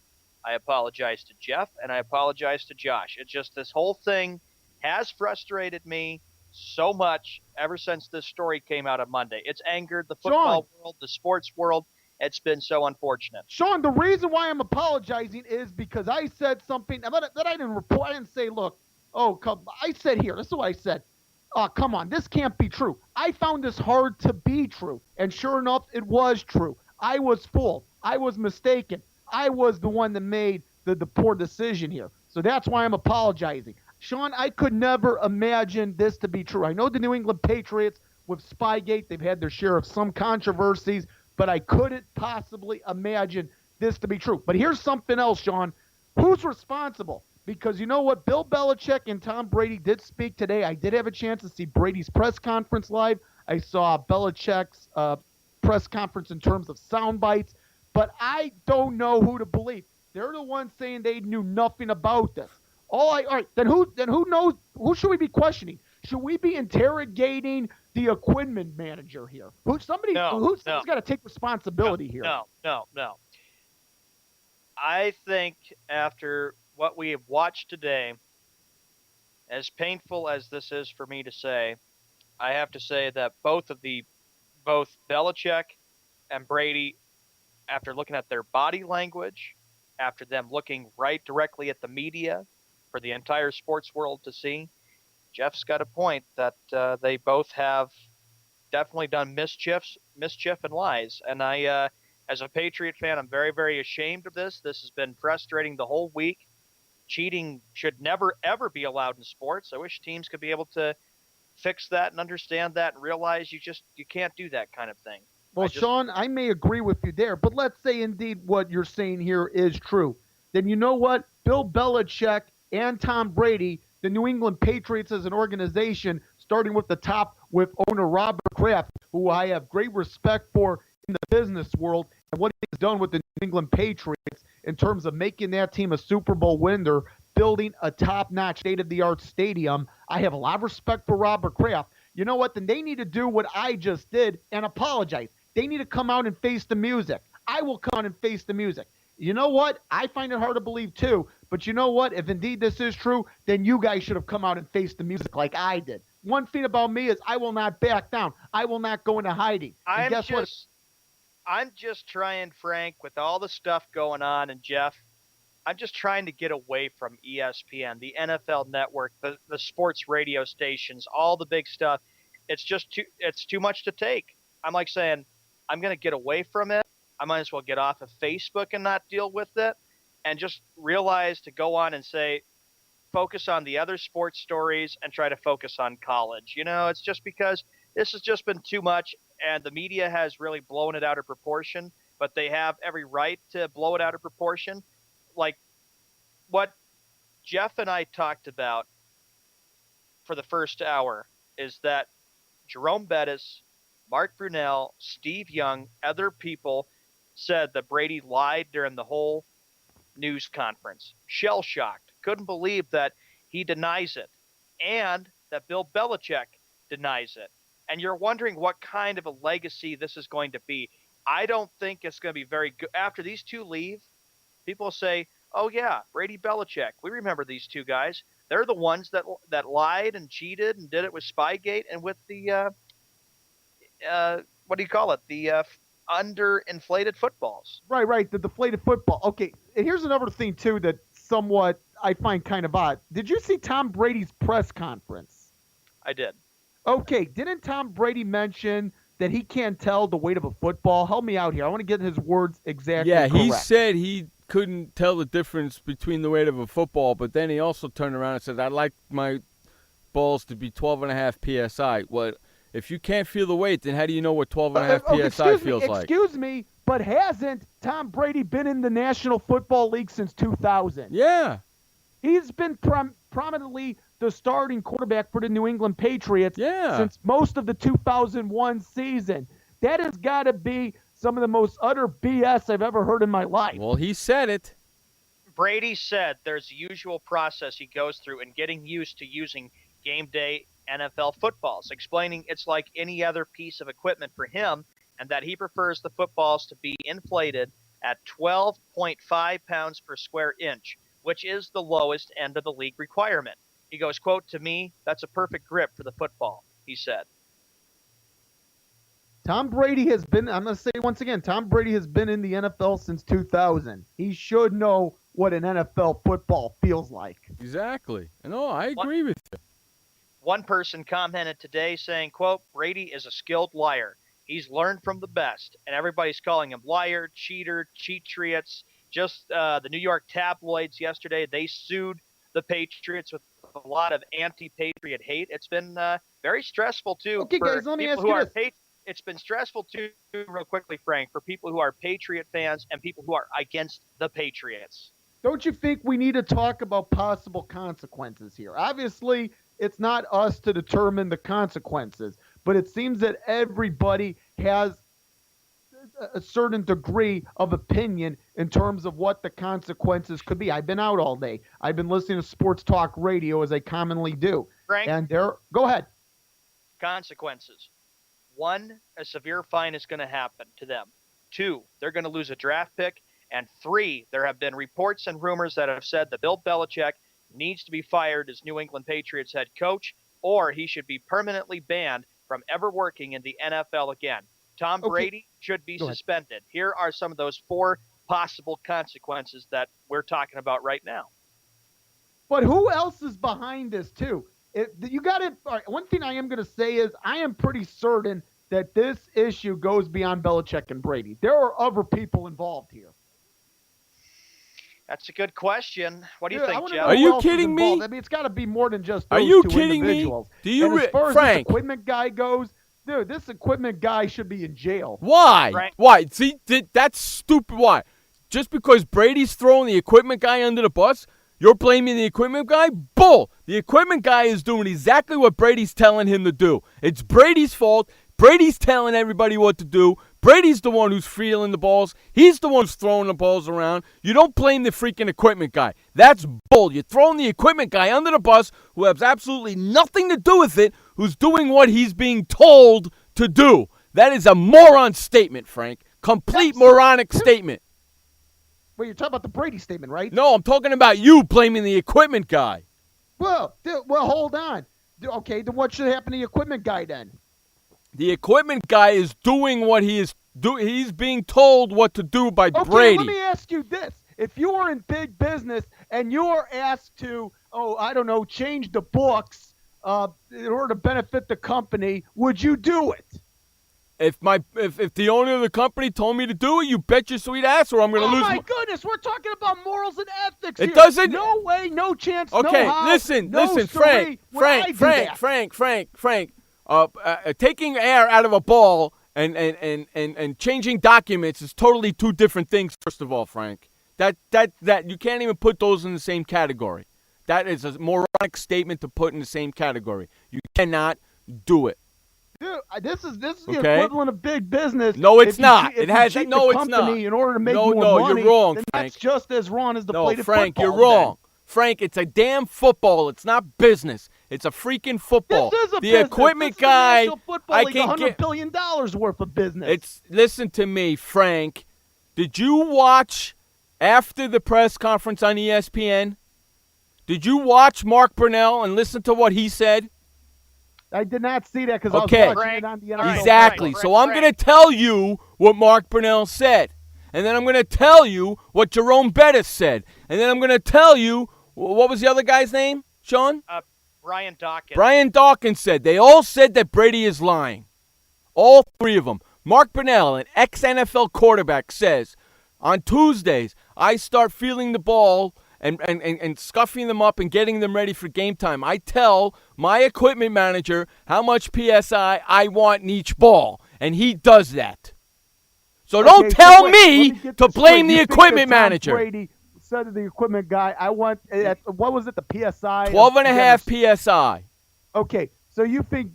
Speaker 7: I apologize to Jeff, and I apologize to Josh. It's just this whole thing has frustrated me so much ever since this story came out on Monday. It's angered the football world, the sports world. It's been so unfortunate.
Speaker 25: Sean, the reason why I'm apologizing is because I said something that I didn't report. I didn't say, look, I said here. This is what I said. Oh, come on. This can't be true. I found this hard to be true. And sure enough, it was true. I was fooled. I was mistaken. I was the one that made the poor decision here. So that's why I'm apologizing. Sean, I could never imagine this to be true. I know the New England Patriots with Spygate, they've had their share of some controversies, but I couldn't possibly imagine this to be true. But here's something else, Sean. Who's responsible? Because you know what? Bill Belichick and Tom Brady did speak today. I did have a chance to see Brady's press conference live. I saw Belichick's press conference in terms of sound bites. But I don't know who to believe. They're the ones saying they knew nothing about this. All right, then who knows? Who should we be questioning? Should we be interrogating the equipment manager here? Somebody's got to take responsibility here.
Speaker 7: No. I think after what we have watched today, as painful as this is for me to say, I have to say that both Belichick and Brady, after looking at their body language, after them looking right directly at the media for the entire sports world to see, Jeff's got a point that they both have definitely done mischief and lies. And I, as a Patriot fan, I'm very, very ashamed of this. This has been frustrating the whole week. Cheating should never, ever be allowed in sports. I wish teams could be able to fix that and understand that and realize you can't do that kind of thing.
Speaker 25: Well, Sean, I may agree with you there, but let's say indeed what you're saying here is true. Then you know what? Bill Belichick and Tom Brady, the New England Patriots as an organization, starting with the top with owner Robert Kraft, who I have great respect for in the business world, and what he's done with the New England Patriots in terms of making that team a Super Bowl winner, building a top-notch, state-of-the-art stadium. I have a lot of respect for Robert Kraft. You know what? Then they need to do what I just did and apologize. They need to come out and face the music. I will come out and face the music. You know what? I find it hard to believe too, but you know what? If indeed this is true, then you guys should have come out and faced the music like I did. One thing about me is I will not back down. I will not go into hiding. And guess what?
Speaker 7: I'm just trying, Frank, with all the stuff going on, and Jeff, I'm just trying to get away from ESPN, the NFL Network, the sports radio stations, all the big stuff. It's too much to take. I'm like saying, I'm going to get away from it. I might as well get off of Facebook and not deal with it, and just realize to go on and say, focus on the other sports stories and try to focus on college. You know, it's just because this has just been too much, and the media has really blown it out of proportion, but they have every right to blow it out of proportion. Like what Jeff and I talked about for the first hour is that Jerome Bettis Mark Brunell, Steve Young, other people said that Brady lied during the whole news conference. Shell-shocked. Couldn't believe that he denies it. And that Bill Belichick denies it. And you're wondering what kind of a legacy this is going to be. I don't think it's going to be very good. After these two leave, people say, oh, yeah, Brady Belichick. We remember these two guys. They're the ones that lied and cheated and did it with Spygate and with the, what do you call it, the underinflated footballs.
Speaker 25: Right, the deflated football. Okay, and here's another thing, too, that somewhat I find kind of odd. Did you see Tom Brady's press conference?
Speaker 7: I did.
Speaker 25: Okay, didn't Tom Brady mention that he can't tell the weight of a football? Help me out here. I want to get his words exactly correct.
Speaker 6: Yeah, he said he couldn't tell the difference between the weight of a football, but then he also turned around and said, I'd like my balls to be 12.5 PSI. Well, if you can't feel the weight, then how do you know what 12.5 PSI feels like?
Speaker 25: Excuse me, but hasn't Tom Brady been in the National Football League since 2000?
Speaker 6: Yeah.
Speaker 25: He's been prominently the starting quarterback for the New England Patriots since most of the 2001 season. That has got to be some of the most utter BS I've ever heard in my life.
Speaker 6: Well, he said it.
Speaker 7: Brady said there's a usual process he goes through in getting used to using game day NFL footballs, explaining it's like any other piece of equipment for him and that he prefers the footballs to be inflated at 12.5 pounds per square inch, which is the lowest end of the league requirement. He goes, quote, to me, that's a perfect grip for the football, he said.
Speaker 25: Tom Brady has been, I'm going to say once again, Tom Brady has been in the NFL since 2000. He should know what an NFL football feels like.
Speaker 6: Exactly. No, I agree with you.
Speaker 7: One person commented today saying, quote, Brady is a skilled liar. He's learned from the best, and everybody's calling him liar, cheater, cheatriots. Just the New York tabloids yesterday, they sued the Patriots with a lot of anti-Patriot hate. It's been very stressful, too.
Speaker 25: Okay,
Speaker 7: for
Speaker 25: guys, let me
Speaker 7: people
Speaker 25: ask
Speaker 7: who
Speaker 25: you
Speaker 7: are
Speaker 25: this.
Speaker 7: It's been stressful, too, real quickly, Frank, for people who are Patriot fans and people who are against the Patriots.
Speaker 25: Don't you think we need to talk about possible consequences here? Obviously, it's not us to determine the consequences, but it seems that everybody has a certain degree of opinion in terms of what the consequences could be. I've been out all day. I've been listening to sports talk radio as I commonly do.
Speaker 7: Frank?
Speaker 25: And go ahead.
Speaker 7: Consequences. 1, a severe fine is going to happen to them. 2, they're going to lose a draft pick. And 3, there have been reports and rumors that have said that Bill Belichick needs to be fired as New England Patriots head coach, or he should be permanently banned from ever working in the NFL again. Tom Brady should be suspended. Here are some of those 4 possible consequences that we're talking about right now.
Speaker 25: But who else is behind this, too? You got to. One thing I am going to say is I am pretty certain that this issue goes beyond Belichick and Brady. There are other people involved here.
Speaker 7: That's a good question. What do you think, Jeff?
Speaker 25: Are
Speaker 6: you kidding me?
Speaker 25: I mean, it's got to be more than just those
Speaker 6: Are you
Speaker 25: two
Speaker 6: kidding
Speaker 25: individuals.
Speaker 6: me? Do you,
Speaker 25: and as far as
Speaker 6: Frank?
Speaker 25: this equipment guy goes, dude, this equipment guy should be in jail.
Speaker 6: Why?
Speaker 7: Frank?
Speaker 6: Why? See, that's stupid. Why? Just because Brady's throwing the equipment guy under the bus, you're blaming the equipment guy? Bull. The equipment guy is doing exactly what Brady's telling him to do. It's Brady's fault. Brady's telling everybody what to do. Brady's the one who's feeling the balls. He's the one who's throwing the balls around. You don't blame the freaking equipment guy. That's bull. You're throwing the equipment guy under the bus who has absolutely nothing to do with it, who's doing what he's being told to do. That is a moron statement, Frank. Complete moronic statement.
Speaker 25: Wait, you're talking about the Brady statement, right?
Speaker 6: No, I'm talking about you blaming the equipment guy.
Speaker 25: Well, hold on. Okay, then what should happen to the equipment guy then?
Speaker 6: The equipment guy is doing what he is doing. He's being told what to do by
Speaker 25: Okay,
Speaker 6: Brady.
Speaker 25: let me ask you this. If you were in big business and you were asked to, change the books in order to benefit the company, would you do it?
Speaker 6: If the owner of the company told me to do it, you bet your sweet ass, or I'm going to lose.
Speaker 25: Oh my goodness, we're talking about morals and ethics.
Speaker 6: It
Speaker 25: here.
Speaker 6: doesn't.
Speaker 25: No way, no chance.
Speaker 6: Okay,
Speaker 25: no how,
Speaker 6: listen,
Speaker 25: no
Speaker 6: Frank. Taking air out of a ball and changing documents is totally two different things. First of all, Frank, that you can't even put those in the same category. That is a moronic statement to put in the same category. You cannot do it.
Speaker 25: Dude, this is the
Speaker 6: Okay?
Speaker 25: equivalent of big business.
Speaker 6: No, it's
Speaker 25: If you
Speaker 6: not.
Speaker 25: cheat-
Speaker 6: It
Speaker 25: if
Speaker 6: has
Speaker 25: you cheat
Speaker 6: no,
Speaker 25: the
Speaker 6: it's not.
Speaker 25: company in order to make more
Speaker 6: No,
Speaker 25: money,
Speaker 6: you're wrong,
Speaker 25: then
Speaker 6: Frank.
Speaker 25: that's just as wrong as the
Speaker 6: No,
Speaker 25: plate of
Speaker 6: Frank,
Speaker 25: football.
Speaker 6: you're wrong. Frank, it's a damn football. It's not business. It's a freaking football.
Speaker 25: This is a
Speaker 6: the
Speaker 25: business.
Speaker 6: equipment
Speaker 25: This is
Speaker 6: guy,
Speaker 25: the National Football
Speaker 6: I
Speaker 25: League,
Speaker 6: can
Speaker 25: $100
Speaker 6: get.
Speaker 25: billion worth of business.
Speaker 6: Listen to me, Frank. Did you watch after the press conference on ESPN? Did you watch Mark Brunell and listen to what he said?
Speaker 25: I did not see that because
Speaker 6: Okay.
Speaker 25: I was watching it on the NFL.
Speaker 6: Exactly. So I'm going to tell you what Mark Brunell said. And then I'm going to tell you what Jerome Bettis said. And then I'm going to tell you, what was the other guy's name, Sean?
Speaker 7: Brian Dawkins.
Speaker 6: Brian Dawkins said. They all said that Brady is lying. All three of them. Mark Brunell, an ex-NFL quarterback, says, on Tuesdays, I start feeling the ball and scuffing them up and getting them ready for game time. I tell my equipment manager how much PSI I want in each ball, and he does that. So don't tell me to blame the equipment manager.
Speaker 25: Brady said to the equipment guy, I want, what was it, the PSI?
Speaker 6: 12.5 PSI.
Speaker 25: Okay, so you think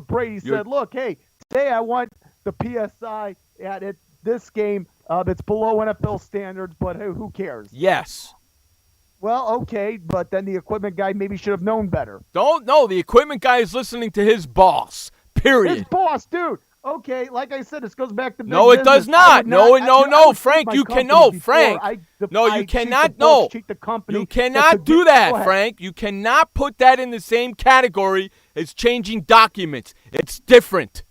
Speaker 25: Brady said, look, hey, today I want the PSI at this game that's below NFL standards, but hey, who cares?
Speaker 6: Yes.
Speaker 25: Well, okay, but then the equipment guy maybe should have known better.
Speaker 6: No, the equipment guy is listening to his boss, period.
Speaker 25: His boss, dude. Okay, like I said, this goes back to
Speaker 6: no, it does not. No, Frank, you can no, Frank. No, you cannot. No, you cannot do that, Frank. You cannot put that in the same category as changing documents. It's different.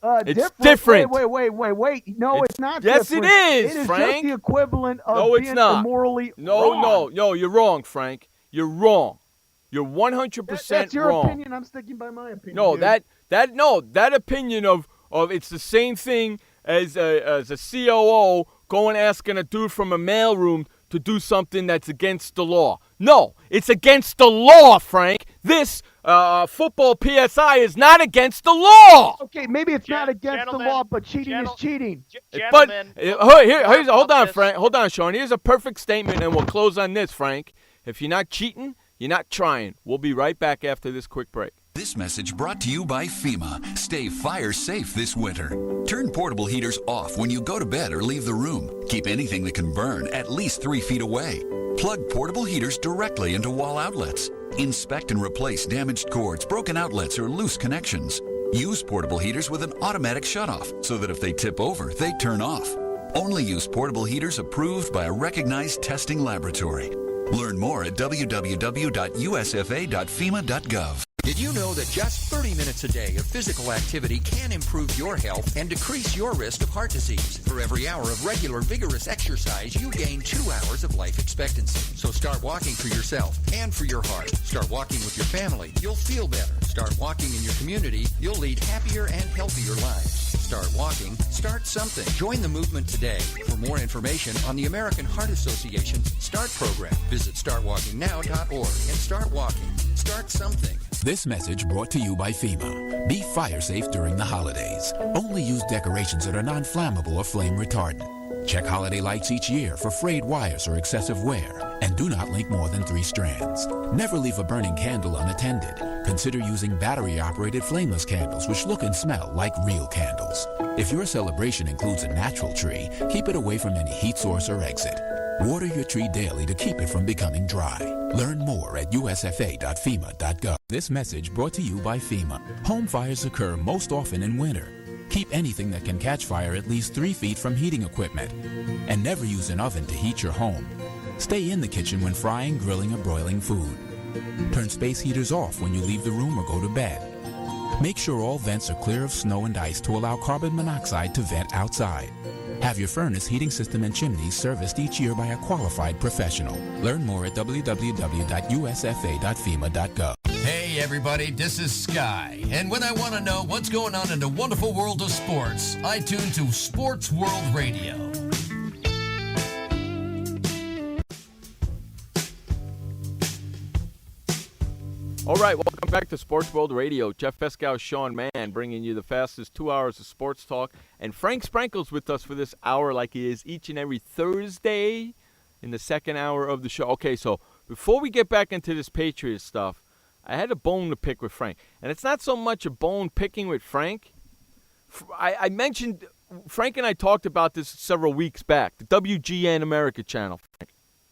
Speaker 6: It's different.
Speaker 25: Wait. No, it's not.
Speaker 6: Yes,
Speaker 25: different.
Speaker 6: it is,
Speaker 25: It is
Speaker 6: Frank.
Speaker 25: just the equivalent of
Speaker 6: no, it's
Speaker 25: being
Speaker 6: not.
Speaker 25: immorally
Speaker 6: wrong. No, you're wrong, Frank. You're wrong. You're 100%
Speaker 25: That's your
Speaker 6: wrong.
Speaker 25: opinion. I'm sticking by my opinion.
Speaker 6: No,
Speaker 25: dude.
Speaker 6: that opinion of it's the same thing as a COO going asking a dude from a mailroom to do something that's against the law. No, it's against the law, Frank. This football PSI is not against the law.
Speaker 25: Okay, maybe it's not against the law, but cheating is cheating.
Speaker 6: But hold on, Frank. Hold on, Sean. Here's a perfect statement, and we'll close on this, Frank. If you're not cheating, you're not trying. We'll be right back after this quick break.
Speaker 10: This message brought to you by FEMA. Stay fire safe this winter. Turn portable heaters off when you go to bed or leave the room. Keep anything that can burn at least 3 feet away. Plug portable heaters directly into wall outlets. Inspect and replace damaged cords, broken outlets, or loose connections. Use portable heaters with an automatic shutoff so that if they tip over, they turn off. Only use portable heaters approved by a recognized testing laboratory. Learn more at www.usfa.fema.gov.
Speaker 8: Did you know that just 30 minutes a day of physical activity can improve your health and decrease your risk of heart disease? For every hour of regular, vigorous exercise, you gain 2 hours of life expectancy. So start walking for yourself and for your heart. Start walking with your family. You'll feel better. Start walking in your community. You'll lead happier and healthier lives. Start walking. Start something. Join the movement today. For more information on the American Heart Association's START program, visit startwalkingnow.org and start walking. Start something.
Speaker 9: This message brought to you by FEMA. Be fire safe during the holidays. Only use decorations that are non-flammable or flame retardant. Check holiday lights each year for frayed wires or excessive wear. And do not link more than 3 strands. Never leave a burning candle unattended. Consider using battery-operated flameless candles which look and smell like real candles. If your celebration includes a natural tree, keep it away from any heat source or exit. Water your tree daily to keep it from becoming dry. Learn more at usfa.fema.gov. This message brought to you by FEMA. Home fires occur most often in winter. Keep anything that can catch fire at least 3 feet from heating equipment. And never use an oven to heat your home. Stay in the kitchen when frying, grilling, or broiling food. Turn space heaters off when you leave the room or go to bed. Make sure all vents are clear of snow and ice to allow carbon monoxide to vent outside. Have your furnace, heating system, and chimneys serviced each year by a qualified professional. Learn more at www.usfa.fema.gov.
Speaker 13: Hey everybody, this is Sky, and when I want to know what's going on in the wonderful world of sports, I tune to Sports World Radio.
Speaker 6: All right, welcome back to Sports World Radio. Jeff Feskow, Sean Mann, bringing you the fastest 2 hours of sports talk. And Frank Sprankle's with us for this hour like he is each and every Thursday in the second hour of the show. Okay, so before we get back into this Patriots stuff, I had a bone to pick with Frank. And it's not so much a bone picking with Frank. I mentioned, Frank and I talked about this several weeks back, the WGN America channel, Frank.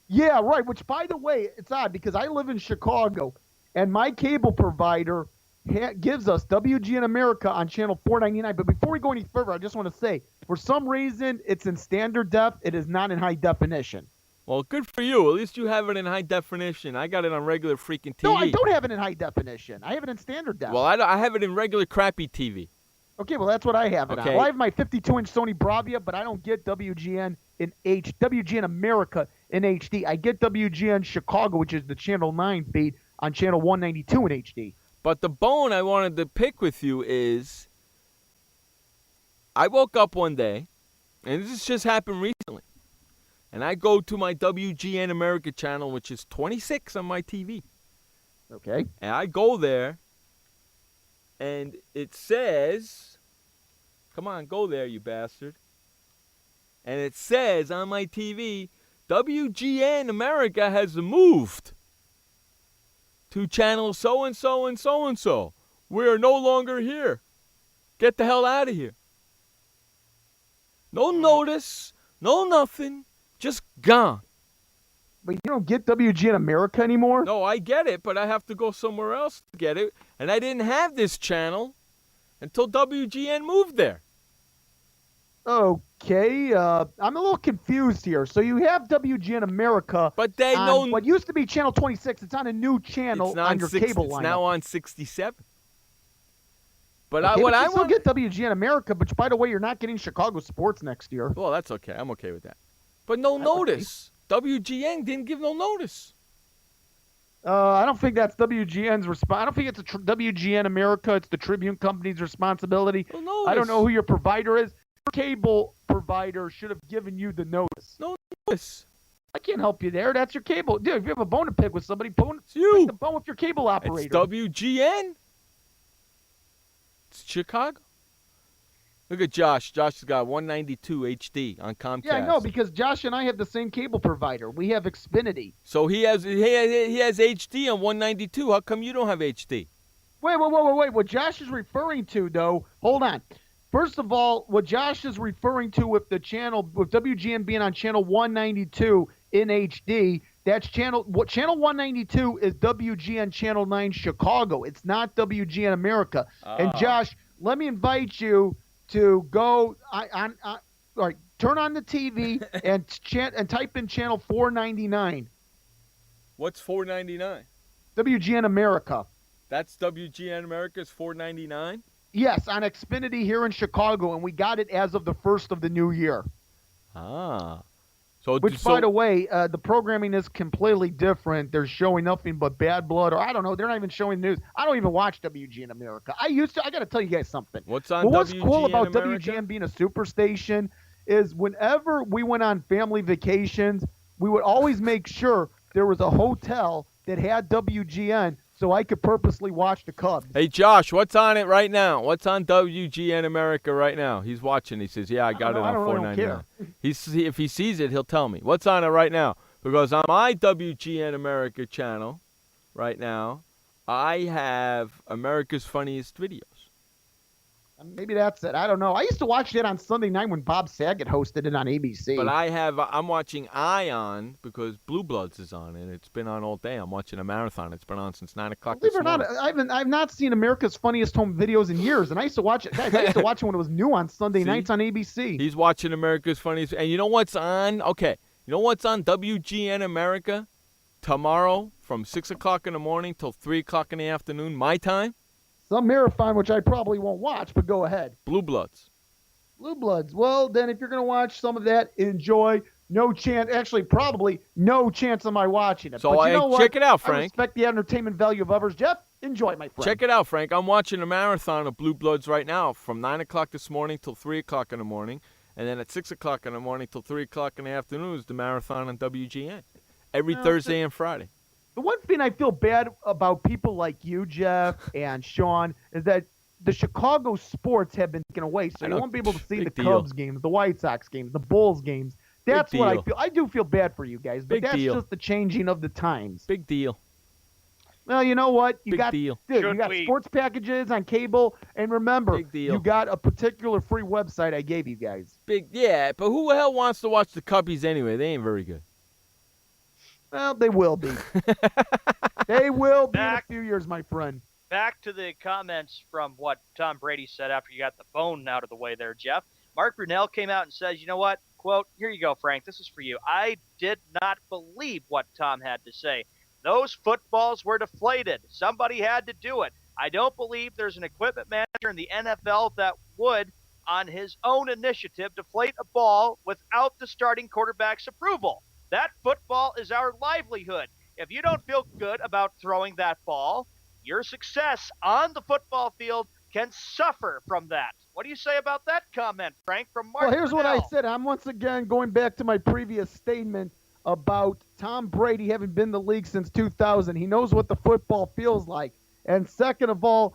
Speaker 25: Yeah, right, which, by the way, it's odd because I live in Chicago, and my cable provider gives us WGN America on channel 499. But before we go any further, I just want to say, for some reason, it's in standard def. It is not in high definition.
Speaker 6: Well, good for you. At least you have it in high definition. I got it on regular freaking TV.
Speaker 25: No, I don't have it in high definition. I have it in standard def.
Speaker 6: Well, I have it in regular crappy TV.
Speaker 25: Okay, well, that's what I have it on.
Speaker 6: Okay.
Speaker 25: Well, I have my 52-inch Sony Bravia, but I don't get WGN WGN America in HD. I get WGN Chicago, which is the Channel 9 feed, on Channel 192 in HD.
Speaker 6: But the bone I wanted to pick with you is I woke up one day, and this just happened recently, and I go to my WGN America channel, which is 26 on my TV.
Speaker 25: Okay.
Speaker 6: And I go there, and it says, come on, go there, you bastard. And it says on my TV, WGN America has moved to channel so-and-so and so-and-so. We are no longer here. Get the hell out of here. No notice, no nothing, just gone.
Speaker 25: But you don't get WGN America anymore?
Speaker 6: No, I get it, but I have to go somewhere else to get it. And I didn't have this channel until WGN moved there.
Speaker 25: Okay, I'm a little confused here. So you have WGN America,
Speaker 6: but they
Speaker 25: on
Speaker 6: know
Speaker 25: what used to be Channel 26. It's on a new channel on your cable line.
Speaker 6: It's now on 67. But
Speaker 25: okay,
Speaker 6: what
Speaker 25: but
Speaker 6: I
Speaker 25: you still
Speaker 6: want
Speaker 25: get WGN America, which, by the way, you're not getting Chicago sports next year.
Speaker 6: Well, that's okay. I'm okay with that. But no notice. WGN didn't give no notice.
Speaker 25: I don't think that's WGN's response. I don't think it's WGN America. It's the Tribune Company's responsibility.
Speaker 6: No
Speaker 25: I don't know who your provider is. Your cable provider should have given you the notice.
Speaker 6: No notice.
Speaker 25: I can't help you there. That's your cable. Dude, if you have a bone to pick with somebody, pick the bone with your cable operator.
Speaker 6: It's WGN. It's Chicago. Look at Josh. Josh has got 192 HD on Comcast.
Speaker 25: Yeah, I know, because Josh and I have the same cable provider. We have Xfinity.
Speaker 6: So he has HD on 192. How come you don't have HD?
Speaker 25: Wait. What Josh is referring to, though, hold on. First of all, what Josh is referring to with the channel, with WGN being on channel 192 in HD, that's channel 192 is WGN Channel 9 Chicago. It's not WGN America. And Josh, let me invite you to go turn on the TV and type in channel 499.
Speaker 6: What's 499?
Speaker 25: WGN America.
Speaker 6: That's WGN America's 499?
Speaker 25: Yes, on Xfinity here in Chicago, and we got it as of the 1st of the new year.
Speaker 6: Ah.
Speaker 25: By the way, the programming is completely different. They're showing nothing but Bad Blood, or I don't know. They're not even showing news. I don't even watch WGN America. I got to tell you guys something.
Speaker 6: What's on WGN
Speaker 25: What's cool about
Speaker 6: America?
Speaker 25: WGN being a superstation is whenever we went on family vacations, we would always make sure there was a hotel that had WGN so I could purposely watch the Cubs.
Speaker 6: Hey, Josh, what's on it right now? What's on WGN America right now? He's watching. He says, yeah, I got it on 499. If he sees it, he'll tell me. What's on it right now? Because on my WGN America channel right now, I have America's Funniest Videos.
Speaker 25: Maybe that's it. I don't know. I used to watch it on Sunday night when Bob Saget hosted it on ABC.
Speaker 6: But I'm watching Ion because Blue Bloods is on, and it's been on all day. I'm watching a marathon. It's been on since 9 o'clock
Speaker 25: Believe
Speaker 6: this
Speaker 25: it or
Speaker 6: morning.
Speaker 25: not, I've not seen America's Funniest Home Videos in years, and I used to watch it. Guys, I used to watch it when it was new on Sunday nights on ABC.
Speaker 6: He's watching America's Funniest. And you know what's on? Okay. You know what's on WGN America tomorrow from 6 o'clock in the morning till 3 o'clock in the afternoon, my time?
Speaker 25: Some marathon, which I probably won't watch, but go ahead.
Speaker 6: Blue Bloods.
Speaker 25: Blue Bloods. Well, then if you're going to watch some of that, enjoy. No chance. Actually, probably no chance of my watching it.
Speaker 6: So
Speaker 25: but you know what?
Speaker 6: Check it out, Frank.
Speaker 25: I respect the entertainment value of others. Jeff, enjoy, my friend.
Speaker 6: Check it out, Frank. I'm watching a marathon of Blue Bloods right now from 9 o'clock this morning till 3 o'clock in the morning. And then at 6 o'clock in the morning till 3 o'clock in the afternoon is the marathon on WGN. Every Thursday and Friday.
Speaker 25: The one thing I feel bad about people like you, Jeff, and Sean, is that the Chicago sports have been taken away, so you won't be able to see the Cubs games, the White Sox games, the Bulls games. That's what I feel. I do feel bad for you guys, but that's just the changing of the times.
Speaker 6: Big deal.
Speaker 25: Well, you know what? You
Speaker 6: Big
Speaker 25: got
Speaker 6: deal.
Speaker 25: Dude, you got sports packages on cable, and remember,
Speaker 6: Big deal.
Speaker 25: you got a particular free website I gave you guys.
Speaker 6: Yeah, but who the hell wants to watch the Cubbies anyway? They ain't very good.
Speaker 25: Well, they will be. They will be in a few years, my friend.
Speaker 7: Back to the comments from what Tom Brady said after you got the phone out of the way there, Jeff. Mark Brunell came out and says, you know what? Quote, here you go, Frank. This is for you. I did not believe what Tom had to say. Those footballs were deflated. Somebody had to do it. I don't believe there's an equipment manager in the NFL that would, on his own initiative, deflate a ball without the starting quarterback's approval. That football is our livelihood. If you don't feel good about throwing that ball, your success on the football field can suffer from that. What do you say about that comment, Frank, from Mark
Speaker 25: Well, here's what I
Speaker 7: Brunell?
Speaker 25: said. I'm once again going back to my previous statement about Tom Brady having been in the league since 2000. He knows what the football feels like. And second of all,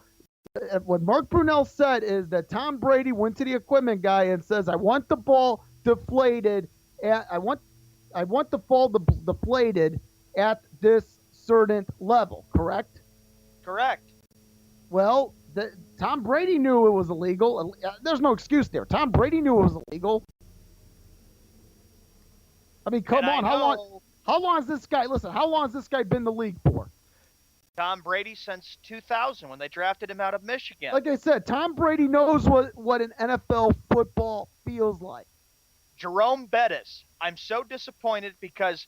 Speaker 25: what Mark Brunell said is that Tom Brady went to the equipment guy and says, I want the ball deflated. I want the ball deflated at this certain level, correct?
Speaker 7: Correct.
Speaker 25: Well, Tom Brady knew it was illegal. There's no excuse there. Tom Brady knew it was illegal. I mean, come on. How long has this guy, listen, how long has this guy been in the league for?
Speaker 7: Tom Brady since 2000 when they drafted him out of Michigan.
Speaker 25: Like I said, Tom Brady knows what an NFL football feels like.
Speaker 7: Jerome Bettis, I'm so disappointed because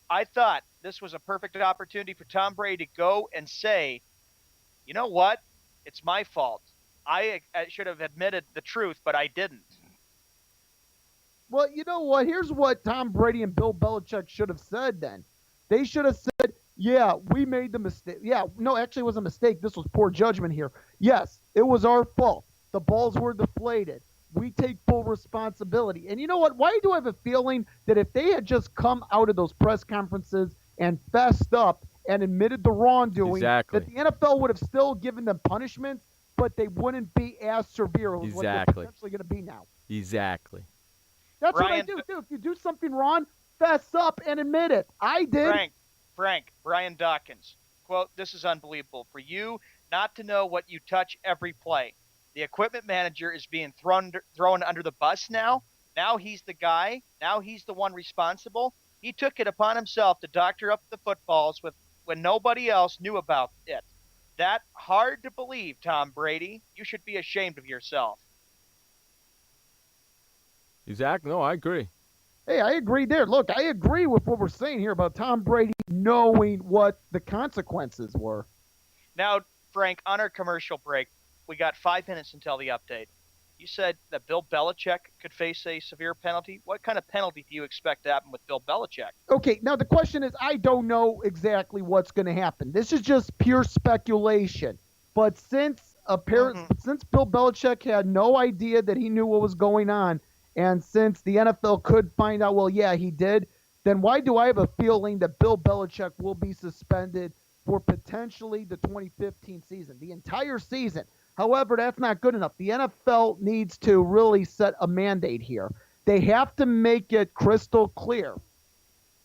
Speaker 7: I thought this was a perfect opportunity for Tom Brady to go and say, you know what? It's my fault. I should have admitted the truth, but I didn't.
Speaker 25: Well, you know what? Here's what Tom Brady and Bill Belichick should have said then. They should have said, yeah, we made the mistake. Yeah, no, actually it was a mistake. This was poor judgment here. Yes, it was our fault. The balls were deflated. We take full responsibility. And you know what? Why do I have a feeling that if they had just come out of those press conferences and fessed up and admitted the wrongdoing,
Speaker 6: Exactly.
Speaker 25: that the NFL would have still given them punishments, but they wouldn't be as severe as what they're
Speaker 6: Exactly.
Speaker 25: potentially going to be now.
Speaker 6: Exactly.
Speaker 25: That's
Speaker 7: Brian,
Speaker 25: what I do. If you do something wrong, fess up and admit it. I did.
Speaker 7: Frank, Brian Dawkins, quote, this is unbelievable. For you not to know what you touch every play. The equipment manager is being thrown under the bus now. Now he's the guy. Now he's the one responsible. He took it upon himself to doctor up the footballs when nobody else knew about it. That hard to believe, Tom Brady. You should be ashamed of yourself.
Speaker 6: Exactly. No, I agree.
Speaker 25: Hey, I agree there. Look, I agree with what we're saying here about Tom Brady knowing what the consequences were.
Speaker 7: Now, Frank, on our commercial break, we got 5 minutes until the update. You said that Bill Belichick could face a severe penalty. What kind of penalty do you expect to happen with Bill Belichick?
Speaker 25: Okay, now the question is, I don't know exactly what's going to happen. This is just pure speculation. But since Bill Belichick had no idea that he knew what was going on, and since the NFL could find out, well, yeah, he did, then why do I have a feeling that Bill Belichick will be suspended for potentially the 2015 season, the entire season? However, that's not good enough. The NFL needs to really set a mandate here. They have to make it crystal clear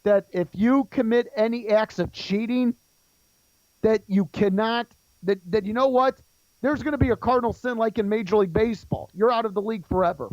Speaker 25: that if you commit any acts of cheating, that you cannot, that you know what? There's going to be a cardinal sin like in Major League Baseball. You're out of the league forever.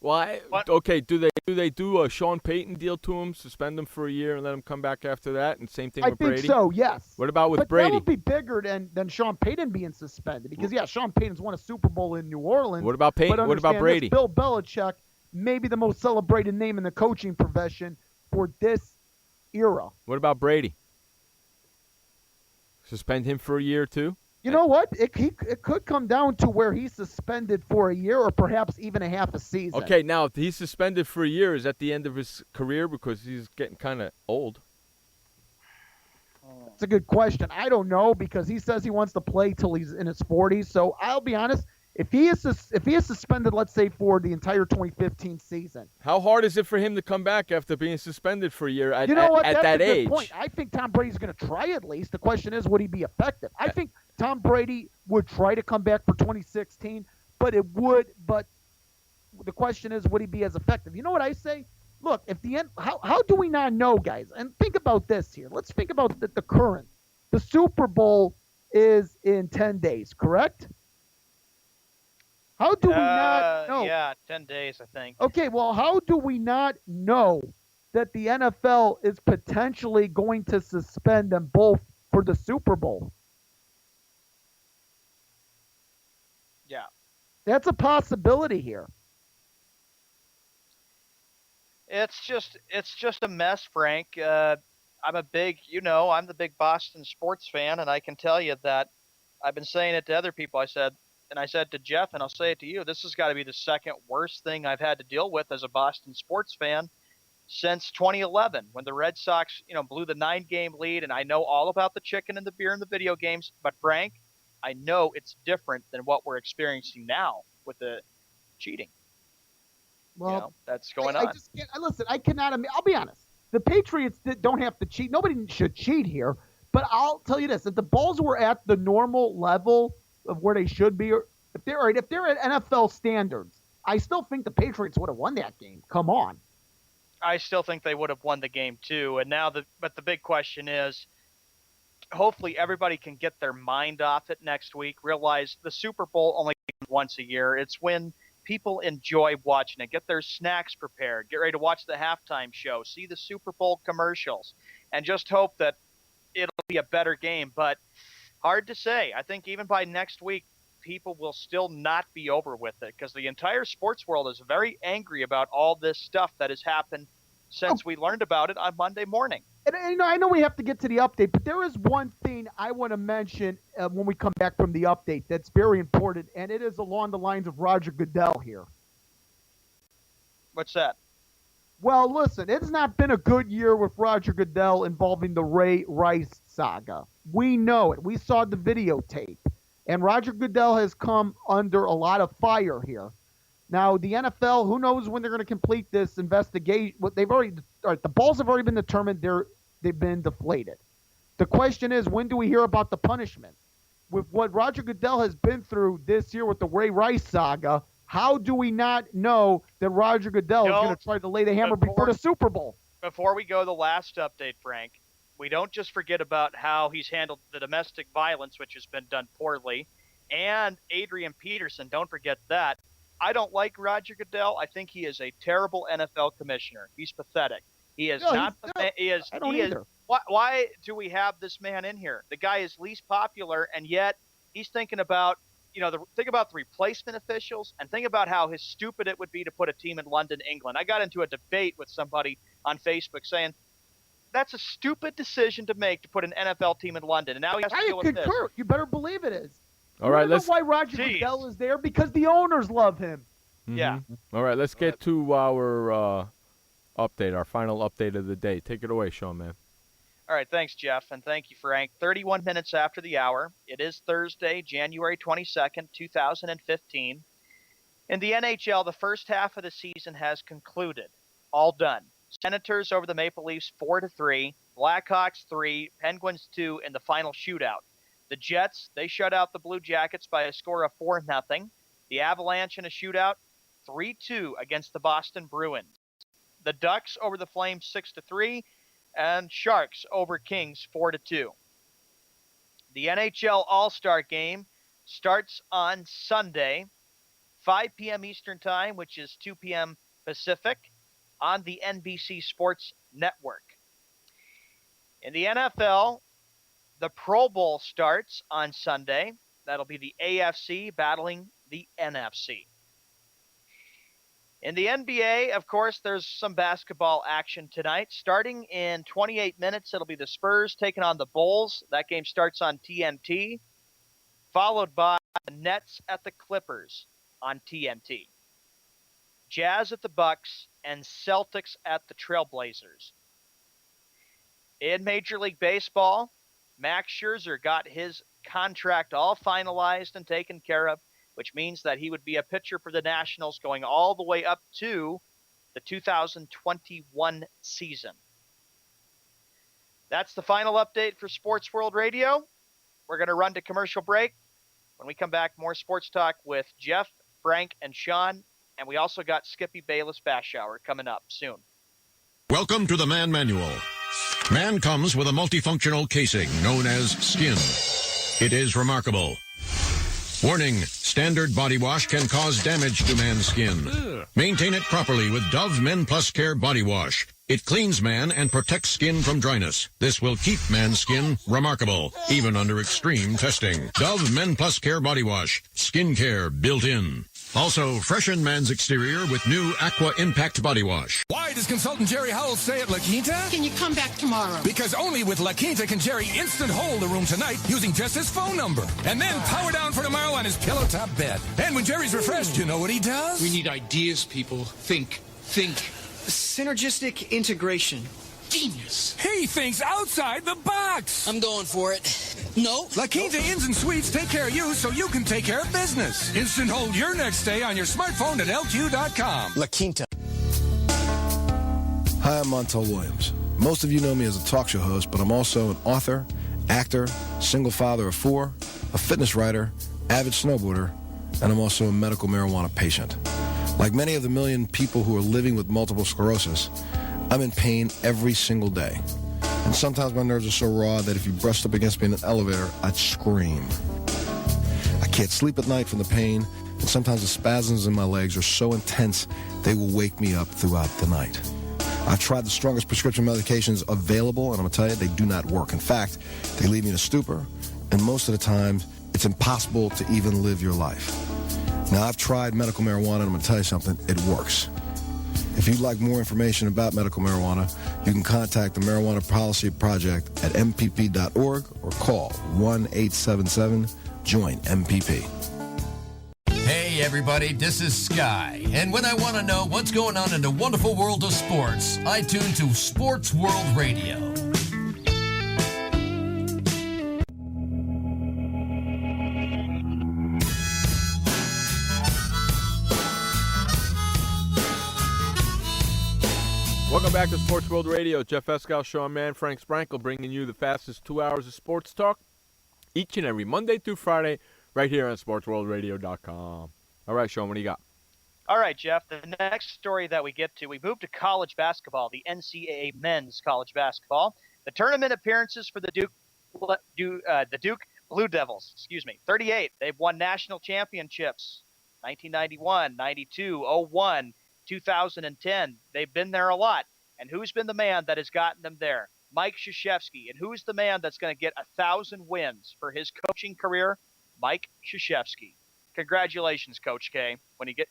Speaker 6: Well, okay, do they do a Sean Payton deal to him, suspend him for a year and let him come back after that? And same thing with Brady?
Speaker 25: I think so, yes.
Speaker 6: What about with
Speaker 25: but
Speaker 6: Brady?
Speaker 25: That would be bigger than Sean Payton being suspended because, yeah, Sean Payton's won a Super Bowl in New Orleans.
Speaker 6: What about Payton?
Speaker 25: But
Speaker 6: What about Brady?
Speaker 25: Bill Belichick, maybe the most celebrated name in the coaching profession for this era.
Speaker 6: What about Brady? Suspend him for a year too?
Speaker 25: You know what? It could come down to where he's suspended for a year or perhaps even a half a season.
Speaker 6: Okay, now if he's suspended for a year, is that the end of his career because he's getting kind of old?
Speaker 25: It's a good question. I don't know because he says he wants to play till he's in his 40s. So I'll be honest. If he is suspended, let's say for the entire 2015 season,
Speaker 6: how hard is it for him to come back after being suspended for a year at,
Speaker 25: That's
Speaker 6: that
Speaker 25: a good
Speaker 6: age?
Speaker 25: Point. I think Tom Brady's going to try at least. The question is, would he be effective? I think Tom Brady would try to come back for 2016, but the question is, would he be as effective? You know what I say? look, if how do we not know, guys? And think about this here. Let's think about the current. The Super Bowl is in 10 days, correct? How do we not know?
Speaker 7: Yeah, 10 days, I think.
Speaker 25: Okay, well, how do we not know that the NFL is potentially going to suspend them both for the Super Bowl?
Speaker 7: Yeah.
Speaker 25: That's a possibility here.
Speaker 7: It's just a mess, Frank. I'm the big Boston sports fan, and I can tell you that I've been saying it to other people. I said to Jeff, and I'll say it to you, this has got to be the second worst thing I've had to deal with as a Boston sports fan since 2011, when the Red Sox, blew the 9-game lead. And I know all about the chicken and the beer and the video games, but Frank, I know it's different than what we're experiencing now with the cheating.
Speaker 25: Well,
Speaker 7: that's going on.
Speaker 25: I just can't. Listen, I cannot. I'll be honest. The Patriots don't have to cheat. Nobody should cheat here. But I'll tell you this: if the balls were at the normal level of where they should be, or if they're at NFL standards, I still think the Patriots would have won that game. Come on.
Speaker 7: I still think they would have won the game too. And now but the big question is, hopefully everybody can get their mind off it next week. Realize the Super Bowl only once a year. It's when people enjoy watching it. Get their snacks prepared. Get ready to watch the halftime show. See the Super Bowl commercials. And just hope that it'll be a better game. But hard to say. I think even by next week, people will still not be over with it, because the entire sports world is very angry about all this stuff that has happened since we learned about it on Monday morning.
Speaker 25: And I know we have to get to the update, but there is one thing I want to mention when we come back from the update that's very important, and it is along the lines of Roger Goodell here.
Speaker 7: What's that?
Speaker 25: Well, listen, it's not been a good year with Roger Goodell involving the Ray Rice saga. We know it. We saw the videotape. And Roger Goodell has come under a lot of fire here. Now, the NFL, who knows when they're going to complete this investigation? The balls have already been determined. They've been deflated. The question is, when do we hear about the punishment? With what Roger Goodell has been through this year with the Ray Rice saga, how do we not know that Roger Goodell is going to try to lay the hammer before the Super Bowl?
Speaker 7: Before we go to the last update, Frank, we don't just forget about how he's handled the domestic violence, which has been done poorly, and Adrian Peterson. Don't forget that. I don't like Roger Goodell. I think he is a terrible NFL commissioner. He's pathetic. He is not.
Speaker 25: I don't either.
Speaker 7: Why do we have this man in here? The guy is least popular, and yet he's thinking about, think about the replacement officials, and think about how stupid it would be to put a team in London, England. I got into a debate with somebody on Facebook saying, that's a stupid decision to make, to put an NFL team in London. And now he has to deal with this.
Speaker 25: You better believe it is.
Speaker 6: All right,
Speaker 25: let's. Why Roger Goodell is there? Because the owners love him.
Speaker 6: Mm-hmm.
Speaker 7: Yeah.
Speaker 6: All right, let's get to our update, our final update of the day. Take it away, Sean, man.
Speaker 7: All right, thanks, Jeff, and thank you, Frank. 31 minutes after the hour. It is Thursday, January 22nd, 2015. In the NHL, the first half of the season has concluded. All done. Senators over the Maple Leafs 4-3, Blackhawks 3, Penguins 2 in the final shootout. The Jets, they shut out the Blue Jackets by a score of 4-0. The Avalanche in a shootout 3-2 against the Boston Bruins. The Ducks over the Flames 6-3, and Sharks over Kings 4-2. The NHL All-Star Game starts on Sunday, 5 p.m. Eastern Time, which is 2 p.m. Pacific, on the NBC Sports Network. In the NFL, the Pro Bowl starts on Sunday. That'll be the AFC battling the NFC. In the NBA, of course, there's some basketball action tonight. Starting in 28 minutes, it'll be the Spurs taking on the Bulls. That game starts on TNT, followed by the Nets at the Clippers on TNT. Jazz at the Bucks, and Celtics at the Trailblazers. In Major League Baseball, Max Scherzer got his contract all finalized and taken care of, which means that he would be a pitcher for the Nationals going all the way up to the 2021 season. That's the final update for Sports World Radio. We're going to run to commercial break. When we come back, more sports talk with Jeff, Frank, and Sean. And we also got Skippy Bayless Bash Hour coming up soon.
Speaker 1: Welcome to the Man Manual. Man comes with a multifunctional casing known as skin. It is remarkable. Warning, standard body wash can cause damage to man's skin. Maintain it properly with Dove Men Plus Care Body Wash. It cleans man and protects skin from dryness. This will keep man's skin remarkable, even under extreme testing. Dove Men Plus Care Body Wash. Skin care built in. Also, freshen man's exterior with new Aqua Impact Body Wash.
Speaker 2: Why does consultant Jerry Howell say at La Quinta?
Speaker 3: Can you come back tomorrow?
Speaker 2: Because only with La Quinta can Jerry instant hold the room tonight using just his phone number. And then power down for tomorrow on his pillow top bed. And when Jerry's refreshed, you know what he does?
Speaker 3: We need ideas, people. Think.
Speaker 4: Synergistic integration. Genius.
Speaker 2: He thinks outside the box.
Speaker 4: I'm going for it. No.
Speaker 2: La Quinta Inns and Suites take care of you so you can take care of business. Instant hold your next stay on your smartphone at LQ.com.
Speaker 4: La Quinta.
Speaker 24: Hi, I'm Montel Williams. Most of you know me as a talk show host, but I'm also an author, actor, single father of 4, a fitness writer, avid snowboarder, and I'm also a medical marijuana patient. Like many of the million people who are living with multiple sclerosis, I'm in pain every single day. And sometimes my nerves are so raw that if you brushed up against me in an elevator, I'd scream. I can't sleep at night from the pain, and sometimes the spasms in my legs are so intense they will wake me up throughout the night. I've tried the strongest prescription medications available, and I'm going to tell you, they do not work. In fact, they leave me in a stupor, and most of the time, it's impossible to even live your life. Now, I've tried medical marijuana, and I'm going to tell you something, it works. If you'd like more information about medical marijuana, you can contact the Marijuana Policy Project at mpp.org or call 1-877-JOIN-MPP.
Speaker 13: Hey everybody, this is Sky, and when I want to know what's going on in the wonderful world of sports, I tune to Sports World Radio.
Speaker 6: Welcome back to Sports World Radio. Jeff Escal, Sean Mann, Frank Sprankle, bringing you the fastest 2 hours of sports talk each and every Monday through Friday right here on SportsWorldRadio.com. All right, Sean, what do you got?
Speaker 7: All right, Jeff, the next story that we get to, we move to college basketball, the NCAA men's college basketball. The tournament appearances for the Duke Blue Devils, 38. They've won national championships, 1991, 92, 01, 2010. They've been there a lot. And who's been the man that has gotten them there? Mike Krzyzewski. And who's the man that's going to get 1,000 wins for his coaching career? Mike Krzyzewski. Congratulations, Coach K, when he gets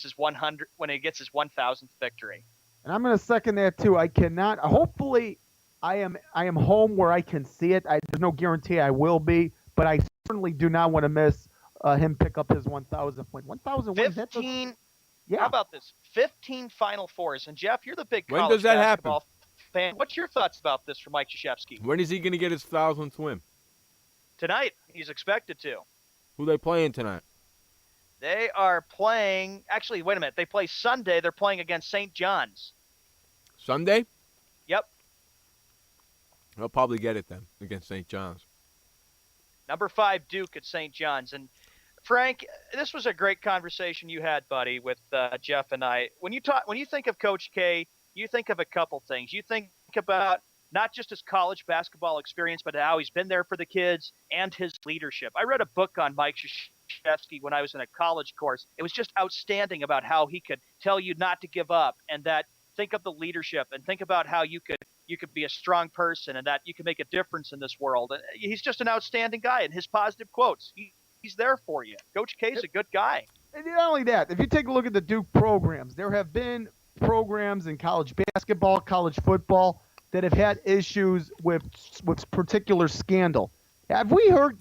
Speaker 7: his 1,000th victory.
Speaker 25: And I'm going to second that too. I cannot. Hopefully, I am home where I can see it. There's no guarantee I will be, but I certainly do not want to miss him pick up his 1,000th win. 1,000 wins.
Speaker 7: 15.
Speaker 25: Yeah.
Speaker 7: How about this? 15 Final Fours. And Jeff, you're the big
Speaker 6: When
Speaker 7: college
Speaker 6: does that
Speaker 7: basketball fan. What's your thoughts about this for Mike Krzyzewski?
Speaker 6: When is he going to get his 1,000th win?
Speaker 7: Tonight, he's expected to.
Speaker 6: Who they playing tonight?
Speaker 7: They are playing. Actually, wait a minute. They play Sunday. They're playing against St. John's.
Speaker 6: Sunday?
Speaker 7: Yep.
Speaker 6: He'll probably get it then against St. John's.
Speaker 7: Number 5 Duke at St. John's. And Frank, this was a great conversation you had, buddy, with Jeff and I. When you think of Coach K, you think of a couple things. You think about not just his college basketball experience, but how he's been there for the kids and his leadership. I read a book on Mike Krzyzewski when I was in a college course. It was just outstanding about how he could tell you not to give up, and that think of the leadership and think about how you could be a strong person and that you can make a difference in this world. And he's just an outstanding guy, and his positive quotes. He's there for you. Coach K is a good guy.
Speaker 25: And not only that, if you take a look at the Duke programs, there have been programs in college basketball, college football that have had issues with particular scandal. Have we heard?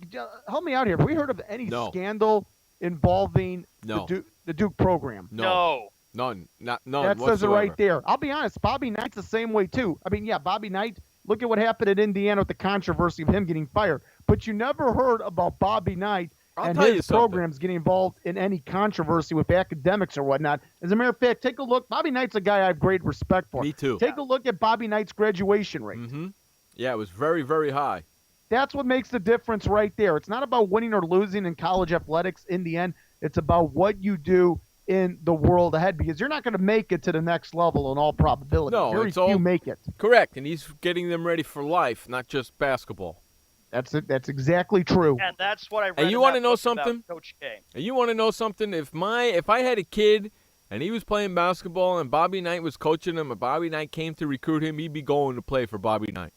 Speaker 25: Help me out here. Have we heard of any scandal involving the Duke program?
Speaker 6: No. None. None.
Speaker 25: That says it right there. I'll be honest. Bobby Knight's the same way too. I mean, yeah, Bobby Knight. Look at what happened at Indiana with the controversy of him getting fired. But you never heard about Bobby Knight and his programs getting involved in any controversy with academics or whatnot. As a matter of fact, take a look. Bobby Knight's a guy I have great respect for.
Speaker 6: Me too.
Speaker 25: Take a look at Bobby Knight's graduation rate.
Speaker 6: Mm-hmm. Yeah, it was very, very high.
Speaker 25: That's what makes the difference right there. It's not about winning or losing in college athletics in the end. It's about what you do in the world ahead because you're not going to make it to the next level in all probability.
Speaker 6: No,
Speaker 25: Very
Speaker 6: it's all
Speaker 25: few make it.
Speaker 6: correct, and he's getting them ready for life, not just basketball.
Speaker 25: That's it. That's exactly true.
Speaker 7: And that's what I read.
Speaker 6: And you
Speaker 7: want
Speaker 6: to know something?
Speaker 7: Coach K.
Speaker 6: And you want to know something? If I had a kid and he was playing basketball and Bobby Knight was coaching him and Bobby Knight came to recruit him, he'd be going to play for Bobby Knight.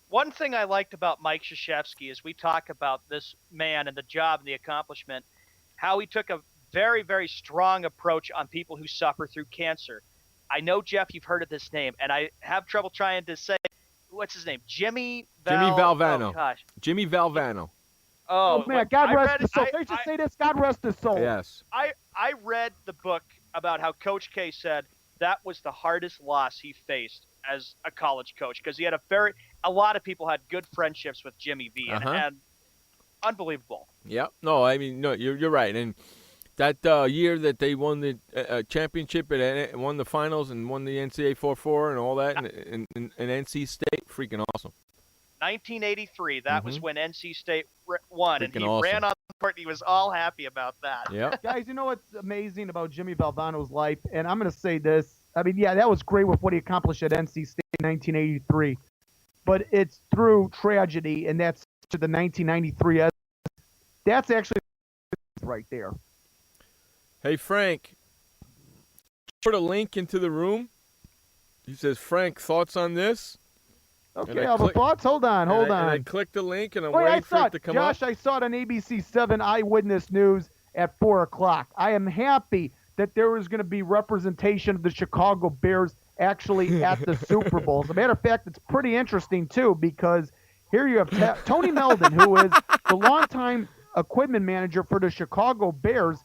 Speaker 7: One thing I liked about Mike Krzyzewski is we talk about this man and the job and the accomplishment, how he took a very, very strong approach on people who suffer through cancer. I know, Jeff, you've heard of this name, and I have trouble trying to say, what's his name? Jimmy
Speaker 6: Valvano.
Speaker 7: Oh, gosh.
Speaker 6: Jimmy Valvano.
Speaker 7: Oh,
Speaker 25: man, God rest his soul. Can I just say this? God rest his soul.
Speaker 6: Yes.
Speaker 7: I read the book about how Coach K said that was the hardest loss he faced as a college coach because he had a lot of people had good friendships with Jimmy V and unbelievable.
Speaker 6: Yeah. No, I mean, no, you're right. And that year that they won the championship and won the finals and won the NCAA 4-4 and all that and NC State, freaking awesome.
Speaker 7: 1983, that was when NC State won,
Speaker 6: Freaking
Speaker 7: and he
Speaker 6: awesome.
Speaker 7: ran on the court, and he was all happy about that.
Speaker 6: Yeah.
Speaker 25: Guys, you know what's amazing about Jimmy Valvano's life? And I'm going to say this. I mean, yeah, that was great with what he accomplished at NC State in 1983. But it's through tragedy, and that's to the 1993. That's actually right there.
Speaker 6: Hey, Frank, put a link into the room. He says, Frank, thoughts on this?
Speaker 25: Okay, I have thoughts. Hold on.
Speaker 6: And I clicked the link, and I'm
Speaker 25: Wait,
Speaker 6: waiting for it to come up.
Speaker 25: Josh, I saw it on ABC 7 Eyewitness News at 4 o'clock. I am happy that there is going to be representation of the Chicago Bears actually at the Super Bowl. As a matter of fact, it's pretty interesting, too, because here you have Tony Meldon, who is the longtime equipment manager for the Chicago Bears.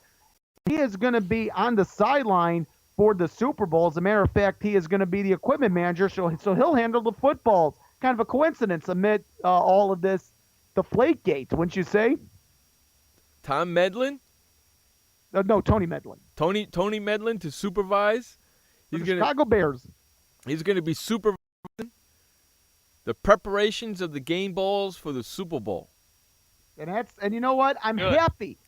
Speaker 25: He is going to be on the sideline for the Super Bowl. As a matter of fact, he is going to be the equipment manager, so he'll handle the footballs. Kind of a coincidence amid all of this Deflategate, wouldn't you say?
Speaker 6: Tom Medlin?
Speaker 25: No, Tony Medlin.
Speaker 6: Tony Medlin to supervise?
Speaker 25: Chicago Bears.
Speaker 6: He's going to be supervising the preparations of the game balls for the Super Bowl.
Speaker 25: And you know what? I'm happy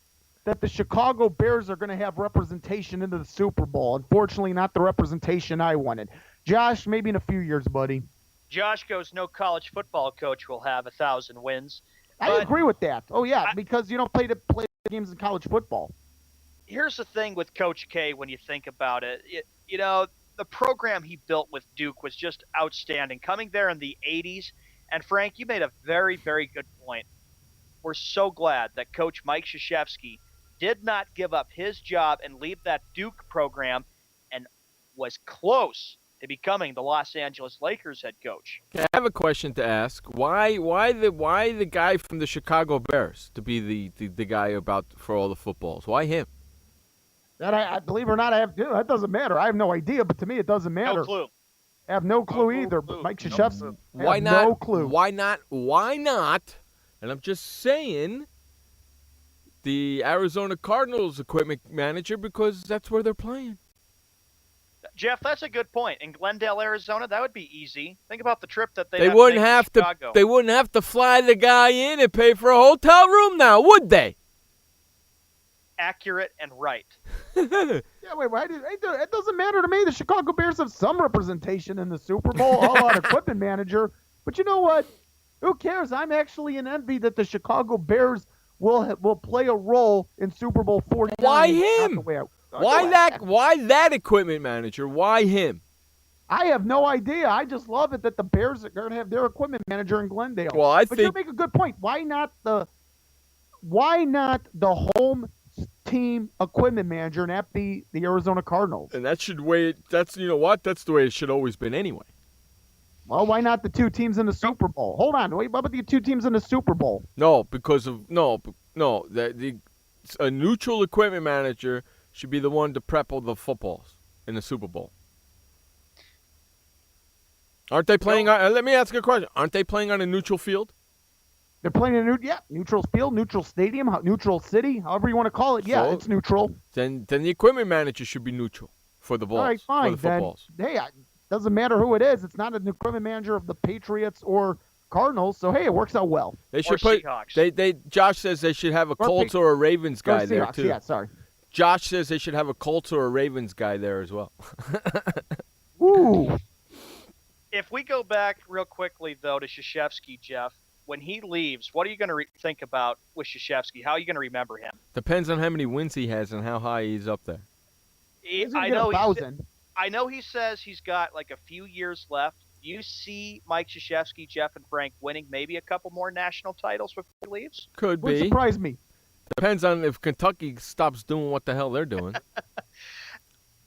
Speaker 25: that the Chicago Bears are going to have representation into the Super Bowl. Unfortunately, not the representation I wanted. Josh, maybe in a few years, buddy.
Speaker 7: Josh goes, no college football coach will have 1,000 wins.
Speaker 25: I agree with that. Oh, yeah, because you don't play games in college football.
Speaker 7: Here's the thing with Coach K when you think about it. You know, the program he built with Duke was just outstanding. Coming there in the 80s, and Frank, you made a very, very good point. We're so glad that Coach Mike Krzyzewski did not give up his job and leave that Duke program and was close to becoming the Los Angeles Lakers head coach.
Speaker 6: I have a question to ask. Why the guy from the Chicago Bears to be the guy for all the footballs? Why him?
Speaker 25: That I believe it or not, that doesn't matter. I have no idea, but to me it doesn't matter.
Speaker 7: No clue.
Speaker 25: I have no clue either. But Mike Krzyzewski,
Speaker 6: Why not?
Speaker 25: No clue.
Speaker 6: Why not? And I'm just saying the Arizona Cardinals equipment manager because that's where they're playing.
Speaker 7: Jeff, that's a good point. In Glendale, Arizona, that would be easy. Think about the trip that
Speaker 6: They wouldn't have to.
Speaker 7: Chicago.
Speaker 6: They wouldn't have to fly the guy in and pay for a hotel room now, would they?
Speaker 7: Accurate and right.
Speaker 25: Yeah, wait. It doesn't matter to me. The Chicago Bears have some representation in the Super Bowl, all out equipment manager. But you know what? Who cares? I'm actually in envy that the Chicago Bears will play a role in Super Bowl 49.
Speaker 6: Why him? Why that equipment manager? Why him?
Speaker 25: I have no idea. I just love it that the Bears are going to have their equipment manager in Glendale.
Speaker 6: Well,
Speaker 25: but you make a good point. Why not the home team equipment manager and that be the Arizona Cardinals?
Speaker 6: And that's the way it should always been anyway.
Speaker 25: Well, why not the two teams in the Super Bowl? Hold on. Wait, what about the two teams in the Super Bowl?
Speaker 6: No, because of a neutral equipment manager should be the one to prep all the footballs in the Super Bowl. Aren't they playing on? Let me ask you a question. Aren't they playing on a neutral field?
Speaker 25: They're playing in neutral field, neutral stadium, neutral city, however you want to call it. Yeah, it's neutral.
Speaker 6: Then the equipment manager should be neutral for the balls.
Speaker 25: All right, fine.
Speaker 6: For the footballs.
Speaker 25: Then, doesn't matter who it is. It's not an equipment manager of the Patriots or Cardinals. So it works out well.
Speaker 6: They should put.
Speaker 7: Seahawks.
Speaker 6: Josh says they should have a Colts or a Ravens guy there too.
Speaker 25: Yeah, sorry.
Speaker 6: Josh says they should have a Colts or a Ravens guy there as well.
Speaker 25: Ooh.
Speaker 7: If we go back real quickly, though, to Krzyzewski, Jeff, when he leaves, what are you going to think about with Krzyzewski? How are you going to remember him?
Speaker 6: Depends on how many wins he has and how high he's up there.
Speaker 25: I
Speaker 7: know he says he's got like a few years left. You see Mike Krzyzewski, Jeff, and Frank winning maybe a couple more national titles before he leaves?
Speaker 6: Could
Speaker 25: Would
Speaker 6: be.
Speaker 25: surprise me.
Speaker 6: Depends on if Kentucky stops doing what the hell they're doing.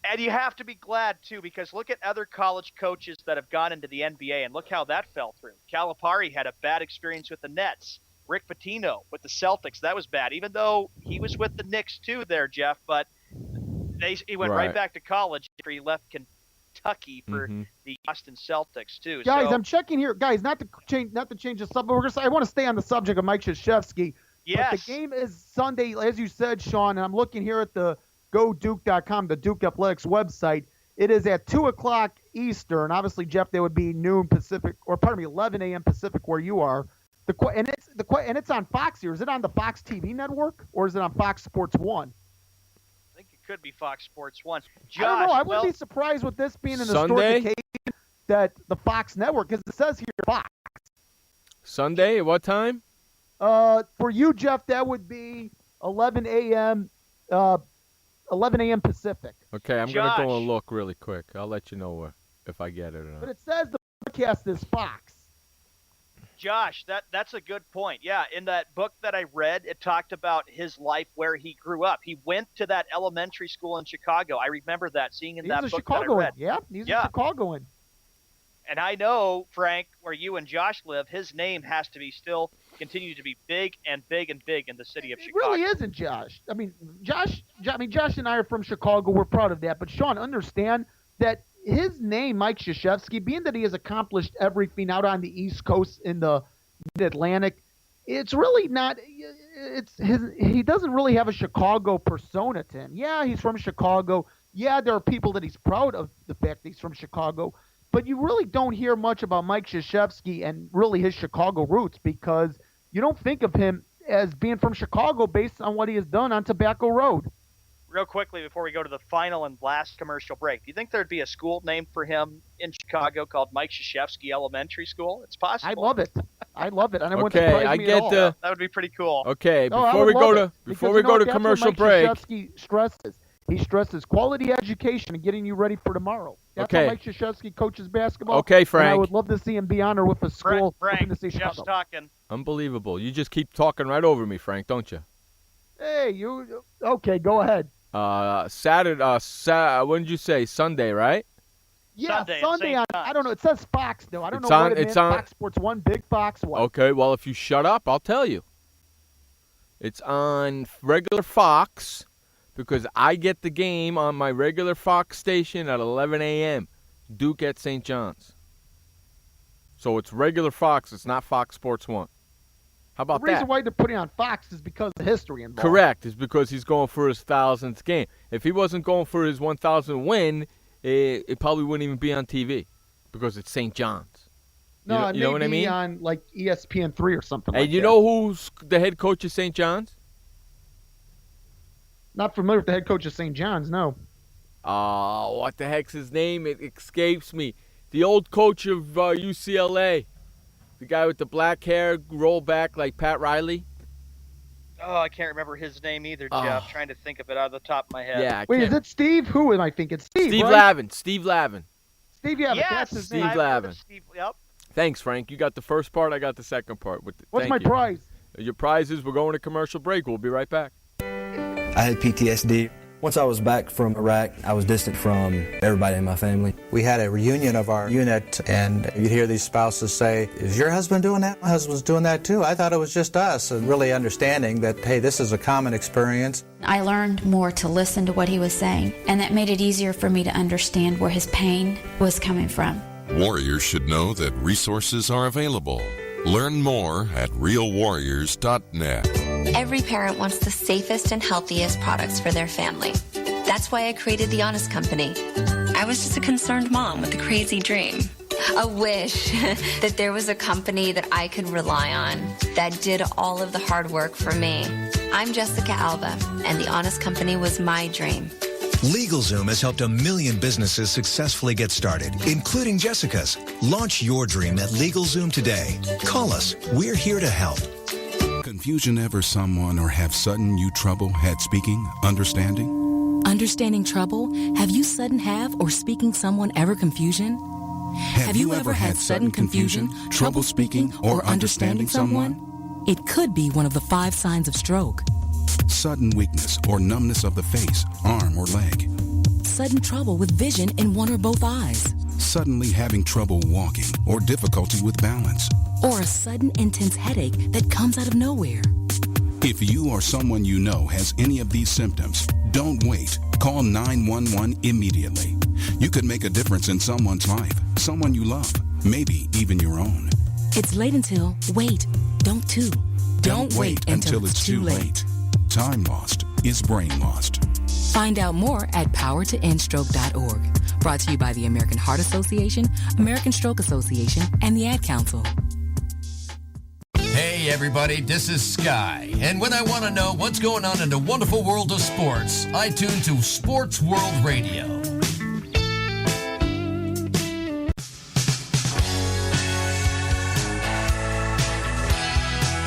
Speaker 7: And you have to be glad, too, because look at other college coaches that have gone into the NBA, and look how that fell through. Calipari had a bad experience with the Nets. Rick Pitino with the Celtics, that was bad, even though he was with the Knicks, too, there, Jeff. But he went right back to college after he left Kentucky for the Boston Celtics, too.
Speaker 25: Guys, I'm checking here. Guys, not to change the subject. I want to stay on the subject of Mike Krzyzewski.
Speaker 7: Yes.
Speaker 25: But the game is Sunday, as you said, Sean, and I'm looking here at the GoDuke.com, the Duke Athletics website. It is at 2 o'clock Eastern. Obviously, Jeff, that would be noon Pacific, or pardon me, 11 a.m. Pacific where you are. And it's on Fox here. Is it on the Fox TV network, or is it on Fox Sports 1?
Speaker 7: I think it could be Fox Sports 1.
Speaker 25: Josh, I don't know. I wouldn't be surprised with this being an historic occasion that the Fox network, because it says here Fox.
Speaker 6: Sunday at what time?
Speaker 25: For you, Jeff, that would be 11 a.m. 11 a.m. Pacific.
Speaker 6: Okay, I'm going to go and look really quick. I'll let you know if I get it or not.
Speaker 25: But it says the broadcast is Fox.
Speaker 7: Josh, that's a good point. Yeah, in that book that I read, it talked about his life where he grew up. He went to that elementary school in Chicago. I remember that, seeing in that book that I read.
Speaker 25: Yeah, he's a Chicagoan.
Speaker 7: And I know, Frank, where you and Josh live, his name has to be still continue to be big and big and big in the city of Chicago.
Speaker 25: It really isn't, Josh. I mean, Josh and I are from Chicago. We're proud of that. But, Sean, understand that his name, Mike Krzyzewski, being that he has accomplished everything out on the East Coast in the Mid-Atlantic, it's really not – he doesn't really have a Chicago persona to him. Yeah, he's from Chicago. Yeah, there are people that he's proud of the fact that he's from Chicago. But you really don't hear much about Mike Krzyzewski and really his Chicago roots, because you don't think of him as being from Chicago based on what he has done on Tobacco Road.
Speaker 7: Real quickly before we go to the final and last commercial break, do you think there'd be a school named for him in Chicago called Mike Krzyzewski Elementary School? It's possible.
Speaker 25: I love it. And it wouldn't
Speaker 6: Okay,
Speaker 25: surprise
Speaker 6: I
Speaker 25: me
Speaker 6: get
Speaker 25: at all.
Speaker 6: the-
Speaker 7: That would be pretty cool.
Speaker 6: Okay,
Speaker 25: No, I
Speaker 6: before
Speaker 25: would
Speaker 6: we go
Speaker 25: love
Speaker 6: to
Speaker 25: it, because
Speaker 6: before
Speaker 25: you
Speaker 6: we
Speaker 25: know
Speaker 6: go
Speaker 25: what?
Speaker 6: to
Speaker 25: That's what
Speaker 6: commercial
Speaker 25: Mike
Speaker 6: break.
Speaker 25: Krzyzewski stresses. He stresses quality education and getting you ready for tomorrow. That's
Speaker 6: Okay.
Speaker 25: how Mike Krzyzewski coaches basketball.
Speaker 6: Okay, Frank.
Speaker 25: And I would love to see him be honored with a school
Speaker 7: Frank,
Speaker 25: within the state of
Speaker 7: Jeff's
Speaker 25: Chicago.
Speaker 7: talking.
Speaker 6: Unbelievable. You just keep talking right over me, Frank, don't you?
Speaker 25: Hey, you okay? Go ahead.
Speaker 6: Saturday. When did you say? Sunday, right?
Speaker 25: Yeah,
Speaker 7: Sunday at
Speaker 25: Sunday
Speaker 7: St.
Speaker 25: on.
Speaker 7: John's.
Speaker 25: I don't know. It says Fox though. I don't
Speaker 6: It's
Speaker 25: know
Speaker 6: on-
Speaker 25: what it
Speaker 6: it's
Speaker 25: meant.
Speaker 6: on-
Speaker 25: Fox Sports 1, Big Fox 1.
Speaker 6: Okay, well, if you shut up, I'll tell you. It's on regular Fox because I get the game on my regular Fox station at 11 a.m. Duke at St. John's. So it's regular Fox. It's not Fox Sports 1. How about
Speaker 25: The reason
Speaker 6: that?
Speaker 25: why they're putting on Fox is because of the history involved.
Speaker 6: Correct. It's because he's going for his 1,000th game. If he wasn't going for his 1,000th win, it probably wouldn't even be on TV because it's St. John's.
Speaker 25: No,
Speaker 6: you know what I mean?
Speaker 25: On like ESPN3 or something.
Speaker 6: And
Speaker 25: like
Speaker 6: you
Speaker 25: that.
Speaker 6: know who's the head coach of St. John's?
Speaker 25: Not familiar with the head coach of St. John's. No.
Speaker 6: Oh, what the heck's his name? It escapes me. The old coach of UCLA. The guy with the black hair, roll back like Pat Riley.
Speaker 7: Oh, I can't remember his name either, Jeff. Trying to think of it out of the top of my head.
Speaker 6: Yeah, I
Speaker 25: Wait,
Speaker 6: can't-
Speaker 25: is it Steve? Who am I thinking? Steve.
Speaker 6: Steve
Speaker 25: right?
Speaker 6: Lavin. Steve Lavin.
Speaker 25: Steve Lavin.
Speaker 7: Yes,
Speaker 25: That's his
Speaker 6: Steve
Speaker 25: name.
Speaker 7: I've heard of
Speaker 6: Lavin.
Speaker 7: Steve, yep.
Speaker 6: Thanks, Frank. You got the first part. I got the second part.
Speaker 25: What's
Speaker 6: Thank
Speaker 25: my
Speaker 6: you.
Speaker 25: prize?
Speaker 6: Your prize is we're going to commercial break. We'll be right back.
Speaker 5: I had PTSD. Once I was back from Iraq, I was distant from everybody in my family.
Speaker 11: We had a reunion of our unit, and you'd hear these spouses say, "Is your husband doing that? My husband's doing that too. I thought it was just us." And really understanding that, hey, this is a common experience.
Speaker 16: I learned more to listen to what he was saying, and that made it easier for me to understand where his pain was coming from.
Speaker 17: Warriors should know that resources are available. Learn more at realwarriors.net.
Speaker 18: Every parent wants the safest and healthiest products for their family. That's why I created The Honest Company. I was just a concerned mom with a crazy dream. A wish that there was a company that I could rely on that did all of the hard work for me. I'm Jessica Alba, and the Honest Company was my dream.
Speaker 12: LegalZoom has helped 1 million businesses successfully get started, including Jessica's. Launch your dream at LegalZoom today. Call us. We're here to help.
Speaker 23: Confusion ever someone or have sudden you trouble had speaking, understanding?
Speaker 20: Understanding trouble? Have you sudden have or speaking someone ever confusion?
Speaker 23: Have you ever had sudden confusion, trouble speaking, or understanding someone?
Speaker 20: It could be one of the 5 signs of stroke.
Speaker 23: Sudden weakness or numbness of the face, arm, or leg.
Speaker 20: Sudden trouble with vision in one or both eyes.
Speaker 23: Suddenly having trouble walking or difficulty with balance.
Speaker 20: Or a sudden intense headache that comes out of nowhere.
Speaker 23: If you or someone you know has any of these symptoms, don't wait. Call 911 immediately. You could make a difference in someone's life, someone you love, maybe even your own.
Speaker 20: It's late until, wait, don't too. Don't wait until it's too late.
Speaker 23: Time lost is brain lost.
Speaker 20: Find out more at powertoendstroke.org. Brought to you by the American Heart Association, American Stroke Association, and the Ad Council.
Speaker 13: Hey everybody, this is Sky, and when I want to know what's going on in the wonderful world of sports, I tune to Sports World Radio.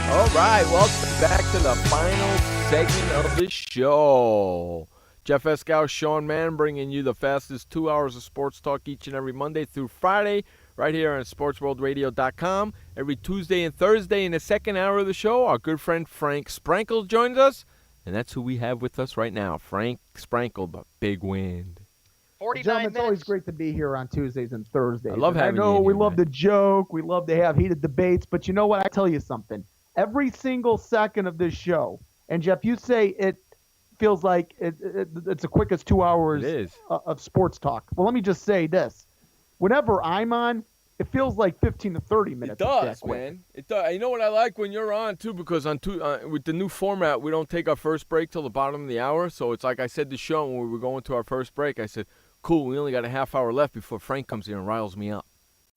Speaker 6: All right, welcome back to the final segment of the show. Jeff Escow, Sean Mann, bringing you the fastest 2 hours of sports talk each and every Monday through Friday, right here on SportsWorldRadio.com. Every Tuesday and Thursday in the second hour of the show, our good friend Frank Sprankle joins us, and that's who we have with us right now, Frank Sprankle, the big wind.
Speaker 7: 49
Speaker 25: Gentlemen,
Speaker 7: minutes.
Speaker 25: it's always great to be here on Tuesdays and Thursdays.
Speaker 6: I love having you
Speaker 25: I know
Speaker 6: in
Speaker 25: we
Speaker 6: here,
Speaker 25: love
Speaker 6: man.
Speaker 25: to joke, we love to have heated debates, but you know what? I tell you something. Every single second of this show, and Jeff, you say it feels like it's the quickest 2 hours of sports talk. Well, let me just say this. Whenever I'm on, it feels like 15 to 30 minutes.
Speaker 6: It does, man. It does. You know what I like when you're on, too, because with the new format, we don't take our first break till the bottom of the hour. So it's like I said to Sean when we were going to our first break, I said, cool, we only got a half hour left before Frank comes here and riles me up.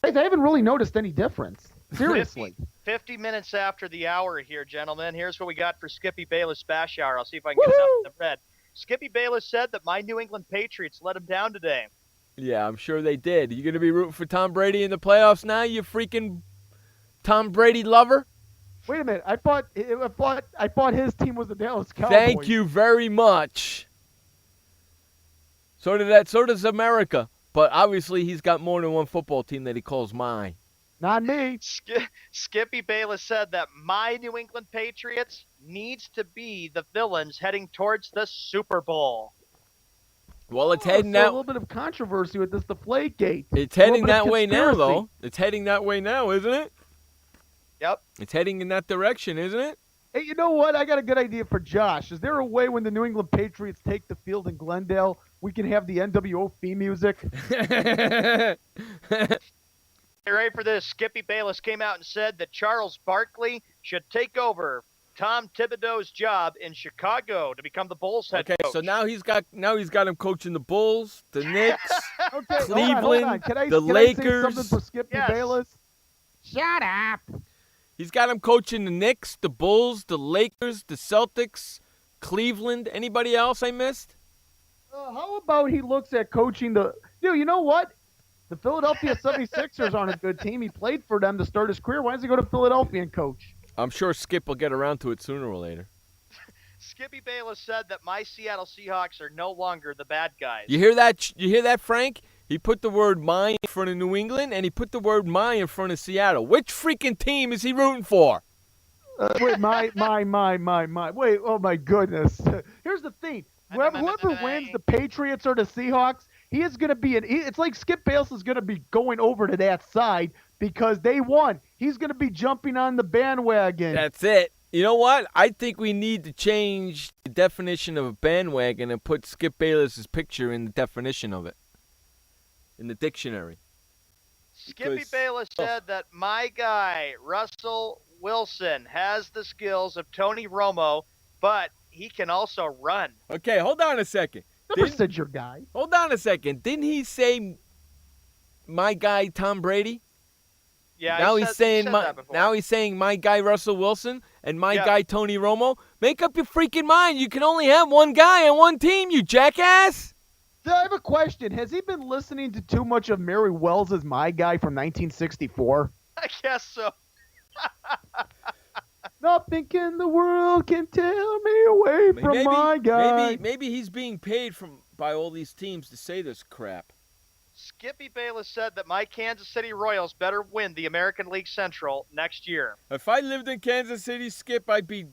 Speaker 25: I haven't really noticed any difference. Seriously.
Speaker 7: 50 minutes after the hour here, gentlemen. Here's what we got for Skippy Bayless Bash Hour. I'll see if I can get enough in the red. Skippy Bayless said that my New England Patriots let him down today.
Speaker 6: Yeah, I'm sure they did. You going to be rooting for Tom Brady in the playoffs now, you freaking Tom Brady lover?
Speaker 25: Wait a minute. I thought his team was the Dallas Cowboys.
Speaker 6: Thank you very much. So does America. But obviously he's got more than one football team that he calls mine.
Speaker 25: Not me.
Speaker 7: Skippy Bayless said that my New England Patriots needs to be the villains heading towards the Super Bowl.
Speaker 6: Well, it's heading that.
Speaker 25: A little bit of controversy with this Deflategate.
Speaker 6: It's heading that way now, though. It's heading that way now, isn't it?
Speaker 7: Yep.
Speaker 6: It's heading in that direction, isn't it?
Speaker 25: Hey, you know what? I got a good idea for Josh. Is there a way when the New England Patriots take the field in Glendale, we can have the NWO theme music?
Speaker 7: You ready for this? Skippy Bayless came out and said that Charles Barkley should take over Tom Thibodeau's job in Chicago to become the Bulls head coach.
Speaker 6: Okay, so now he's got him coaching the Bulls, the Knicks,
Speaker 25: Okay,
Speaker 6: Cleveland,
Speaker 25: hold on. Can I say
Speaker 6: Lakers.
Speaker 25: something for Skippy Bayless? Shut up.
Speaker 6: He's got him coaching the Knicks, the Bulls, the Lakers, the Celtics, Cleveland. Anybody else I missed?
Speaker 25: How about he looks at coaching the – dude, you know what? The Philadelphia 76ers aren't a good team. He played for them to start his career. Why does he go to Philadelphia and coach?
Speaker 6: I'm sure Skip will get around to it sooner or later.
Speaker 7: Skippy Bayless said that my Seattle Seahawks are no longer the bad guys.
Speaker 6: You hear that? You hear that, Frank? He put the word "my" in front of New England, and he put the word "my" in front of Seattle. Which freaking team is he rooting for?
Speaker 25: Wait, my. Wait, oh, my goodness. Here's the thing. Whoever wins, the Patriots or the Seahawks, he is going to be it's like Skip Bayless is going to be going over to that side because they won. He's going to be jumping on the bandwagon.
Speaker 6: That's it. You know what? I think we need to change the definition of a bandwagon and put Skip Bayless's picture in the definition of it, in the dictionary.
Speaker 7: Skippy Bayless said that my guy, Russell Wilson, has the skills of Tony Romo, but he can also run.
Speaker 6: Okay, hold on a second.
Speaker 25: Never said your guy.
Speaker 6: Hold on a second. Didn't he say my guy Tom Brady?
Speaker 7: Yeah,
Speaker 6: now
Speaker 7: he said that before.
Speaker 6: Now he's saying my guy Russell Wilson and my guy Tony Romo. Make up your freaking mind. You can only have one guy on one team, you jackass.
Speaker 25: I have a question. Has he been listening to too much of Mary Wells' My Guy from 1964?
Speaker 7: I guess so.
Speaker 25: Nothing in the world can tear me away from my guy.
Speaker 6: Maybe he's being paid by all these teams to say this crap.
Speaker 7: Skippy Bayless said that my Kansas City Royals better win the American League Central next year.
Speaker 6: If I lived in Kansas City, Skip, I'd be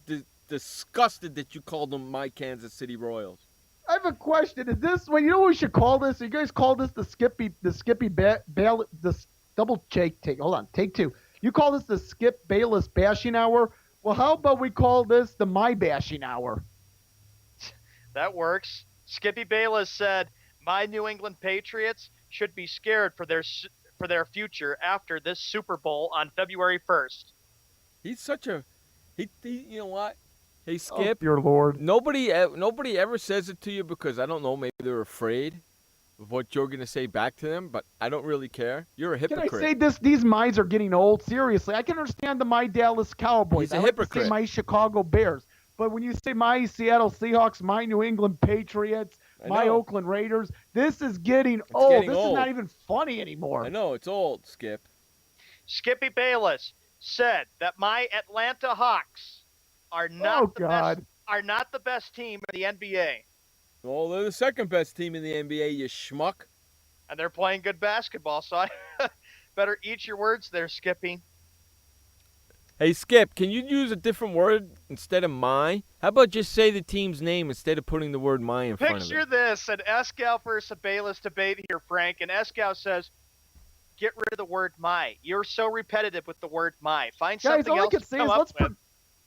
Speaker 6: disgusted that you called them my Kansas City Royals.
Speaker 25: I have a question. Is this what you know what we should call this? You guys call this double take. Hold on, take two. You call this the Skip Bayless bashing hour? Well, how about we call this the my bashing hour?
Speaker 7: That works. Skippy Bayless said, my New England Patriots should be scared for their future after this Super Bowl on February 1st.
Speaker 6: He's such a he you know what? Hey Skip,
Speaker 25: your Lord.
Speaker 6: Nobody ever says it to you because I don't know, maybe they're afraid of what you're going to say back to them, but I don't really care. You're a hypocrite.
Speaker 25: Can I say this? These my's are getting old. Seriously, I can understand the my Dallas Cowboys.
Speaker 6: He's a hypocrite.
Speaker 25: Say my Chicago Bears. But when you say my Seattle Seahawks, my New England Patriots, my Oakland Raiders, this is getting old. This is not even funny anymore.
Speaker 6: I know, it's old, Skip.
Speaker 7: Skippy Bayless said that my Atlanta Hawks are not the best team in the NBA.
Speaker 6: Well, they're the second best team in the NBA, you schmuck.
Speaker 7: And they're playing good basketball, so I better eat your words there, Skippy.
Speaker 6: Hey, Skip, can you use a different word instead of my? How about just say the team's name instead of putting the word my in front of it?
Speaker 7: Picture this, an Escal versus a Bayless debate here, Frank, and Escal says, get rid of the word my. You're so repetitive with the word my. Find something else to come up with.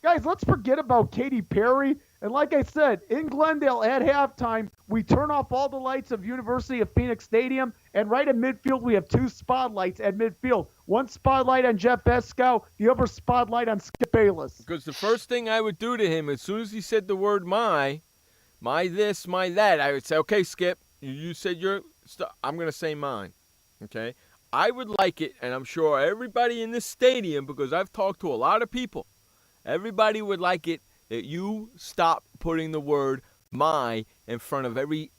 Speaker 25: Guys, let's forget about Katy Perry. And like I said, in Glendale at halftime, we turn off all the lights of University of Phoenix Stadium, and right in midfield, we have two spotlights at midfield. One spotlight on Jeff Escow, the other spotlight on Skip Bayless.
Speaker 6: Because the first thing I would do to him, as soon as he said the word my this, my that, I would say, okay, Skip, you said I'm going to say mine, okay? I would like it, and I'm sure everybody in this stadium, because I've talked to a lot of people, everybody would like it that you stop putting the word my in front of every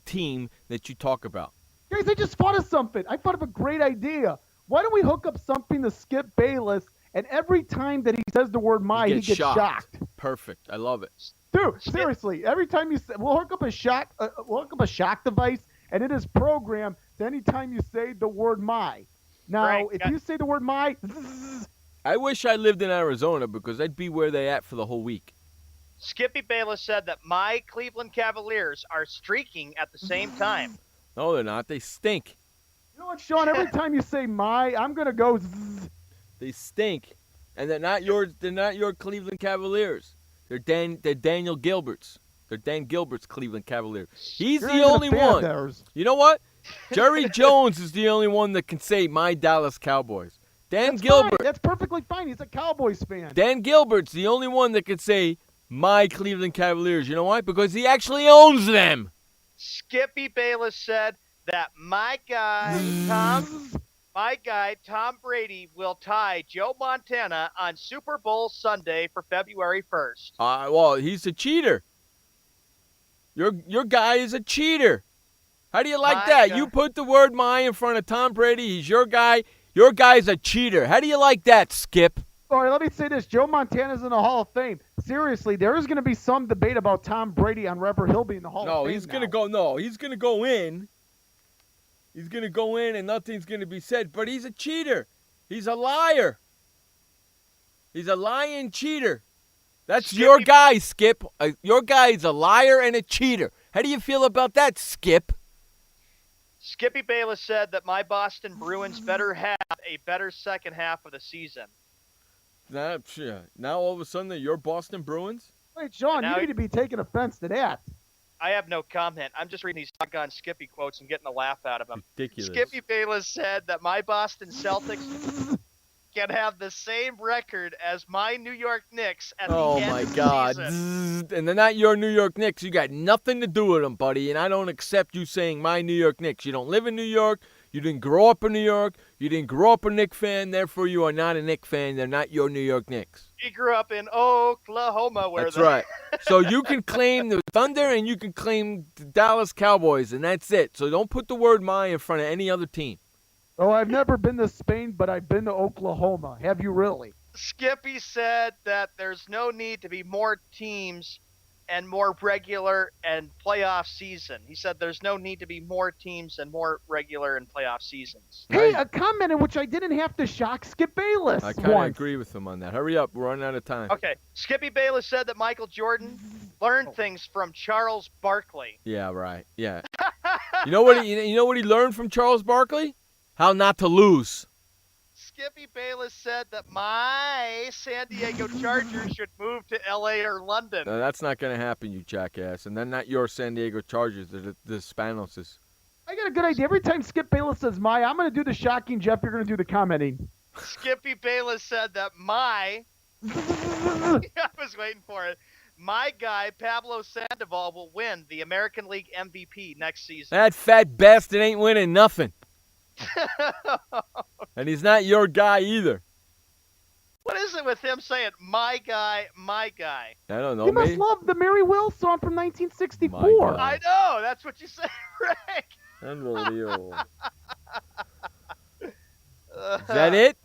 Speaker 6: team that you talk about.
Speaker 25: Guys, I just thought of something. I thought of a great idea. Why don't we hook up something to Skip Bayless, and every time that he says the word my, he gets shocked.
Speaker 6: Perfect. I love it.
Speaker 25: Dude, seriously, every time you say, we'll hook up a shock device, and it is programmed to any time you say the word my. Now,
Speaker 7: Frank,
Speaker 25: if you say the word my,
Speaker 6: I wish I lived in Arizona because I'd be where they at for the whole week.
Speaker 7: Skippy Bayless said that my Cleveland Cavaliers are streaking at the same time.
Speaker 6: No, they're not. They stink.
Speaker 25: You know what, Sean? Every time you say my, I'm gonna go zzz.
Speaker 6: They stink, and they're not yours. They're not your Cleveland Cavaliers. They're Daniel Gilbert's. They're Dan Gilbert's Cleveland Cavaliers. He's the only one. You know what? Jerry Jones is the only one that can say my Dallas Cowboys.
Speaker 25: That's
Speaker 6: Gilbert.
Speaker 25: Fine. That's perfectly fine. He's a Cowboys fan.
Speaker 6: Dan Gilbert's the only one that can say my Cleveland Cavaliers. You know why? Because he actually owns them.
Speaker 7: Skippy Bayless said that my guy Tom Brady will tie Joe Montana on Super Bowl Sunday for February 1st.
Speaker 6: Well, he's a cheater. Your guy is a cheater. How do you like that? You put the word my in front of Tom Brady. He's your guy. Your guy's a cheater. How do you like that, Skip?
Speaker 25: All right, let me say this. Joe Montana's in the Hall of Fame. Seriously, there is going to be some debate about Tom Brady on whether he'll be in the Hall of Fame.
Speaker 6: No, he's going to go. No, he's going to go in. He's going to go in and nothing's going to be said. But he's a cheater. He's a liar. He's a lying cheater. That's your guy, Skip. Your guy is a liar and a cheater. How do you feel about that, Skip?
Speaker 7: Skippy Bayless said that my Boston Bruins better have a better second half of the season.
Speaker 6: Now all of a sudden they're your Boston Bruins?
Speaker 25: Wait, Sean, you need to be taking offense to that.
Speaker 7: I have no comment. I'm just reading these doggone Skippy quotes and getting a laugh out of them.
Speaker 6: Ridiculous.
Speaker 7: Skippy Bayless said that my Boston Celtics can have the same record as my New York Knicks at the end of the season.
Speaker 6: And they're not your New York Knicks. You got nothing to do with them, buddy. And I don't accept you saying my New York Knicks. You don't live in New York. You didn't grow up in New York. You didn't grow up a Knicks fan. Therefore, you are not a Knicks fan. They're not your New York Knicks.
Speaker 7: He grew up in Oklahoma.
Speaker 6: That's right. So you can claim the Thunder and you can claim the Dallas Cowboys, and that's it. So don't put the word "my" in front of any other team.
Speaker 25: Oh, I've never been to Spain, but I've been to Oklahoma. Have you really?
Speaker 7: Skippy said that there's no need to be more teams and more regular and playoff season. He said there's no need to be more teams and more regular and playoff seasons.
Speaker 25: Hey, a comment in which I didn't have to shock Skip Bayless.
Speaker 6: I kind of agree with him on that. Hurry up. We're running out of time.
Speaker 7: Okay. Skippy Bayless said that Michael Jordan learned things from Charles Barkley.
Speaker 6: Yeah, right. Yeah. You know what he learned from Charles Barkley? How not to lose.
Speaker 7: Skippy Bayless said that my San Diego Chargers should move to L.A. or London.
Speaker 6: No, that's not going to happen, you jackass. And they're not your San Diego Chargers. They're the Spanos'.
Speaker 25: I got a good idea. Every time Skip Bayless says "my," I'm going to do the shocking. Jeff, you're going to do the commenting.
Speaker 7: Skippy Bayless said that I was waiting for it. My guy, Pablo Sandoval, will win the American League MVP next season.
Speaker 6: That fat bastard ain't winning nothing. And he's not your guy either.
Speaker 7: What is it with him saying, my guy, my guy?
Speaker 6: I don't know.
Speaker 25: You must love the Mary Will song from 1964.
Speaker 7: I know. That's what you say, Rick.
Speaker 6: Unbelievable. Is that it?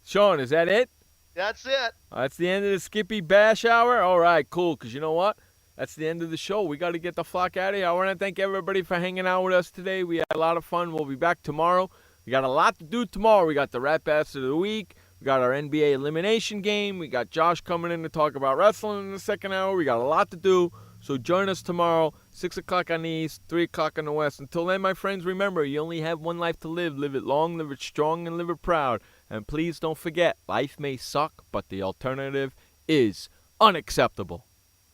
Speaker 6: Sean, is that it?
Speaker 7: That's it.
Speaker 6: That's the end of the Skippy Bash Hour? All right, cool, because you know what? That's the end of the show. We got to get the flock out of here. I want to thank everybody for hanging out with us today. We had a lot of fun. We'll be back tomorrow. We got a lot to do tomorrow. We got the Rat Bastard of the Week. We got our NBA elimination game. We got Josh coming in to talk about wrestling in the second hour. We got a lot to do. So join us tomorrow, 6 o'clock on the East, 3 o'clock on the West. Until then, my friends, remember, you only have one life to live. Live it long, live it strong, and live it proud. And please don't forget, life may suck, but the alternative is unacceptable.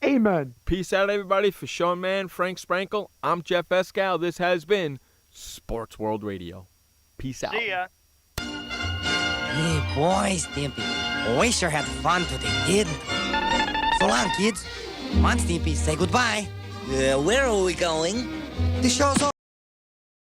Speaker 25: Amen.
Speaker 6: Peace out, everybody. For Sean Mann, Frank Sprankle, I'm Jeff Escal. This has been Sports World Radio. Peace out.
Speaker 7: See ya.
Speaker 14: Hey, boys, Stimpy. We sure had fun today, didn't we? So long, kids. Come on, Stimpy, say goodbye.
Speaker 4: Where are we going?
Speaker 14: The show's over.